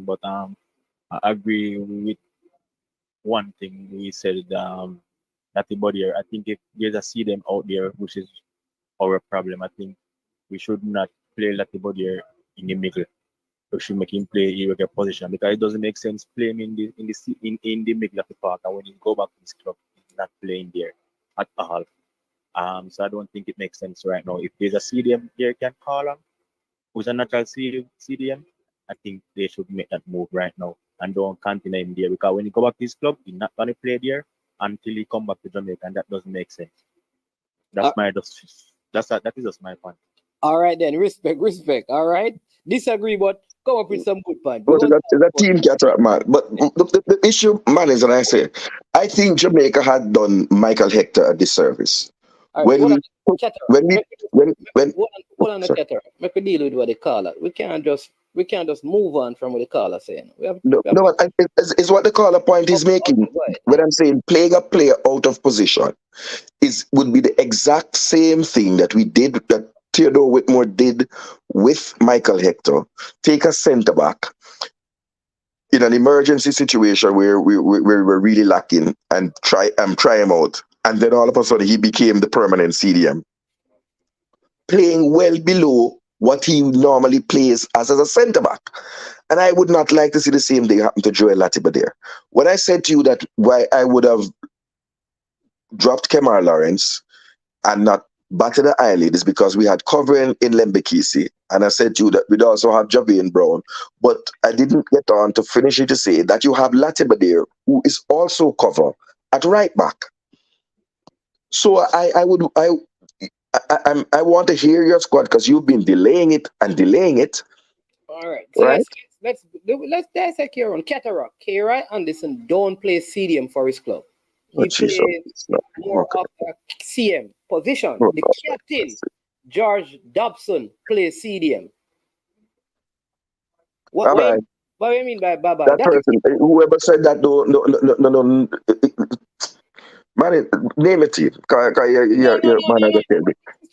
[SPEAKER 10] But I agree with one thing we said. That the body. I think if there's a CDM out there, which is our problem, I think we should not play Latte Bodier in the middle. We should make him play irregular position because it doesn't make sense playing in the middle of the park, and when you go back to his club, he's not playing there at all. So I don't think it makes sense right now. If there's a CDM there, can call him, who's a natural CDM. I think they should make that move right now and don't continue him there because when you go back to his club, he's not gonna play there until he come back to Jamaica, and that doesn't make sense. That is just my point.
[SPEAKER 5] All right then, respect. All right, disagree, but come up with some good point.
[SPEAKER 7] But the team Cataract, man. But the issue, man, is, and I think Jamaica had done Michael Hector a disservice.
[SPEAKER 5] Right,
[SPEAKER 7] when
[SPEAKER 5] hold on, Hector. Make we deal with what they call it. We can't just move on from what the caller saying.
[SPEAKER 7] It's what the caller point is making. When I'm saying playing a player out of position would be the exact same thing that Theodore Whitmore did with Michael Hector. Take a centre back in an emergency situation where we were really lacking and try him out. And then all of a sudden he became the permanent CDM. Playing well below what he normally plays as a centre back. And I would not like to see the same thing happen to Joel Latibeaudiere. When I said to you that why I would have dropped Kemar Lawrence and not battered the eyelid is because we had covering in Lembekisi. And I said to you that we'd also have Javian Brown. But I didn't get on to finish it to say that you have Latibeaudiere, who is also cover at right back. So I want to hear your squad because you've been delaying it.
[SPEAKER 5] All right. So
[SPEAKER 7] right?
[SPEAKER 5] let's dissect here on Cataract. Kira Anderson don't play CDM for his club. He plays more of a CM position. The captain, George Dobson, plays CDM. What do you mean by Baba?
[SPEAKER 7] That person, whoever said that, no. Man, name it to you.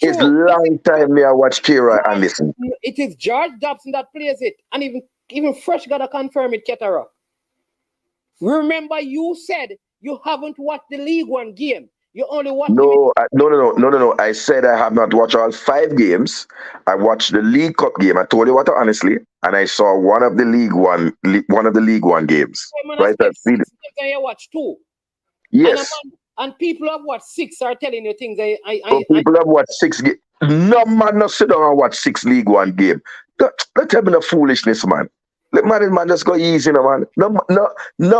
[SPEAKER 7] It's long time me I watch Kira Anderson.
[SPEAKER 5] It is George Dobson that plays it. And even Fresh gotta confirm it, Cataract. Remember, you said you haven't watched the League One game. You only watched
[SPEAKER 7] No. I said I have not watched all 5 games. I watched the League Cup game. I told you what, honestly, and I saw one of the League One games. Right?
[SPEAKER 5] You watched 2.
[SPEAKER 7] Yes.
[SPEAKER 5] And people have watched 6 are telling you things.
[SPEAKER 7] People have watched 6 games. No man, not sit down and watch 6 League One game. Let's have no foolishness, man. Let man just go easy, man. No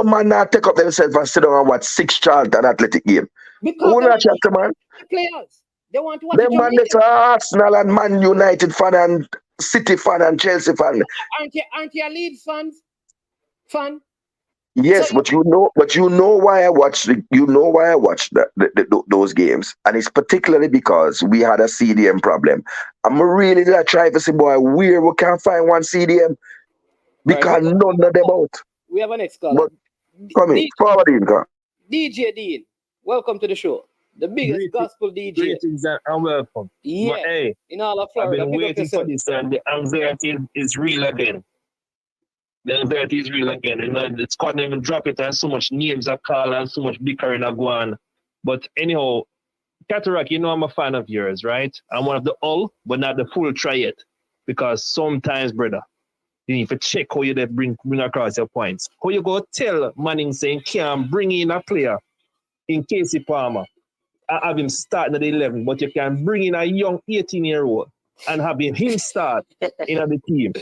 [SPEAKER 7] man not take up themselves and sit down and watch 6 Charlton Athletic game.
[SPEAKER 5] Because
[SPEAKER 7] who not chapter, man?
[SPEAKER 5] Players. They want to watch
[SPEAKER 7] them man, it's Arsenal and Man United fan and City fan and Chelsea fan.
[SPEAKER 5] Aren't you Leeds fan?
[SPEAKER 7] Yes, so, but you know why I watched those games, and it's particularly because we had a CDM problem. I'm really trying to say, boy, where we can't find one CDM because none of them out.
[SPEAKER 5] We have a next caller.
[SPEAKER 7] Come in, forward in, come.
[SPEAKER 5] DJ Dean, welcome to the show. The biggest gospel DJ.
[SPEAKER 10] Greetings and welcome.
[SPEAKER 5] Yeah,
[SPEAKER 10] but, hey,
[SPEAKER 5] in all of Florida.
[SPEAKER 10] I've been waiting for this, and the anxiety is real again. The anxiety is real again. You know, the squad even drop it, and so much names are called and so much bickering are going. But anyhow, Cataract, you know I'm a fan of yours, right? I'm one of the all, but not the full try yet. Because sometimes, brother, you need to check how you bring across your points. How you go tell Manning saying can't bring in a player in Casey Palmer and have him start at the 11, but you can bring in a young 18-year-old and have him start in the team.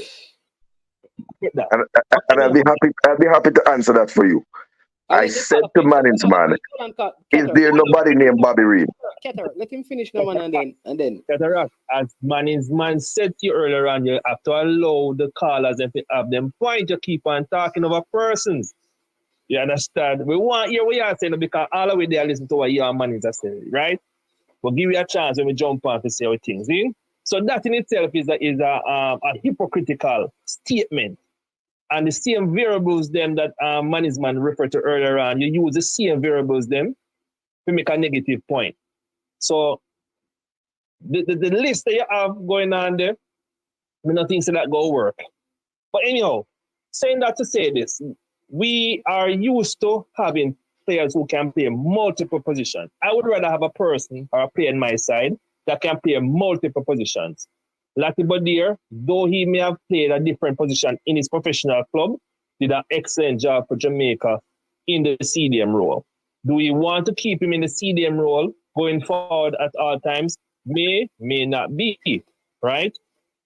[SPEAKER 7] And I'll be happy to answer that for you. I said to Manning's man, is there nobody named Bobby Reed?
[SPEAKER 5] Cataract, let him finish the man and then.
[SPEAKER 10] Cataract, as Manning's man said to you earlier on, you have to allow the callers and have them point. You keep on talking over persons. You understand? We want to hear what you're saying because all the way there listen to what you and Manning's are saying, right? We'll give you a chance when we jump on to say our things. See? So that in itself is a hypocritical statement.
[SPEAKER 11] And the same variables them that management referred to earlier on, you use the same variables them to make a negative point. So the list that you have going on there, nothing so that go work. But anyhow, saying that to say this, we are used to having players who can play multiple positions. I would rather have a person or a player on my side that can play multiple positions. Lati Badir, though he may have played a different position in his professional club, did an excellent job for Jamaica in the CDM role. Do we want to keep him in the CDM role going forward at all times? May not be, right?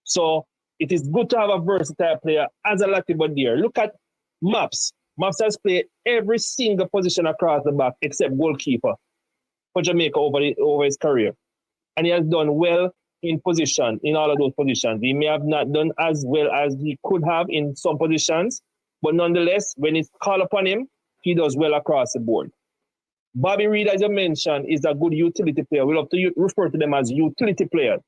[SPEAKER 11] So it is good to have a versatile player as a Lati Badir. Look at Maps. Maps has played every single position across the back except goalkeeper for Jamaica over his career. And he has done well in position, in all of those positions. He may have not done as well as he could have in some positions, but nonetheless, when it's called upon him, he does well across the board. Bobby Reid, as you mentioned, is a good utility player. We love to refer to them as utility players.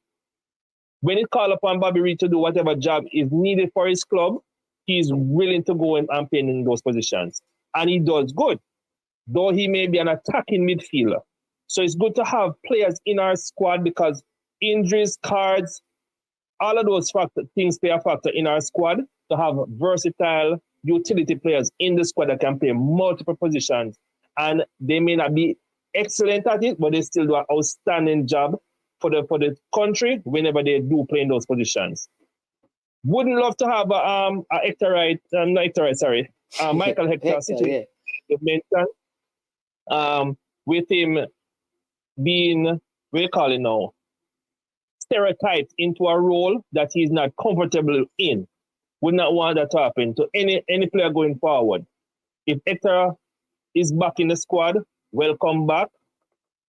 [SPEAKER 11] When it's called upon Bobby Reid to do whatever job is needed for his club, he's willing to go and play in those positions. And he does good, though he may be an attacking midfielder. So it's good to have players in our squad because injuries, cards, all of those things play a factor in our squad to have versatile utility players in the squad that can play multiple positions. And they may not be excellent at it, but they still do an outstanding job for the country whenever they do play in those positions. Wouldn't love to have Michael Hector sitting with him being, what you call it now, stereotyped into a role that he's not comfortable in. Would not want that to happen to any player going forward. If Hector is back in the squad, welcome back.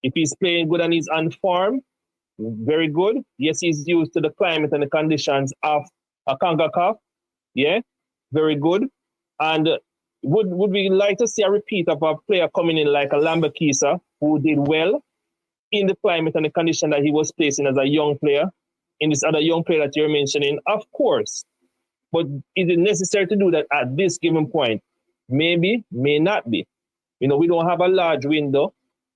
[SPEAKER 11] If he's playing good and he's on form, very good. Yes, he's used to the climate and the conditions of a CONCACAF. Yeah, very good. And would we like to see a repeat of a player coming in like a Lambakisa, who did well in the climate and the condition that he was placing as a young player, in this other young player that you're mentioning? Of course. But is it necessary to do that at this given point? Maybe, may not be. We don't have a large window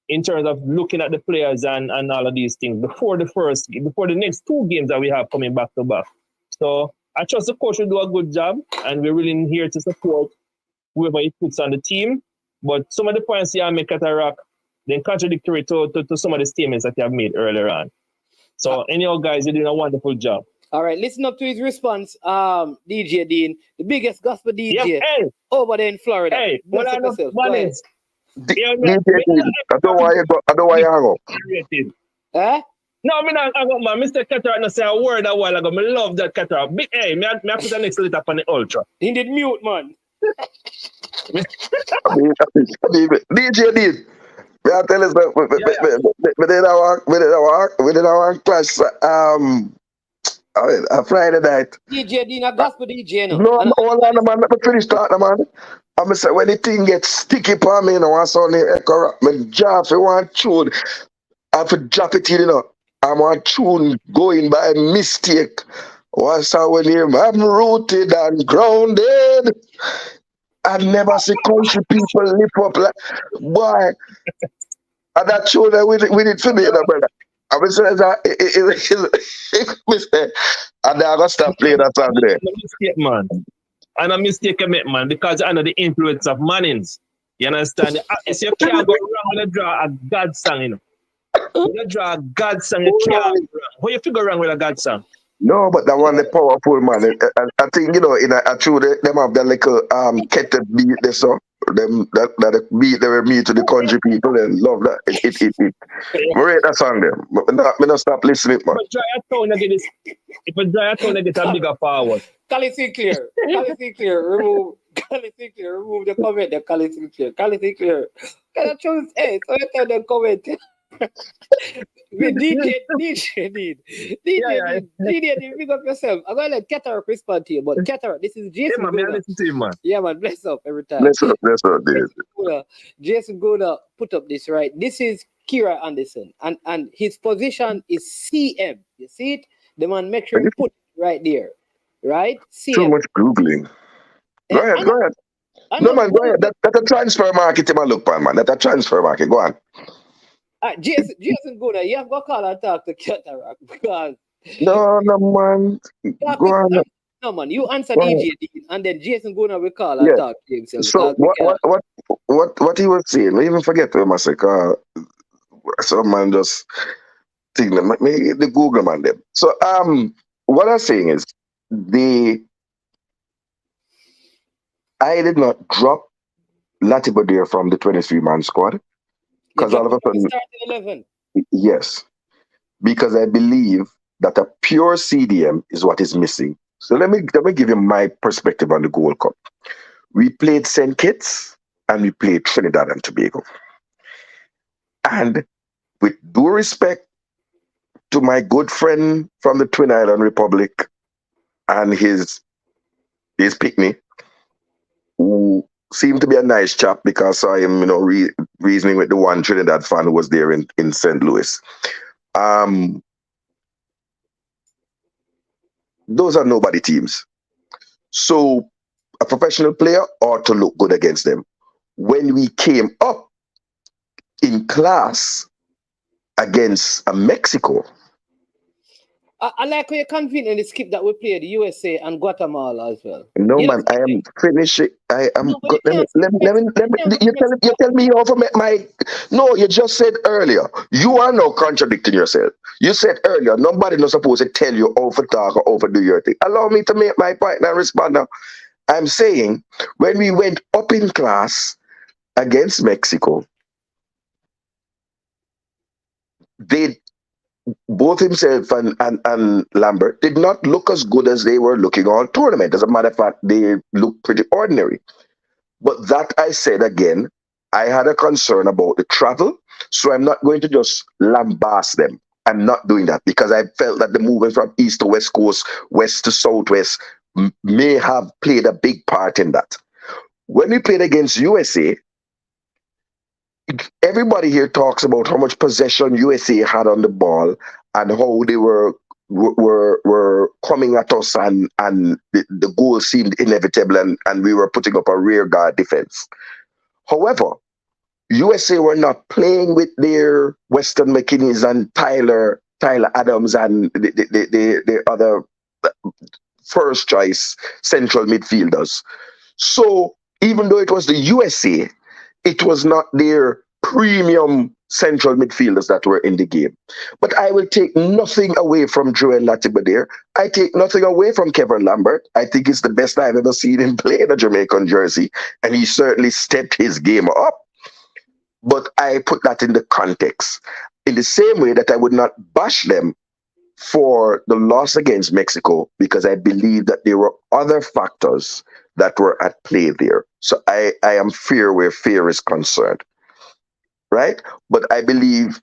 [SPEAKER 11] in terms of looking at the players and all of these things before the next two games that we have coming back to back. So I trust the coach will do a good job, and we're really here to support whoever he puts on the team. But some of the points you make at Iraq, then contradictory to some of the statements that you have made earlier on. So anyhow, guys, you're doing a wonderful job.
[SPEAKER 5] All right, listen up to his response, DJ Dean, the biggest gospel DJ over there in Florida.
[SPEAKER 11] Hey, what I know,
[SPEAKER 7] I don't want you hang up.
[SPEAKER 5] Eh?
[SPEAKER 11] No, I got man. Mr. Hector not say a word a while ago. I love that Hector. Hey, me I put the next letter up on the ultra.
[SPEAKER 5] He did mute, man.
[SPEAKER 7] DJ Dean. I tell us we did our class a Friday night.
[SPEAKER 5] DJ Dean, a gospel DJ, no.
[SPEAKER 7] No, hold on, man. Let me finish talking, man. I'm say when the thing gets sticky for me, I saw the echo. My job, I want tune. I have to drop it in, I want tune going by mistake. What's I when I'm rooted and grounded. I never see country people lift up like boy. And that tune that we did for me, brother. I was saying that and then I gotta stop playing that song there.
[SPEAKER 11] Mistake, man. And a mistake I make, man, because under the influence of Mannings. You understand? If you can't go wrong with a draw a God song, When you draw a God song, you can't go wrong. How you figure wrong with a God song?
[SPEAKER 7] No, but that one the powerful, man. I think in a true them have that little kettle beat there, so them that beat they were meet to the country people and love that. It. Rate that song them. But not stop listening, man.
[SPEAKER 11] If a dry tone get a bigger power.
[SPEAKER 5] Cali Sinclair, remove the comment there, Cali Sinclair. Can I choose? Hey, so you tell the comment. DJ, pick up yourself. I'm gonna let Keter respond to you, but Keter, this is Jason.
[SPEAKER 11] Yeah, man, listen to you, man.
[SPEAKER 5] Yeah, man, bless up every time.
[SPEAKER 7] Bless up, dude.
[SPEAKER 5] Jason Gouda put up this right. This is Kira Anderson, and his position is CM. You see it? The man, make sure you put it right there, right? CM.
[SPEAKER 7] Too much googling. Go ahead, go ahead. No, man, go ahead. That's a transfer market, man. Look, man. That's a transfer market. Go on.
[SPEAKER 5] Jason Gooner, you have got to call and talk to Cataract because
[SPEAKER 7] No, man. Go on.
[SPEAKER 5] no man, you answer
[SPEAKER 7] Go
[SPEAKER 5] DJ
[SPEAKER 7] on.
[SPEAKER 5] Dean, and then Jason Gooner will call and
[SPEAKER 7] Yeah.
[SPEAKER 5] talk to himself.
[SPEAKER 7] So
[SPEAKER 5] because
[SPEAKER 7] what he was saying? I even forget what I say. Some man just think them. Maybe the Google man them. So what I'm saying is I did not drop Latibeaudiere from the 23-man squad because all of a sudden,
[SPEAKER 5] starting 11.
[SPEAKER 7] yes, because I believe that a pure CDM is what is missing. So let me give you my perspective on the Gold Cup. We played St. Kitts and we played Trinidad and Tobago. And with due respect to my good friend from the Twin Island Republic and his picnic, who seemed to be a nice chap because I am, reasoning with the one Trinidad fan who was there in St. Louis. Those are nobody teams. So a professional player ought to look good against them. When we came up in class against Mexico,
[SPEAKER 5] I like how you're confident in the skip that we played the USA and Guatemala as well.
[SPEAKER 7] no man, I am finishing. I am.
[SPEAKER 5] No,
[SPEAKER 7] Let me. You tell me over my. No, you just said earlier. You are now contradicting yourself. You said earlier nobody not supposed to tell you how to talk or how to do your thing. Allow me to make my point and respond now. I'm saying when we went up in class against Mexico, both himself and Lambert did not look as good as they were looking all tournament. As a matter of fact, they looked pretty ordinary. But that I said again, I had a concern about the travel, so I'm not going to just lambast them. I'm not doing that because I felt that the movement from east to west coast, west to southwest may have played a big part in that. When we played against USA, everybody here talks about how much possession USA had on the ball and how they were coming at us and the goal seemed inevitable and we were putting up a rear guard defense. However, USA were not playing with their Weston McKinney's and Tyler Adams and the other first choice central midfielders. So even though it was the USA, it was not their premium central midfielders that were in the game. But I will take nothing away from Joel Latibeaudiere. I take nothing away from Kevin Lambert. I think it's the best I've ever seen him play in a Jamaican jersey, and he certainly stepped his game up. But I put that in the context. In the same way that I would not bash them for the loss against Mexico, because I believe that there were other factors that were at play there. So I am fair where fear is concerned, right? But I believe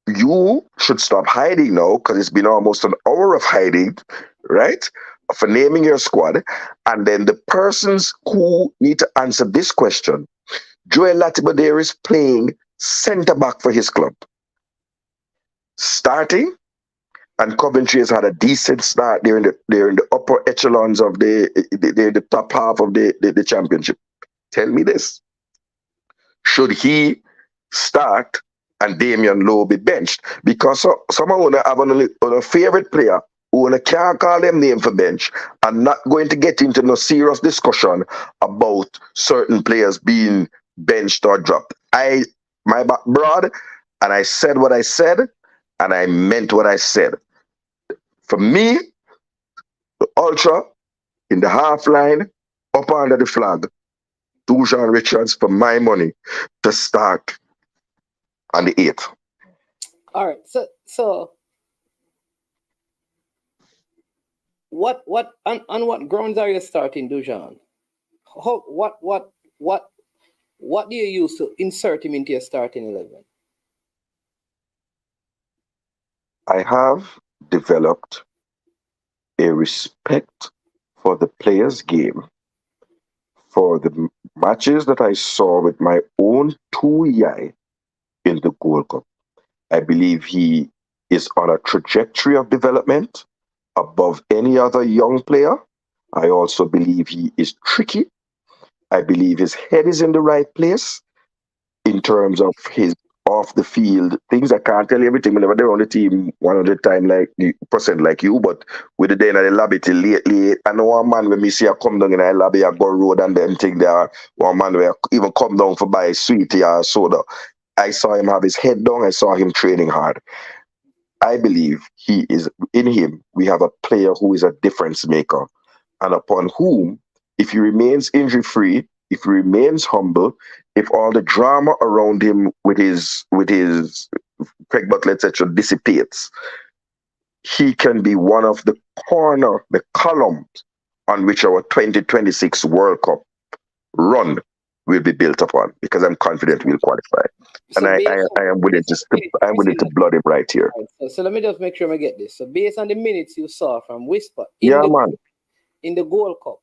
[SPEAKER 7] you should stop hiding now, because it's been almost an hour of hiding, right? For naming your squad. And then the persons who need to answer this question, Joel Latibeaudiere is playing centre-back for his club. Starting, and Coventry has had a decent start. They're in the upper echelons of the top half of the championship. Tell me this: should he start and Damian Lowe be benched? Because someone wanna have a favorite player who can't call them name for bench and not going to get into no serious discussion about certain players being benched or dropped. My back broad, and I said what I said, and I meant what I said. For me, the ultra in the half line, up under the flag, Dujan Richards for my money to start on the 8th.
[SPEAKER 5] All right. So what on what grounds are you starting Dujan? What do you use to insert him into your starting 11?
[SPEAKER 7] I have developed a respect for the player's game, for the matches that I saw with my own 2 eye in the Gold Cup. I believe he is on a trajectory of development above any other young player I also believe he is tricky. I believe his head is in the right place in terms of his off the field things. I can't tell you everything whenever they're on the team 100 times like percent like you, but with the day in the lobby till late. I know one man when me see I come down in the lobby, I go road and them thing there. One man where even come down for buy sweetie or soda. I saw him have his head down, I saw him training hard. I believe he is in him. We have a player who is a difference maker, and upon whom, if he remains injury free, if he remains humble, if all the drama around him with his Craig Butler etc. dissipates, he can be one of the columns on which our 2026 World Cup run will be built upon. Because I'm confident we'll qualify, and
[SPEAKER 5] So
[SPEAKER 7] I am willing to I'm willing to blood him right here.
[SPEAKER 5] so let me just make sure I get this. So based on the minutes you saw from Whisper
[SPEAKER 7] Yeah, man.
[SPEAKER 5] in the Gold Cup,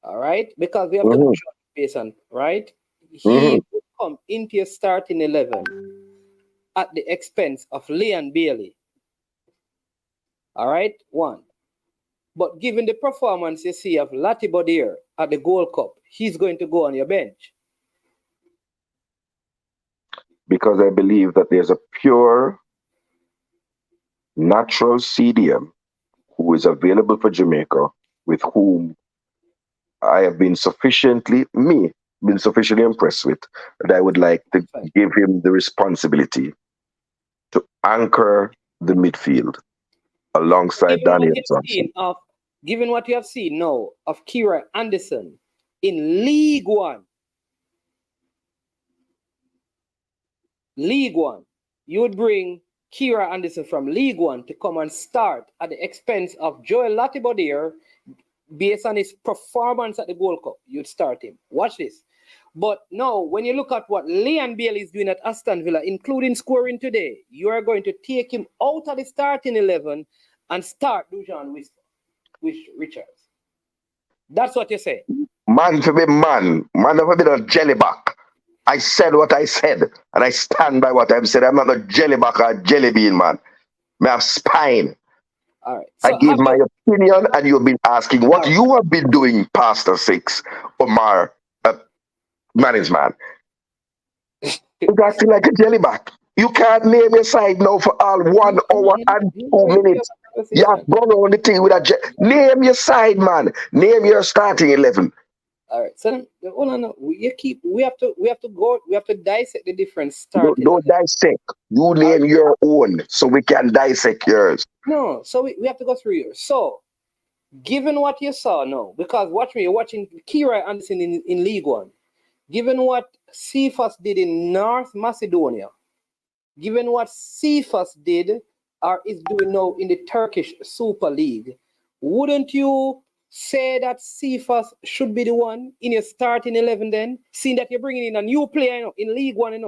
[SPEAKER 5] all right, because we have to
[SPEAKER 7] hmm
[SPEAKER 5] judge based on right.
[SPEAKER 7] hmm
[SPEAKER 5] He would come into your starting 11 at the expense of Leon Bailey. All right, one. But given the performance you see of Lati Bodier at the Gold Cup, he's going to go on your bench.
[SPEAKER 7] Because I believe that there's a pure, natural CDM who is available for Jamaica, with whom I have been sufficiently impressed with, that I would like to
[SPEAKER 5] Fine.
[SPEAKER 7] give him the responsibility to anchor the midfield alongside
[SPEAKER 5] Given what
[SPEAKER 7] Daniel
[SPEAKER 5] you've
[SPEAKER 7] Thompson.
[SPEAKER 5] seen of, given what you have seen now of Kira Anderson in League One, you would bring Kira Anderson from League One to come and start at the expense of Joel Latibodier based on his performance at the Gold Cup. You'd start him. Watch this. But now, when you look at what Leon Bailey is doing at Aston Villa, including scoring today, you are going to take him out of the starting 11 and start Dujan with Richards. That's what you say.
[SPEAKER 7] Man for be man. Man for be a jellyback. I said what I said, and I stand by what I've said. I'm not a jellyback or a jelly bean, man. I have spine.
[SPEAKER 5] All right.
[SPEAKER 7] I
[SPEAKER 5] So
[SPEAKER 7] gave my opinion, and you've been asking what you have been doing past the six, Omar, management. You're acting like a jellyback. You can't name your side now for all 1 hour and 2 minutes. You have gone on the thing with a name your side, man. Name your starting 11.
[SPEAKER 5] all right. So hold on. We have to dissect the different
[SPEAKER 7] Don't,
[SPEAKER 5] starting.
[SPEAKER 7] don't dissect. You name your own so we can dissect yours.
[SPEAKER 5] No, so we have to go through yours. So given what you saw now, because watch me, you're watching Kira Anderson in League One. Given what Cephas did in North Macedonia, given what Cephas did or is doing now in the Turkish Super League, wouldn't you say that Cephas should be the one in your starting 11 then? Seeing that you're bringing in a new player in League One,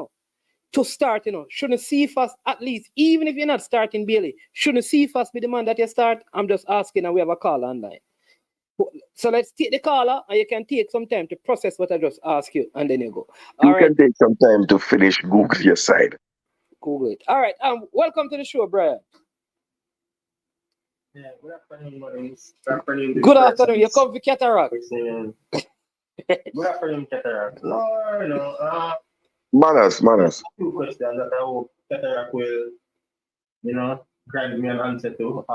[SPEAKER 5] to start, shouldn't Cephas at least, even if you're not starting Bailey, shouldn't Cephas be the man that you start? I'm just asking, and we have a call online. So let's take the caller, and you can take some time to process what I just asked you, and then you go.
[SPEAKER 7] You can take some time to finish Google your side.
[SPEAKER 5] Google it. All right. Welcome to the show, Brian.
[SPEAKER 12] Yeah, good afternoon.
[SPEAKER 5] Good afternoon. You come for Cataract.
[SPEAKER 12] Good afternoon, Cataract. No,
[SPEAKER 7] Manners.
[SPEAKER 12] two questions that I hope Cataract will, grant me an answer to.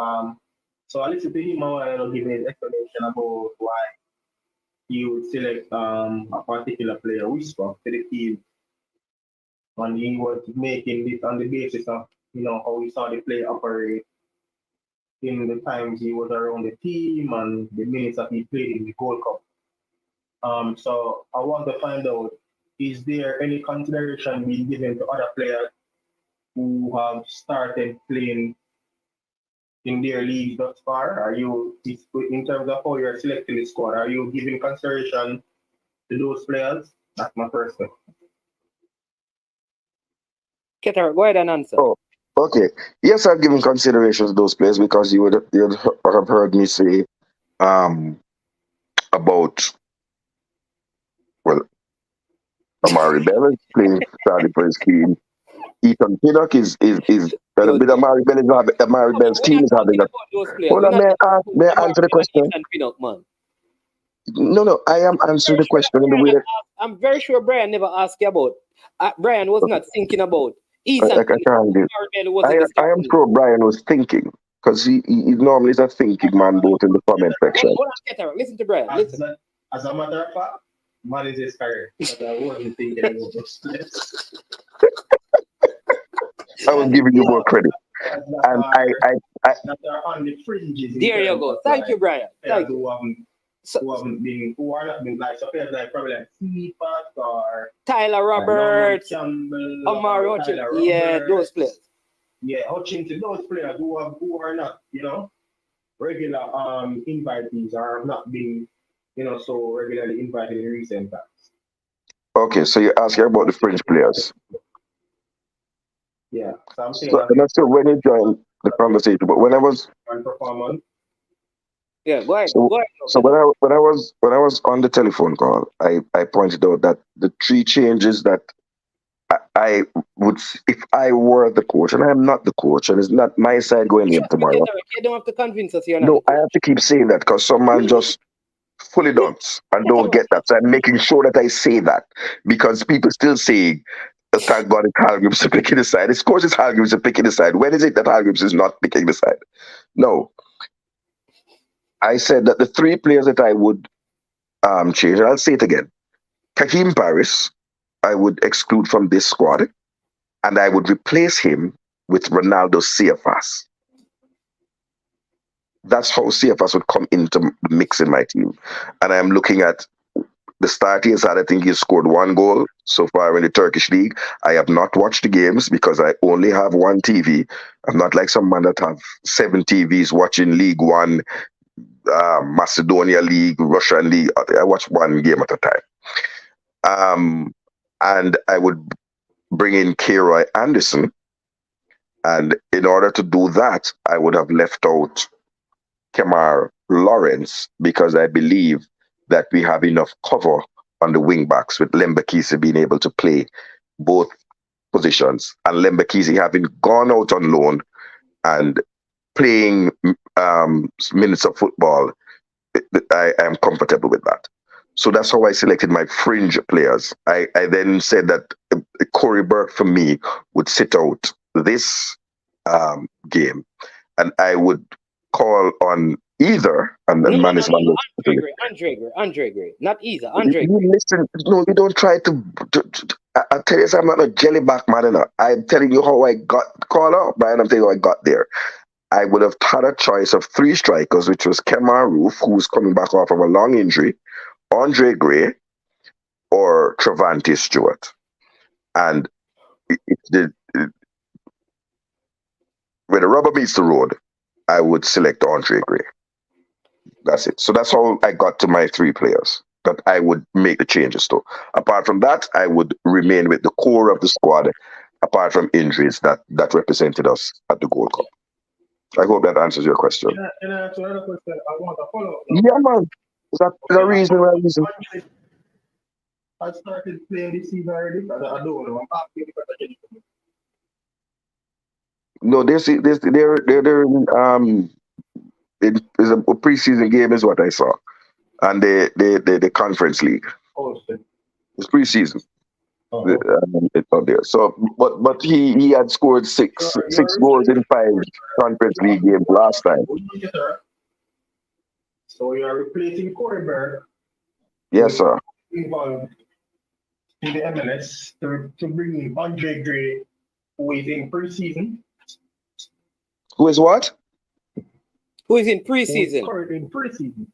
[SPEAKER 12] So I listened to him a while ago give his explanation about why he would select a particular player, Whisper, to the team. And he was making it on the basis of, how he saw the player operate in the times he was around the team and the minutes that he played in the Gold Cup. So I want to find out, is there any consideration being given to other players who have started playing in their league thus far? Are you, in terms of how you're selecting the squad, are you giving consideration to those players? That's my first question.
[SPEAKER 5] Keter, go ahead and answer.
[SPEAKER 7] Oh, okay. Yes, I've given consideration to those players because you'd have heard me say about, well, Amari Bell playing starting for his team. Ethan Pinnock is With Amari Bell Amari Bell's
[SPEAKER 5] We're
[SPEAKER 7] team
[SPEAKER 5] not
[SPEAKER 7] is having
[SPEAKER 5] talking
[SPEAKER 7] a.
[SPEAKER 5] about those players.
[SPEAKER 7] Hold
[SPEAKER 5] We're
[SPEAKER 7] on,
[SPEAKER 5] not talking about
[SPEAKER 7] may I
[SPEAKER 5] Amari
[SPEAKER 7] answer the
[SPEAKER 5] and
[SPEAKER 7] question?
[SPEAKER 5] Ethan Pinnock, man.
[SPEAKER 7] No, I am answering the question in the way that
[SPEAKER 5] I'm very sure Brian never asked you about. Brian was not thinking about
[SPEAKER 7] I
[SPEAKER 5] Ethan
[SPEAKER 7] can't do.
[SPEAKER 5] Amari Bell was in the
[SPEAKER 7] I am
[SPEAKER 5] starting.
[SPEAKER 7] sure Brian was thinking because he normally is a thinking man, both in the comment section.
[SPEAKER 5] Hold on, Hector. Listen to Brian. Listen.
[SPEAKER 12] As a matter of fact, man is his career. But I wasn't thinking about this.
[SPEAKER 7] I was giving you more credit, and I
[SPEAKER 12] that are on the fringes.
[SPEAKER 5] There you go. Thank you, Brian. Thank you.
[SPEAKER 12] Who are not been like, so players like probably like Seapat or
[SPEAKER 5] Tyler Roberts,
[SPEAKER 12] Campbell,
[SPEAKER 5] Amari Hutchinson. Yeah, those players.
[SPEAKER 12] Yeah, Hutchinson, those players who are not, regular invitees or have not been, so regularly invited in recent times.
[SPEAKER 7] okay. So you're asking about the French players.
[SPEAKER 12] Yeah, so I'm saying
[SPEAKER 7] So, I'm not sure when you joined the conversation, but when I was
[SPEAKER 12] performance.
[SPEAKER 5] Yeah, go ahead.
[SPEAKER 7] So,
[SPEAKER 5] go ahead.
[SPEAKER 7] so when I was on the telephone call, I pointed out that the three changes that I would, if I were the coach, and I'm not the coach, and it's not my side going in tomorrow.
[SPEAKER 5] You don't have to convince us you're not.
[SPEAKER 7] No, I have to keep saying that because some man just fully dunce and don't get that. So I'm making sure that I say that because people still say, thank God it's Hal Gibbs picking the side. Of course, it's Hal Gibbs picking the side. When is it that Hal Gibbs is not picking the side? No. I said that the three players that I would change, and I'll say it again. Kaheem Paris, I would exclude from this squad, and I would replace him with Ronaldo CFS. That's how CFS would come into the mix in my team. And I'm looking at the start he has had. I think he scored 1 goal so far in the Turkish league. I have not watched the games because I only have one TV. I'm not like some man that have 7 TVs watching League One, Macedonia League, Russian League. I watch one game at a time. And I would bring in K-Roy Anderson. And in order to do that, I would have left out Kemar Lawrence because I believe that we have enough cover on the wing backs with Lembakisi being able to play both positions and Lembakisi having gone out on loan and playing minutes of football. I am comfortable with that. So that's how I selected my fringe players. I then said that Corey Burke for me would sit out this game, and I would call on either and then management.
[SPEAKER 5] Andre Gray, not either. Andre Gray.
[SPEAKER 7] Listen, no, you don't try to I tell you, I'm not a jellyback man enough. I'm telling you how I got called out, Brian. I'm telling you how I got there. I would have had a choice of 3 strikers, which was Kemar Roof, who's coming back off of a long injury, Andre Gray, or Travante Stewart. And where the rubber meets the road, I would select Andre Gray. That's it. So that's how I got to my 3 players that I would make the changes to. Apart from that, I would remain with the core of the squad, apart from injuries that represented us at the Gold Cup. I hope that answers your question.
[SPEAKER 12] Can I answer another question? I want to follow up.
[SPEAKER 7] Yeah, man. Is that the reason?
[SPEAKER 12] I started playing this season already. I don't know. I'm asking because I get it.
[SPEAKER 7] No, they're it's a preseason game is what I saw, and the conference league.
[SPEAKER 12] Oh,
[SPEAKER 7] it's preseason. It's not there. So, but he had scored six goals in 5 conference league games last time.
[SPEAKER 12] So you are replacing Corey Burke.
[SPEAKER 7] Yes, sir.
[SPEAKER 12] Involved in the MLS to bring in Andre Gray, who is in preseason.
[SPEAKER 7] Who is what?
[SPEAKER 5] Who is in preseason?
[SPEAKER 12] In preseason.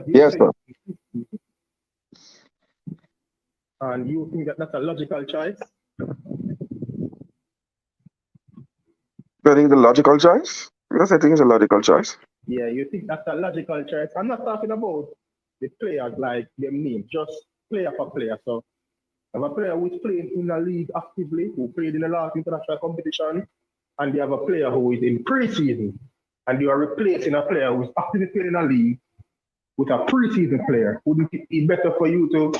[SPEAKER 7] Yes, sir.
[SPEAKER 12] And you think that that's a logical choice?
[SPEAKER 7] I think the logical choice. Yes, I think it's a logical choice.
[SPEAKER 12] Yeah, you think that's a logical choice. I'm not talking about the players like them name, just player for player. So I have a player who's playing in the league actively, who played in the last international competition, and you have a player who is in preseason, and you are replacing a player who's actively playing in a league with a preseason player. Wouldn't it be better for you to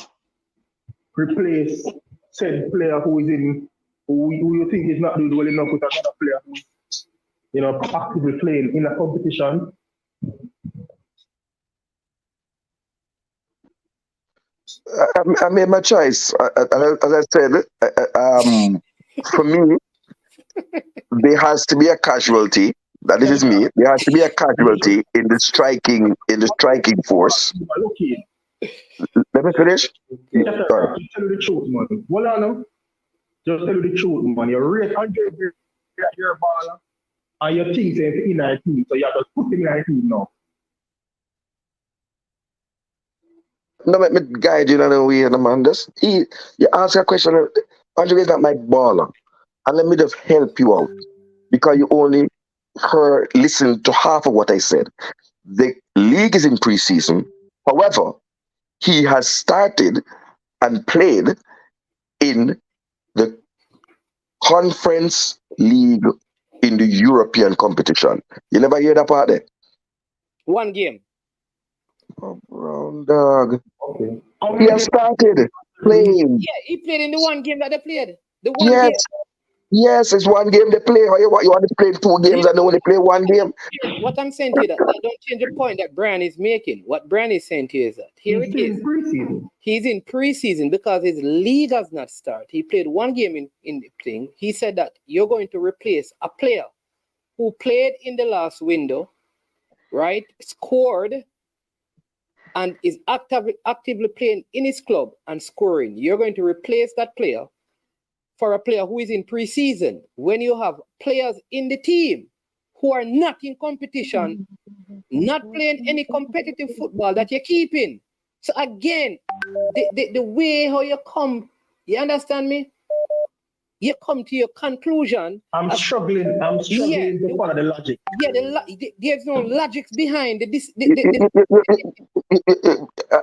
[SPEAKER 12] replace said player who is in who you think is not doing well enough with another player who's, you know, actively playing in a competition?
[SPEAKER 7] I made my choice. As I said, for me, there has to be a casualty. That is me. There has to be a casualty in the striking force.
[SPEAKER 12] Okay.
[SPEAKER 7] Let me finish.
[SPEAKER 12] Just tell you the truth, man. Hold on now. Just tell you the truth, man. You're rate 100 your baller, and your team says in our team, so you have to put him in our team now.
[SPEAKER 7] No, let me guide you in a way, man. You ask a question. Andre is not my baller, and let me just help you out because you only listen to half of what I said. The league is in preseason. However, he has started and played in the Conference League in the European competition. You never hear that part there?
[SPEAKER 5] One game.
[SPEAKER 7] Oh, brown dog.
[SPEAKER 12] Okay.
[SPEAKER 7] He has started playing.
[SPEAKER 5] Yeah, he played in the one game that they played. The one
[SPEAKER 7] Yes.
[SPEAKER 5] game.
[SPEAKER 7] Yes, it's one game they play. You want to play 2 games and they only play 1 game?
[SPEAKER 5] What I'm saying to you, that don't change the point that Brian is making. What Brian is saying to you is that here it is. He's in preseason because his league has not started. He played 1 game in the thing. He said that you're going to replace a player who played in the last window, right? Scored and is actively playing in his club and scoring. You're going to replace that player for a player who is in preseason when you have players in the team who are not in competition, not playing any competitive football that you're keeping. So again, the way how you come, you understand me? You come to your conclusion.
[SPEAKER 12] I'm struggling to follow the logic.
[SPEAKER 5] Yeah, there's no logic behind this.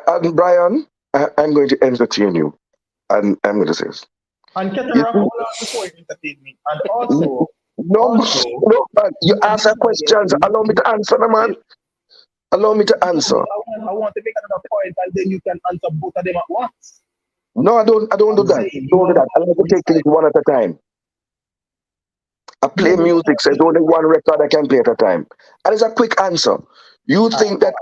[SPEAKER 7] And Brian, I'm going to entertain you. And I'm going to say this.
[SPEAKER 12] And Ketara, hold on before you entertain me. And also,
[SPEAKER 7] no, man. You ask a question. Allow me to answer, man. Allow me to answer.
[SPEAKER 12] I want to make another point, and then you can answer both of them at once.
[SPEAKER 7] No, I don't do that. Don't do that. I like to take things one at a time. I play music, so there's only one record I can play at a time. And it's a quick answer. You think that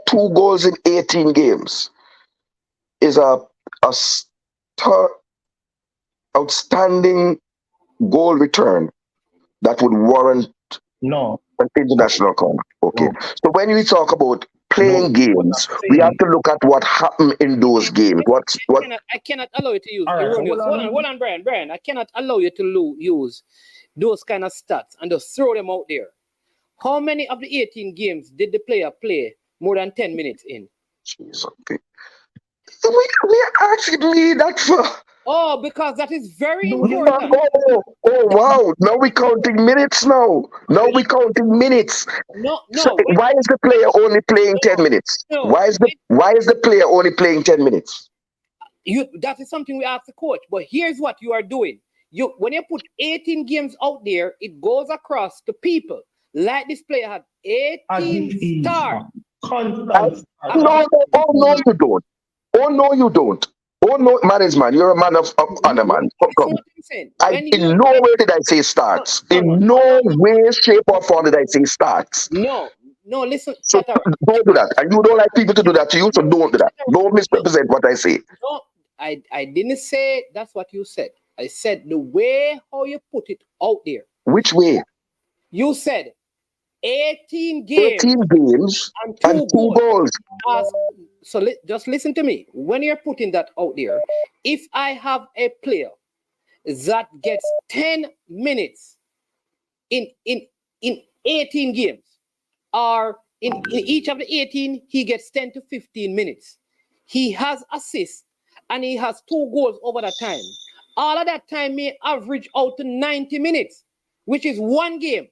[SPEAKER 7] 2 goals in 18 games is a outstanding goal return that would warrant an international call? Okay. No. So when we talk about playing games, we have to look at what happened in those games.
[SPEAKER 5] I cannot allow you to use erroneous. Hold on, Brian. I cannot allow you to use those kind of stats and just throw them out there. How many of the 18 games did the player play more than 10 minutes in?
[SPEAKER 7] Jeez, okay. We're asking me that for...
[SPEAKER 5] Oh, because that is very important.
[SPEAKER 7] Oh, wow. Now we're counting minutes now. Now we're counting minutes.
[SPEAKER 5] No.
[SPEAKER 7] So why is the player only playing 10 minutes?
[SPEAKER 5] No.
[SPEAKER 7] Why is the player only playing 10 minutes?
[SPEAKER 5] That is something we ask the coach. But here's what you are doing. When you put 18 games out there, it goes across to people. Like this player had 18 stars.
[SPEAKER 7] No, you don't. Oh, no, you don't. Oh, no, management, you're a man of honor, man. In no way did I say starts. In no way, shape, or form did I say starts.
[SPEAKER 5] No, listen.
[SPEAKER 7] So don't do that. And you don't like people to do that to you, so don't do that. Don't misrepresent what I say.
[SPEAKER 5] No, I didn't say that's what you said. I said the way how you put it out there.
[SPEAKER 7] Which way?
[SPEAKER 5] You said 18 games.
[SPEAKER 7] 18 games and 2 goals.
[SPEAKER 5] So just listen to me. When you're putting that out there, if I have a player that gets 10 minutes in 18 games, or in each of the 18, he gets 10 to 15 minutes. He has assists and he has 2 goals over that time. All of that time may average out to 90 minutes, which is 1 game.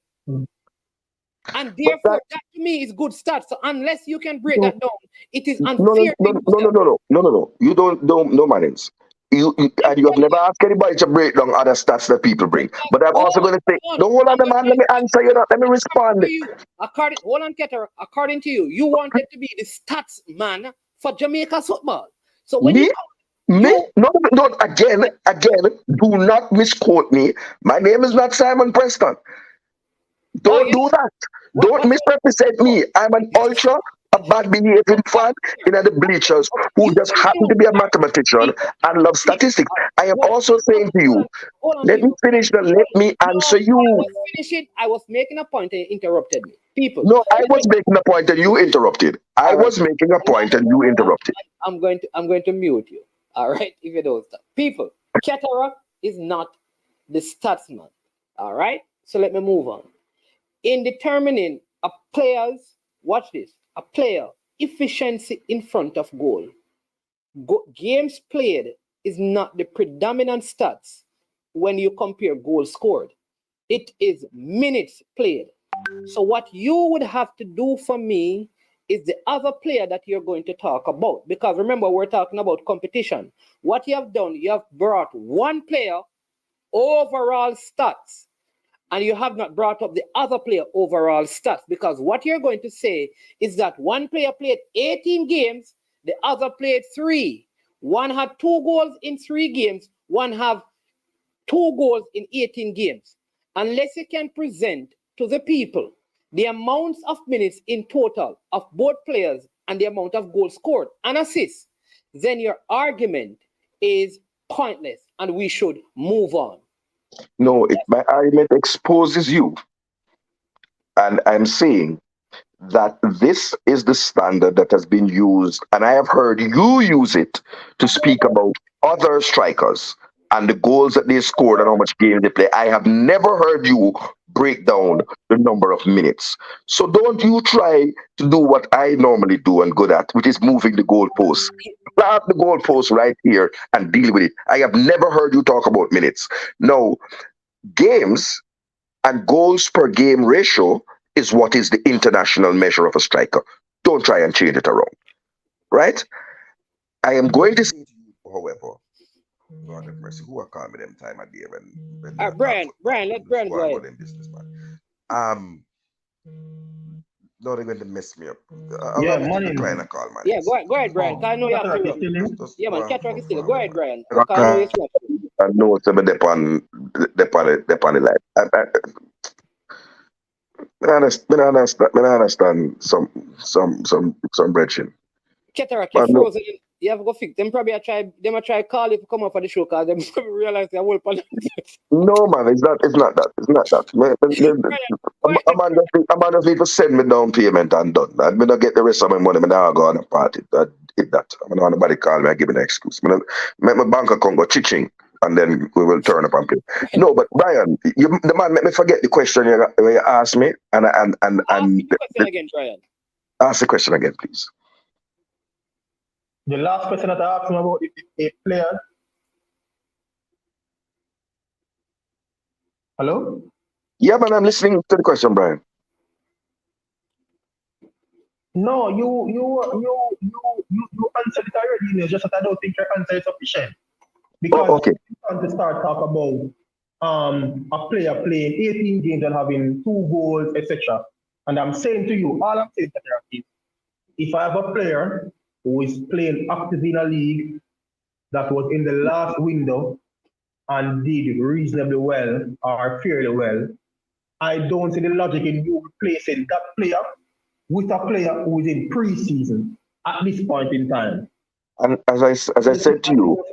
[SPEAKER 5] And therefore, that to me is good stats. So unless you can break that down, it is unfair.
[SPEAKER 7] No. You don't know, Marins. You have never asked anybody to break down other stats that people bring. But I'm also going to say, hold on, man. Let me answer you. Let me respond.
[SPEAKER 5] Hold on, Hector. According to you, you wanted to be the stats man for Jamaica football. So when
[SPEAKER 7] Me? No, no, again, do not misquote me. My name is not Simon Preston. Don't do that. Don't misrepresent me. I'm an ultra, a bad behaving fan in the bleachers who just happen to be a mathematician and love statistics. I am also saying to you,
[SPEAKER 5] Hold on,
[SPEAKER 7] let me
[SPEAKER 5] people.
[SPEAKER 7] finish let me answer
[SPEAKER 5] I
[SPEAKER 7] you.
[SPEAKER 5] was finishing. I was making a point and you interrupted me. People.
[SPEAKER 7] No, I was making a point and you interrupted. I
[SPEAKER 5] All right.
[SPEAKER 7] was making a point and you interrupted.
[SPEAKER 5] I'm going to mute you. All right, if you don't stop. People, Ketterer is not the statsman. All right, so let me move on. In determining a player's, watch this, a player efficiency in front of goal. Games played is not the predominant stats when you compare goals scored. It is minutes played. So what you would have to do for me is the other player that you're going to talk about. Because remember, we're talking about competition. What you have done, you have brought one player overall stats, and you have not brought up the other player overall stats. Because what you're going to say is that one player played 18 games, the other played 3. One had 2 goals in 3 games, one have 2 goals in 18 games. Unless you can present to the people the amounts of minutes in total of both players and the amount of goals scored and assists, then your argument is pointless and we should move on.
[SPEAKER 7] No, my argument exposes you. And I'm saying that this is the standard that has been used, and I have heard you use it to speak about other strikers and the goals that they scored and how much game they play. I have never heard you break down the number of minutes. So don't you try to do what I normally do and good at, which is moving the goalposts. Plant the goalpost right here and deal with it. I have never heard you talk about minutes. No, games and goals per game ratio is what is the international measure of a striker. Don't try and change it around. Right? I am going to say to you, however, God have mercy, who are calling me them time of day when
[SPEAKER 5] Brian, let Brian go ahead.
[SPEAKER 7] Business, man. No, they're going to mess me up.
[SPEAKER 12] Yeah,
[SPEAKER 7] Allow me
[SPEAKER 12] money.
[SPEAKER 7] to try and call, man.
[SPEAKER 5] Yeah, go ahead, Brian. I know you have to. Yeah, man, Cataract is still. Go ahead, Brian. I
[SPEAKER 7] know some of them on the line. I understand some brethren.
[SPEAKER 5] Cataract, you're frozen. You have to go fix them. Probably I try call you to come up for the show because they probably realize they're whole
[SPEAKER 7] No, man, it's not that. A man just need to send me down payment and done. I may not get the rest of my money, I now go on a party. I did that. I don't want nobody call me and give me an excuse. Make my bank account go chiching and then we will turn up and pay. No, but Brian, the man make me forget the question you asked me and
[SPEAKER 5] ask the question again, Brian.
[SPEAKER 7] Ask the question again, please.
[SPEAKER 12] The last question that I asked him about a player. Hello?
[SPEAKER 7] Yeah, man, I'm listening to the question, Brian.
[SPEAKER 12] No, you answered it already. It's just that I don't think your answer is sufficient. Because
[SPEAKER 7] okay.
[SPEAKER 12] you want to start talk about a player playing 18 games and having 2 goals, etc. And I'm saying to you, all I'm saying is, if I have a player who is playing active in a league that was in the last window and did reasonably well or fairly well, I don't see the logic in you replacing that player with a player who is in pre-season at this point in time.
[SPEAKER 7] And as I said to you,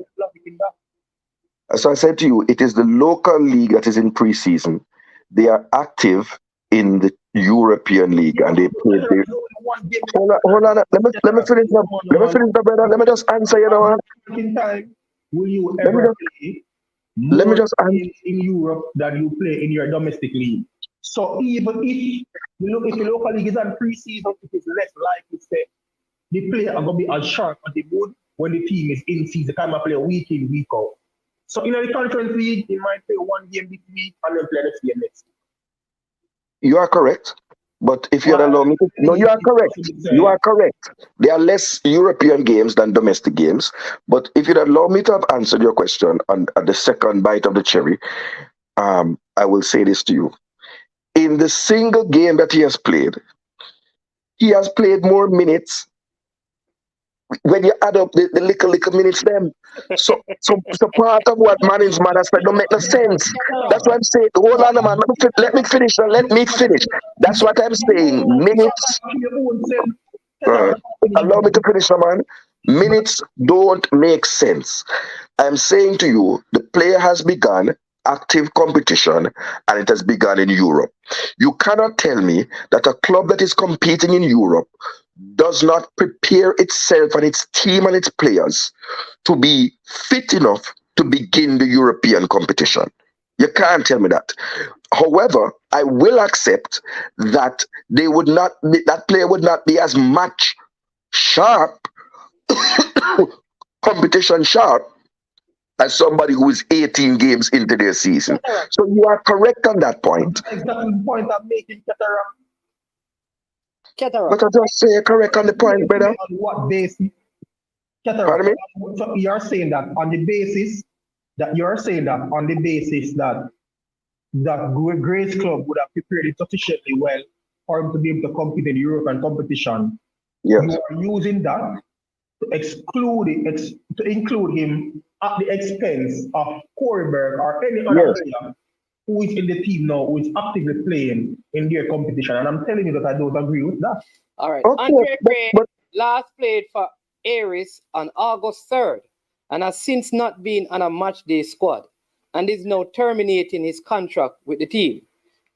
[SPEAKER 7] it is the local league that is in pre-season. They are active in the European League and they play. Hold on. Let me finish up. Brother. Let me just answer you now.
[SPEAKER 12] In time, will you ever play more games in Europe than you play in your domestic league? So even if the local league is on pre-season, it is less likely that the player are going to be as sharp as they would when the team is in season. Kind of play week in, week out. So in the conference league, they might play 1 game this week and then play the game next week.
[SPEAKER 7] You are correct. But if you allow me to, no, you are correct. You are correct. There are less European games than domestic games. But if you'd allow me to have answered your question on the second bite of the cherry, I will say this to you. In the single game that he has played more minutes when you add up the little minutes them. So part of what management has said don't make no sense. That's what I'm saying. Hold on, man. Let me finish. Let me finish. That's what I'm saying. Minutes. Allow me to finish, man. Minutes don't make sense. I'm saying to you, the player has begun active competition and it has begun in Europe. You cannot tell me that a club that is competing in Europe does not prepare itself and its team and its players to be fit enough to begin the European competition. You can't tell me that. However, I will accept that that player would not be as much sharp, competition sharp, as somebody who is 18 games into their season. So you are correct on that point.
[SPEAKER 12] That's exactly the point I'm making,
[SPEAKER 5] Cataract.
[SPEAKER 7] But I just say correct on the point, brother.
[SPEAKER 12] On what basis?
[SPEAKER 7] Pardon me?
[SPEAKER 12] So you're saying that on the basis that Grace Club would have prepared it sufficiently well for him to be able to compete in the European competition.
[SPEAKER 7] Yes.
[SPEAKER 12] You are using that to include him at the expense of Korberg or any other player who is in the team now, who is actively playing in their competition. And I'm telling you that I don't agree with that.
[SPEAKER 5] All right.
[SPEAKER 7] Okay,
[SPEAKER 5] Andre Gray
[SPEAKER 7] but
[SPEAKER 5] last played for Aries on August 3rd and has since not been on a match day squad and is now terminating his contract with the team.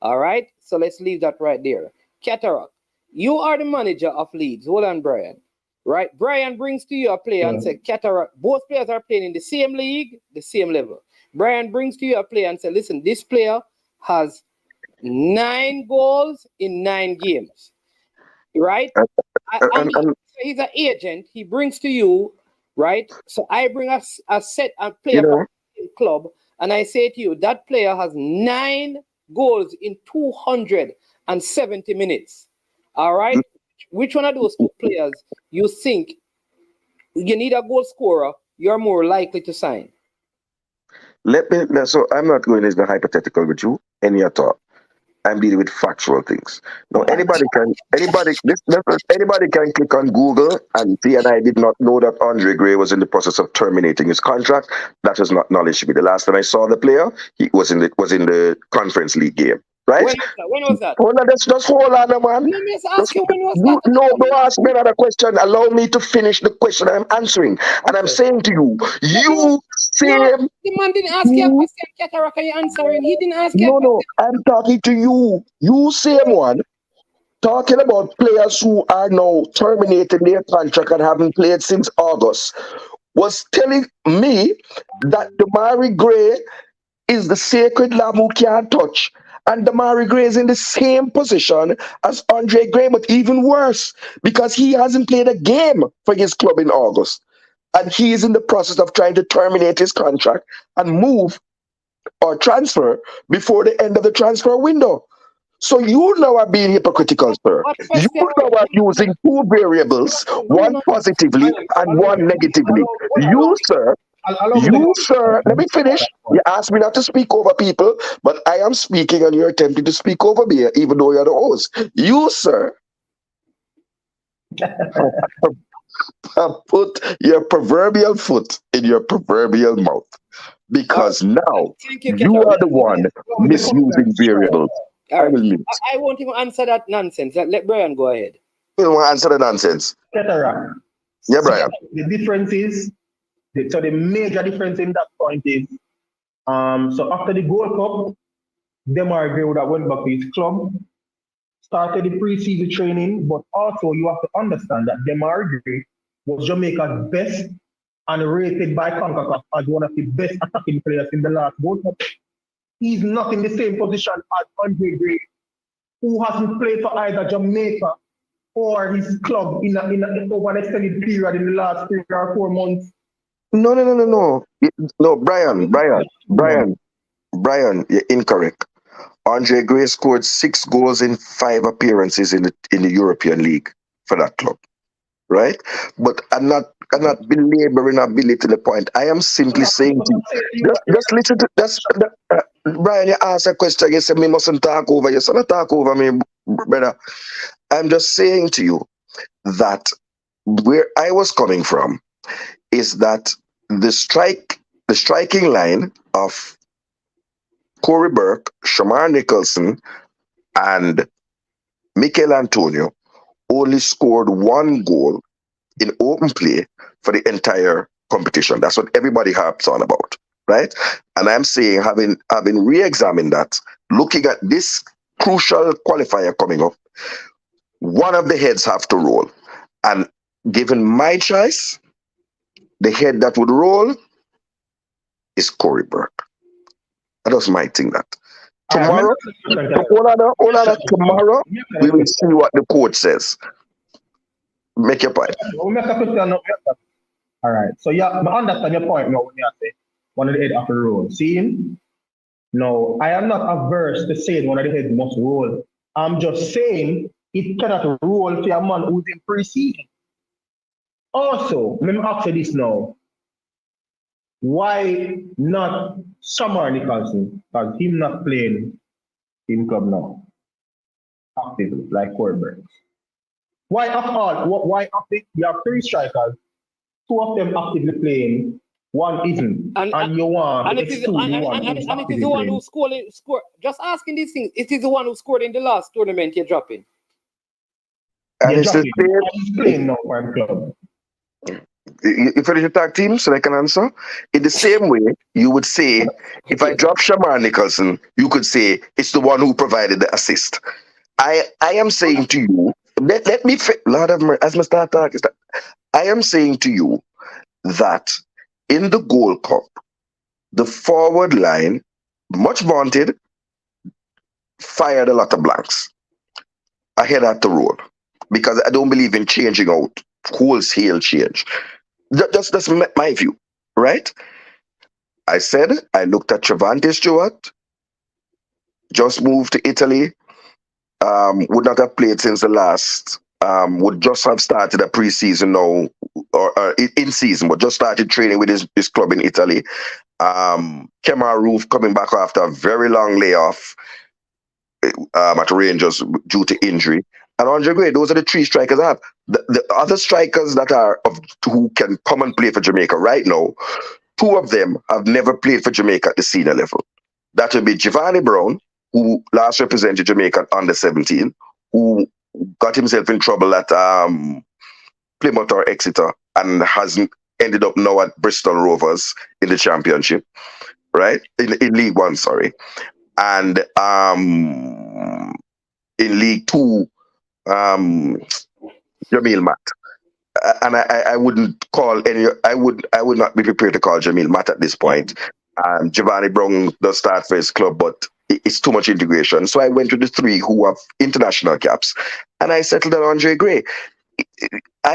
[SPEAKER 5] All right. So let's leave that right there. Cataract, you are the manager of Leeds. Hold on, Brian. Right? Brian brings to you a player and says, Cataract, both players are playing in the same league, the same level. Brian brings to you a player and says, listen, this player has 9 goals in 9 games. Right? He's an agent. He brings to you, right? So I bring a player from the club, and I say to you, that player has 9 goals in 270 minutes. All right? Which one of those 2 players you think you need a goal scorer, you're more likely to sign?
[SPEAKER 7] So I'm not going into the hypothetical with you, any at all. I'm dealing with factual things. Now, anybody can click on Google and see, and I did not know that Andre Gray was in the process of terminating his contract. That is not knowledge to me. The last time I saw the player, he was in the Conference League game. Right?
[SPEAKER 5] When was that?
[SPEAKER 7] Hold on, just hold on, man.
[SPEAKER 5] Let me ask you when was that?
[SPEAKER 7] No, don't ask me another question. Allow me to finish the question I'm answering. Okay. And I'm saying to you, the
[SPEAKER 5] man didn't ask you a question, Cataract, and you're answering. He didn't ask you a question.
[SPEAKER 7] No, I'm talking to you. You same one. Talking about players who are now terminating their contract and haven't played since August, was telling me that Damari Gray is the sacred lamb who can't touch. And Damari Gray is in the same position as Andre Gray, but even worse, because he hasn't played a game for his club in August. And he is in the process of trying to terminate his contract and move or transfer before the end of the transfer window. So you now are being hypocritical, sir. You now are using 2 variables, one positively and one negatively. You, sir, let me finish. You asked me not to speak over people, but I am speaking and you're attempting to speak over me, even though you're the host. You, sir, put your proverbial foot in your proverbial mouth. Because now you are the one misusing variables.
[SPEAKER 5] I won't even answer that nonsense. Let Brian go ahead.
[SPEAKER 7] You don't want to answer the nonsense.
[SPEAKER 12] Cataract.
[SPEAKER 7] Yeah, Brian.
[SPEAKER 12] The difference is, so the major difference in that point is, so after the Gold Cup, Damari Gray would have went back to his club, started the pre-season training, but also you have to understand that Damari Gray was Jamaica's best and rated by CONCACAF as one of the best attacking players in the last Gold Cup. He's not in the same position as Andre Gray, who hasn't played for either Jamaica or his club in over an extended period in the last 3 or 4 months.
[SPEAKER 7] No, Brian, you're incorrect. Andre Gray scored 6 goals in 5 appearances in the European League for that club, right? But I'm not belaboring or belittling the point. I am simply saying to you, just listen to this. Brian, you asked a question. You said me mustn't talk over you. So not talk over me, brother. I'm just saying to you that where I was coming from is that the striking line of Corey Burke, Shamar Nicholson, and Mikel Antonio only scored one goal in open play for the entire competition. That's what everybody harps on about, right? And I'm saying, having re-examined that, looking at this crucial qualifier coming up, one of the heads have to roll. And given my choice, the head that would roll is Corey Burke. That was my thing. That tomorrow, tomorrow we will see what the coach says. Make your point.
[SPEAKER 12] All right. So yeah, I understand your point now when you say one of the head of the roll. See, no, I am not averse to saying one of the heads must roll. I'm just saying it cannot roll for a man who's in pre-season. Also, let me ask you this now. Why not Shamar Nicholson? Because him not playing in club now. Actively, like Corey Burke. Why of all? Why active? You have three strikers. Two of them actively playing, one isn't, and you want
[SPEAKER 5] and it is the one who scored. Just asking these things, it is the one who scored in the last tournament you're dropping.
[SPEAKER 7] And it's the same.
[SPEAKER 12] Playing now for the club.
[SPEAKER 7] If it is a tag team, so I can answer. In the same way, you would say, if I drop Shamar Nicholson, you could say it's the one who provided the assist. I am saying to you, let me, Lord of mercy, as I start talking, I am saying to you that in the Gold Cup, the forward line, much vaunted, fired a lot of blanks. I had that to roll because I don't believe in changing out wholesale change. That's my view, right? I said I looked at Trevante Stewart, just moved to Italy, would not have played since the last, would just have started a preseason now, or in season, but just started training with his club in Italy. Kemar Roof coming back after a very long layoff at Rangers due to injury. And Andre Gray, those are the three strikers I have. The other strikers that are who can come and play for Jamaica right now, two of them have never played for Jamaica at the senior level. That would be Giovanni Brown, who last represented Jamaica at under 17, who got himself in trouble at Plymouth or Exeter and hasn't ended up now at Bristol Rovers in the championship, right? In League One, sorry. And in League Two, Jamil Matt. And I wouldn't call any. I would not be prepared to call Jamil Matt at this point. Giovanni Brown does start for his club, but it's too much integration. So I went to the three who have international caps, and I settled on Andre Gray.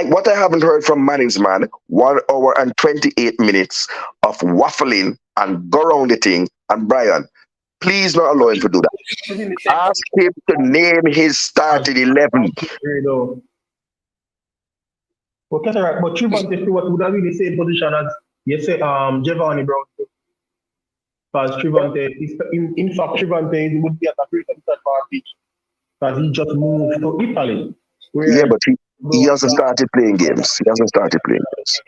[SPEAKER 7] What I haven't heard from Manningsman, 1 hour and 28 minutes of waffling and go around the thing. And Brian, please not allow him to do that. Ask him to name his starting 11.
[SPEAKER 12] Well, that's right. But Trevante Stewart would have been the same position as you say, Giovanni Brown. Because Trevante, in fact, Trevante would be at a greater disadvantage because he just moved to Italy.
[SPEAKER 7] Yeah, but he hasn't started playing games. He hasn't started playing games.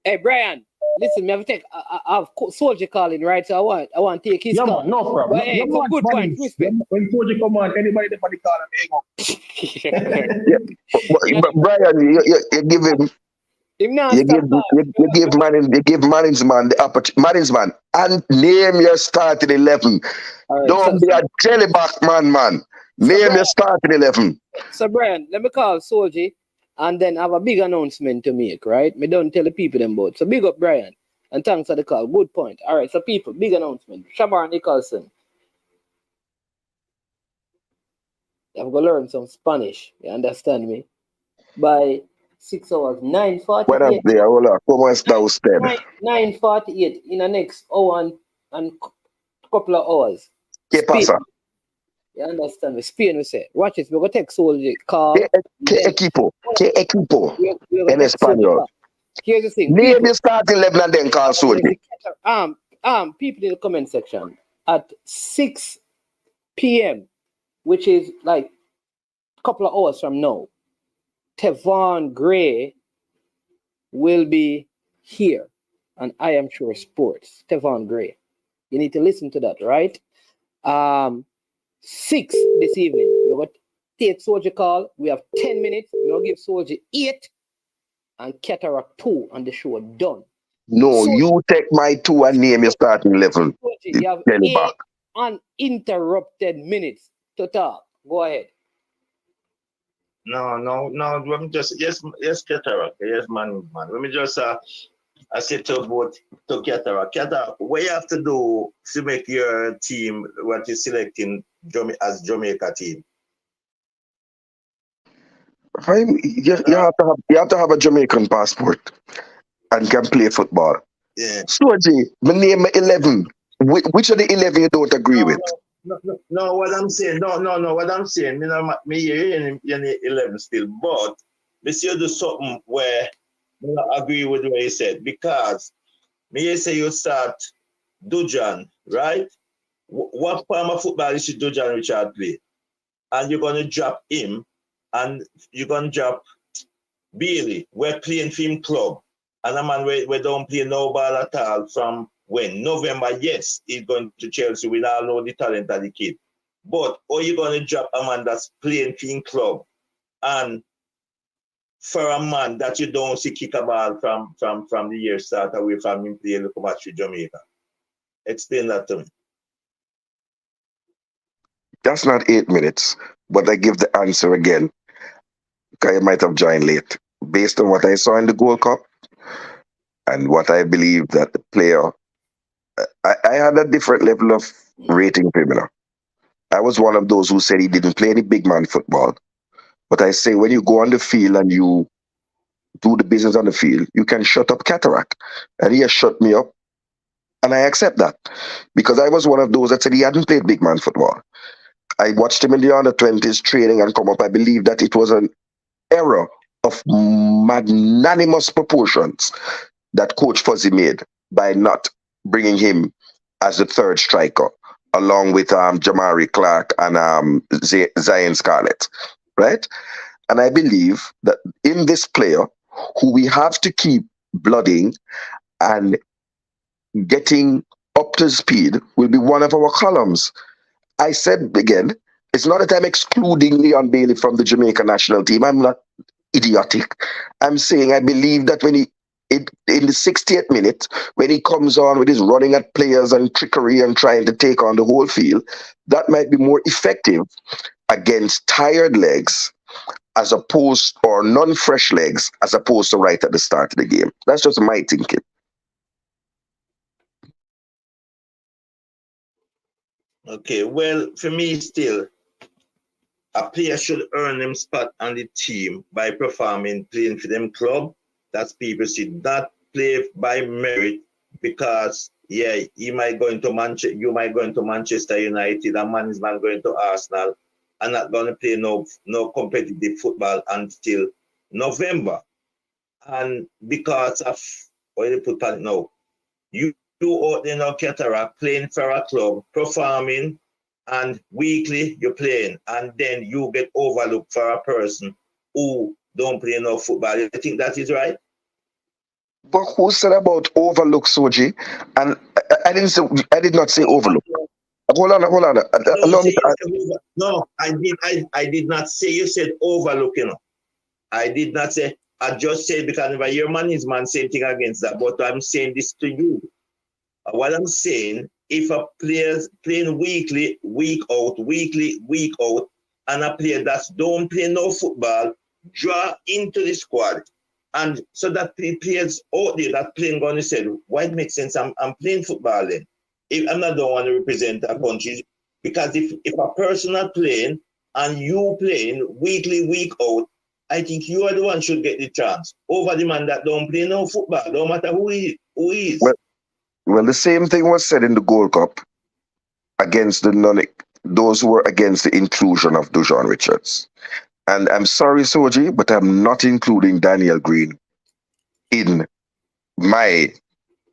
[SPEAKER 5] Hey, Brian, listen, me have to take. I have Soldier calling, right? So I want to take his call.
[SPEAKER 12] Man, no problem.
[SPEAKER 5] But hey, some good points. Respect.
[SPEAKER 12] When Soldier come on, anybody that call him,
[SPEAKER 7] yeah. But Brian, you give him. You give Manningsman the opportunity. Manningsman, and name your starting 11. Right, don't be a jellyback man. Name your starting 11.
[SPEAKER 5] So Brian, let me call Soldier and then have a big announcement to make, right? Me don't tell the people them both. So big up Brian. And thanks for the call. Good point. All right, so people, big announcement. Shamar Nicholson. I'm going to learn some Spanish. You understand me? By 6 hours, 9:48.
[SPEAKER 7] When I'm there, hold on. ¿Cómo está usted?
[SPEAKER 5] 9:48 in the next hour and couple of hours.
[SPEAKER 7] ¿Qué pasa?
[SPEAKER 5] You understand me? Spain, we say. Watch this. We're going to take Soldier call.
[SPEAKER 7] ¿Qué equipo? En español.
[SPEAKER 5] Here's the thing.
[SPEAKER 7] Name your starting 11 and then call Soldier.
[SPEAKER 5] People in the comment section at 6 p.m., which is like a couple of hours from now, Tevon Gray will be here on I Am Sure Sports. Stefan Gray. You need to listen to that, right? 6 this evening. We're going to take Soldier call. We have 10 minutes. We're going to give Soldier 8 and Cataract 2 on the show. Done.
[SPEAKER 7] No,
[SPEAKER 5] So-
[SPEAKER 7] you take my 2 and name your starting 11.
[SPEAKER 5] Soldier, you have
[SPEAKER 7] Tell
[SPEAKER 5] 8
[SPEAKER 7] back.
[SPEAKER 5] uninterrupted minutes to talk. Go ahead.
[SPEAKER 13] No, let me just yes, Cataract, yes, man. Let me just I said to about to Cataract. Cataract, what you have to do to make your team what you're selecting as Jamaica team?
[SPEAKER 7] You have to have a Jamaican passport and can play football.
[SPEAKER 13] Yeah.
[SPEAKER 7] So, my name 11. Which of the 11 you don't agree with?
[SPEAKER 13] No, what I'm saying, what I'm saying, me in 11 still, but me see you do something where I agree with what you said, because me say you start Dujan, right? What form of football is Dujan Richard play? And you're gonna drop him, and you're gonna drop Bailey. We're playing for him club, and a man we don't play no ball at all from when November. Yes, he's going to Chelsea. We all know the talent of the kid, but are you gonna drop a man that's playing for him club, and for a man that you don't see kick a ball from the year start away from him playing the match with Jamaica? Explain that to me.
[SPEAKER 7] That's not 8 minutes, but I give the answer again. Because you might have joined late. Based on what I saw in the Gold Cup and what I believe that the player, I had a different level of rating for him. I was one of those who said he didn't play any big man football. But I say when you go on the field and you do the business on the field, you can shut up Cataract. And he has shut me up. And I accept that. Because I was one of those that said he hadn't played big man football. I watched him in the under-20s training and come up. I believe that it was an error of magnanimous proportions that Coach Fuzzy made by not bringing him as the third striker, along with Jamari Clark and Zion Scarlett, right? And I believe that in this player, who we have to keep blooding and getting up to speed, will be one of our columns. I said again, it's not that I'm excluding Leon Bailey from the Jamaica national team. I'm not idiotic. I'm saying I believe that when in the 60th minute, when he comes on with his running at players and trickery and trying to take on the whole field, that might be more effective against tired legs as opposed, or non-fresh legs, as opposed to right at the start of the game. That's just my thinking.
[SPEAKER 13] Okay, well, for me still, a player should earn them spot on the team by performing, playing for them club. That's people should not play by merit, because you might go into Manchester United, and man is not going to Arsenal, and not going to play no competitive football until November. And because of what you put on now, you out there now, Cataract, playing for a club, performing, and weekly you're playing, and then you get overlooked for a person who don't play no football. You think that is right?
[SPEAKER 7] But who said about overlook, Soji? And I did not say overlook. Hold on.
[SPEAKER 13] No, I did not say you said overlook, I did not say, I just said, because if your man is man, same thing against that. But I'm saying this to you. What I'm saying, if a player's playing weekly, week out, and a player that don't play no football, draw into the squad. And so that the players out there that playing going to say, why it makes sense? I'm playing football then. If I'm not the one to represent a country, because if a person not playing and you playing weekly, week out, I think you are the one should get the chance over the man that don't play no football, no matter who he is.
[SPEAKER 7] Well, the same thing was said in the Gold Cup against those who were against the inclusion of Dujon Richards. And I'm sorry, Soji, but I'm not including Daniel Green in my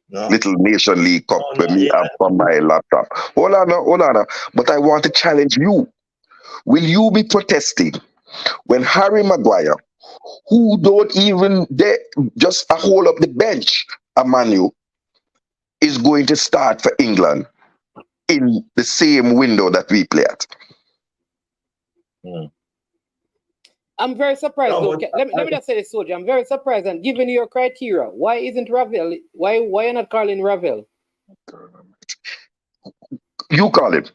[SPEAKER 7] little Nation League Cup me up on my laptop. Hold on. But I want to challenge you. Will you be protesting when Harry Maguire, who don't even they just a hold up the bench, a Manu, is going to start for England in the same window that we play at.
[SPEAKER 5] I'm very surprised.
[SPEAKER 13] No,
[SPEAKER 5] Though. Let me just say this, Soldier. I'm very surprised. And given your criteria, why isn't Ravel? Why are you not calling Ravel?
[SPEAKER 7] You call him.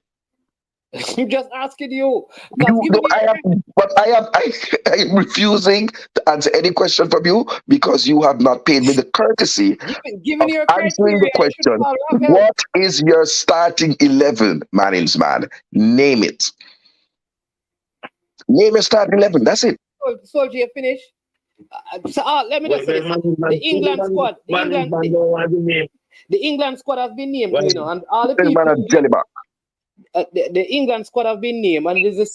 [SPEAKER 5] I'm just asking you.
[SPEAKER 7] You know, I am refusing to answer any question from you because you have not paid me the courtesy
[SPEAKER 5] given
[SPEAKER 7] of
[SPEAKER 5] your
[SPEAKER 7] answering the
[SPEAKER 5] criteria, you should
[SPEAKER 7] question.
[SPEAKER 5] call Ravel.
[SPEAKER 7] What is your starting 11, Manning's man? Name it. Name your starting 11. That's it.
[SPEAKER 5] Soldier, you finish. Let me just say this. The England squad. The England squad has been named, you know, and all the people. The England squad have been named, and it's the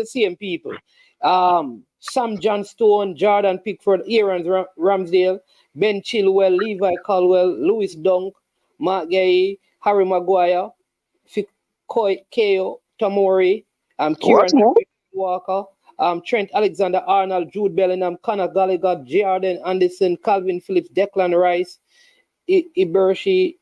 [SPEAKER 5] same people. Sam Johnstone, Jordan Pickford, Aaron Ramsdale, Ben Chilwell, Levi Colwell, Lewis Dunk, Mark Gay, Harry Maguire, Keo Tomori, Kieran Walker, Trent Alexander-Arnold, Jude Bellingham, Conor Gallagher, Jordan Anderson, Calvin Phillips, Declan Rice, Ibershi,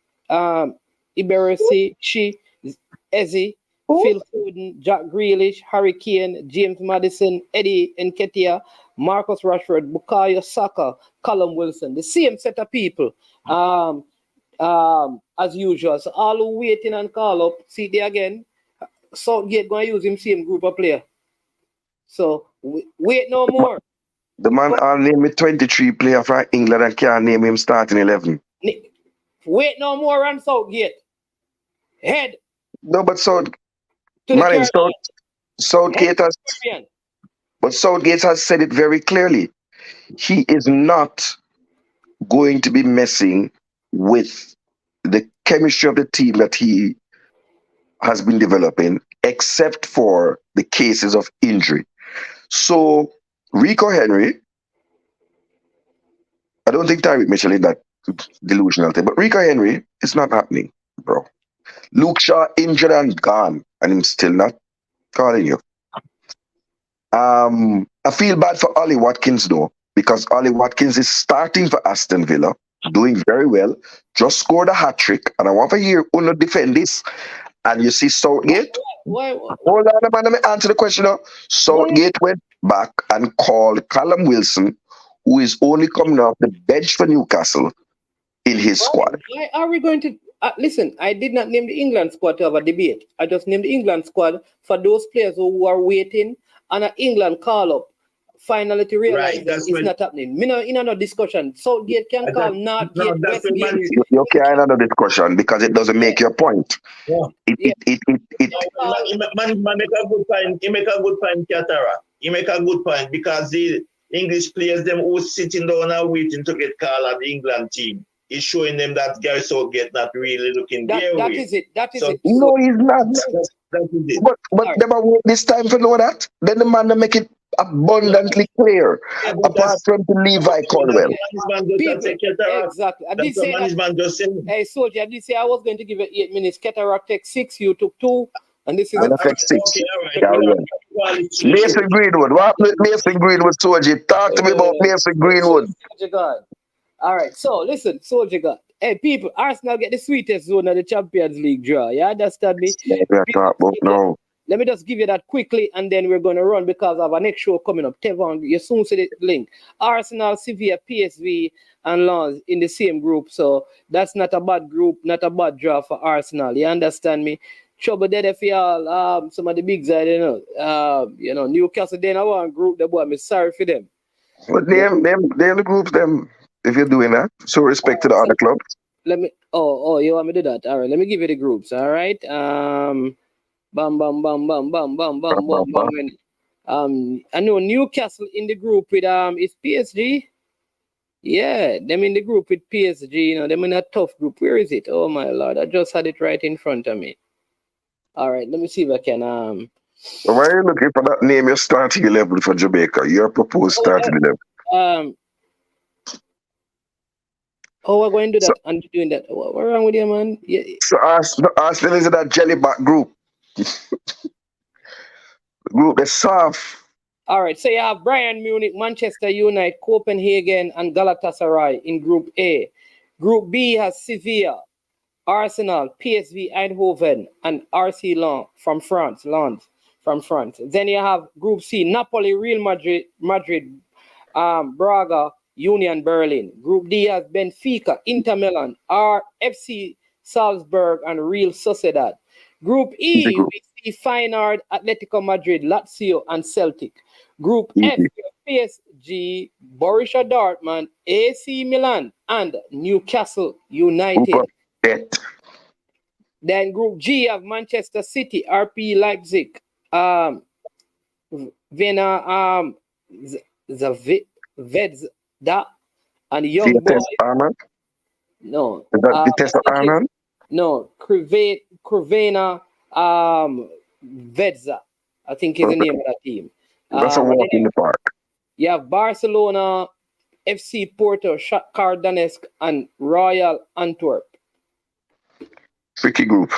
[SPEAKER 5] Ezzy, Phil Foden, Jack Grealish, Harry Kane, James Madison, Eddie Nketiah, Marcus Rashford, Bukayo Saka, Callum Wilson. The same set of people as usual. So all who waiting and call up, see there again, Southgate going to use him same group of player. So wait no more.
[SPEAKER 7] The man I'll name me 23 player from England and can't name him starting 11.
[SPEAKER 5] Wait no more on Southgate. Head.
[SPEAKER 7] No, but Southgate has said it very clearly. He is not going to be messing with the chemistry of the team that he has been developing, except for the cases of injury. So Rico Henry, I don't think Tyreek Mitchell is that delusional thing, but Rico Henry, it's not happening, bro. Luke Shaw injured and gone, and I'm still not calling you. I feel bad for Ollie Watkins though, because Ollie Watkins is starting for Aston Villa, doing very well, just scored a hat-trick, and I want to hear Uno defend this. And you see Southgate? Hold on, man, let me answer the question now. Southgate went back and called Callum Wilson, who is only coming off the bench for Newcastle, in his squad.
[SPEAKER 5] Why are we going to... listen, I did not name the England squad to have a debate. I just named the England squad for those players who are waiting and an England call-up. Finally to realize that it's not happening. Me no discussion. Southgate can call Northgate, Westgate.
[SPEAKER 7] You can't have a discussion because it doesn't make your point.
[SPEAKER 13] Man make a good point. He make a good point, Katara. He make a good point because the English players them who sitting down and waiting to get called at the England team. Is showing them that Gary Southgate not really looking their way.
[SPEAKER 5] That is it.
[SPEAKER 7] No, he's not.
[SPEAKER 13] That is it.
[SPEAKER 7] But never wait this time for know that. Then the man make it abundantly clear. Apart from the Levi Colwell.
[SPEAKER 5] Exactly. I did say that. Hey, Soldier, I did say I was going to give it 8 minutes. Cataract take 6, you took 2. And this is
[SPEAKER 7] Mason Greenwood. What Mason Greenwood, Soldier? Talk to me about Mason Greenwood.
[SPEAKER 5] All right, so listen, Soldier God. Hey, people, Arsenal get the sweetest zone of the Champions League draw. You understand me?
[SPEAKER 7] No.
[SPEAKER 5] Let me just give you that quickly, and then we're going to run because I have our next show coming up. Tevon, you soon see the link. Arsenal, Sevilla, PSV, and Lens in the same group. So that's not a bad group, not a bad draw for Arsenal. You understand me? Trouble there for y'all. Some of the big side, Newcastle, then I want group the boy. I'm sorry for them.
[SPEAKER 7] But they're the groups, them. If you're doing that, so respect to the other clubs.
[SPEAKER 5] Let me. Oh, you want me to do that? All right. Let me give you the groups. All right. Bam, bam, bam, bam, bam, bam, bam, bam. I know Newcastle in the group with is PSG. Yeah, them in the group with PSG. You know, them in a tough group. Where is it? Oh my Lord, I just had it right in front of me. All right. Let me see if I can.
[SPEAKER 7] Why are you looking for that name? Your starting 11 for Jamaica. Your proposed starting 11.
[SPEAKER 5] We're going to do that and doing that. What's wrong with you, man? Yeah.
[SPEAKER 7] So Arsenal is in that jellyback group. Group is soft.
[SPEAKER 5] All right, so you have Bayern Munich, Manchester United, Copenhagen, and Galatasaray in Group A. Group B has Sevilla, Arsenal, PSV Eindhoven, and RC Lens from France. Then you have Group C, Napoli, Real Madrid, Braga, Union Berlin. Group D has Benfica, Inter Milan, RFC Salzburg, and Real Sociedad. Group E, we see Feyenoord, Atletico Madrid, Lazio, and Celtic. Group F, PSG, Borussia Dortmund, AC Milan, and Newcastle United. Then Group G have Manchester City, RP Leipzig, Vienna, Zvezda, and Young Boys. No.
[SPEAKER 7] Is that Vitesse Arnhem?
[SPEAKER 5] No, Crvena Zvezda, I think is the name of that team.
[SPEAKER 7] That's a walk in the park.
[SPEAKER 5] You have Barcelona, FC Porto, Shakhtar Donetsk, and Royal Antwerp.
[SPEAKER 7] Tricky group.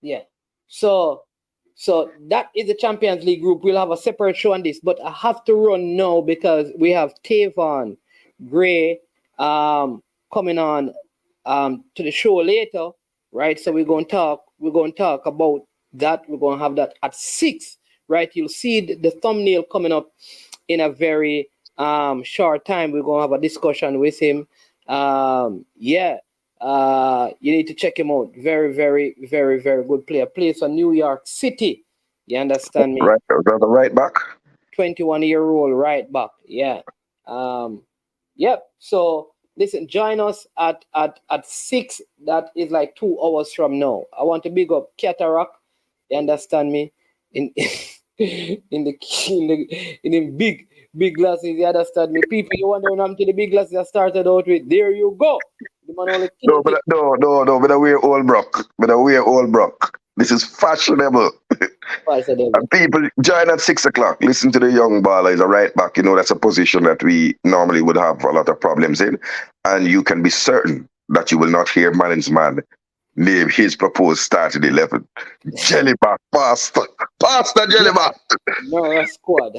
[SPEAKER 5] Yeah. So that is the Champions League group. We'll have a separate show on this, but I have to run now because we have Tavon Gray coming on to the show later, right? So we're going to talk about that. We're going to have that at 6, right? You'll see the thumbnail coming up in a very short time. We're going to have a discussion with him. You need to check him out. Very, very, very, very good player. Plays for New York City. You understand me?
[SPEAKER 7] Right, the right back.
[SPEAKER 5] 21-year-old right back. Yeah. Yep. So listen, join us at 6. That is like 2 hours from now. I want to big up Cataract. You understand me? In the big glasses. You understand me? People, you wonder when I'm to the big glasses I started out with. There you go.
[SPEAKER 7] No, but we're all broke. This is fashionable. And people join at 6 o'clock. Listen to the young baller. He's a right back. You know, that's a position that we normally would have a lot of problems in. And you can be certain that you will not hear Manning's man name his proposed starting 11. Jellyback, Pastor Jellyback.
[SPEAKER 5] No, that's squad.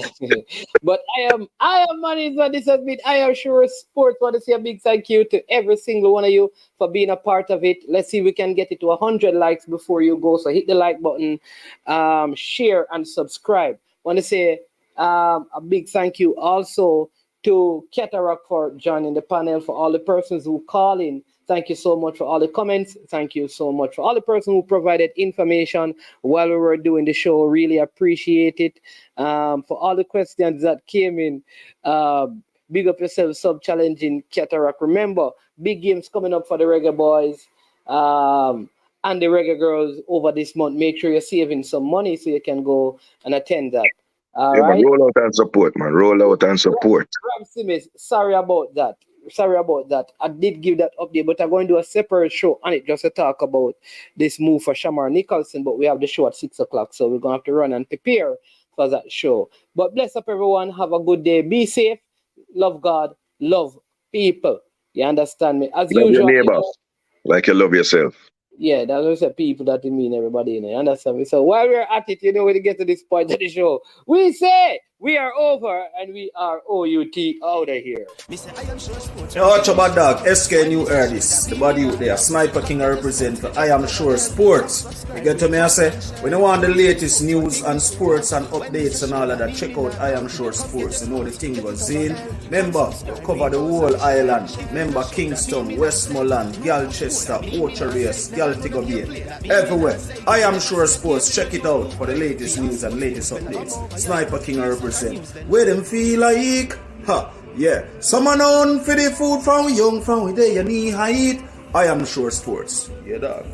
[SPEAKER 5] But I am Manning's man. This has been I Am Sure Sports. Want to say a big thank you to every single one of you for being a part of it. Let's see if we can get it to 100 likes before you go. So hit the like button, share and subscribe. Want to say a big thank you also to Cataract for joining the panel, for all the persons who call in. Thank you so much for all the comments. Thank you so much for all the persons who provided information while we were doing the show. Really appreciate it. For all the questions that came in, big up yourself, sub-challenging Cataract. Remember, big games coming up for the Reggae Boys and the Reggae Girls over this month. Make sure you're saving some money so you can go and attend that. All right?
[SPEAKER 7] Man, roll out and support, man. Roll out and support.
[SPEAKER 5] Ram Simmons, sorry about that. I did give that update, but I'm going to do a separate show on it just to talk about this move for Shamar Nicholson. But we have the show at 6 o'clock, so we're going to have to run and prepare for that show. But bless up, everyone. Have a good day. Be safe. Love God. Love people. You understand me? As
[SPEAKER 7] love
[SPEAKER 5] usual.
[SPEAKER 7] Your neighbor, like you love yourself.
[SPEAKER 5] Yeah, that's what I said, people that mean everybody, you know, understand me? So while we're at it, you know, when you get to this point of the show, we say we are over and we are OUT out of here.
[SPEAKER 1] Yo, watch about dog, SK New Earths, the body out there, Sniper King I represent for I Am Sure Sports. You get to me, I say, when you want the latest news and sports and updates and all of that, check out I Am Sure Sports. You know the thing goes in. Remember, cover the whole island. Remember Kingston, Westmoreland, Galchester, Ocho-Race, Galtigo Bay, everywhere. I Am Sure Sports. Check it out for the latest news and latest updates. Sniper King I represent. Where them feel like, yeah. Someone on for the food from young, from where they knee height. I Am Sure Sports. Yeah, dog.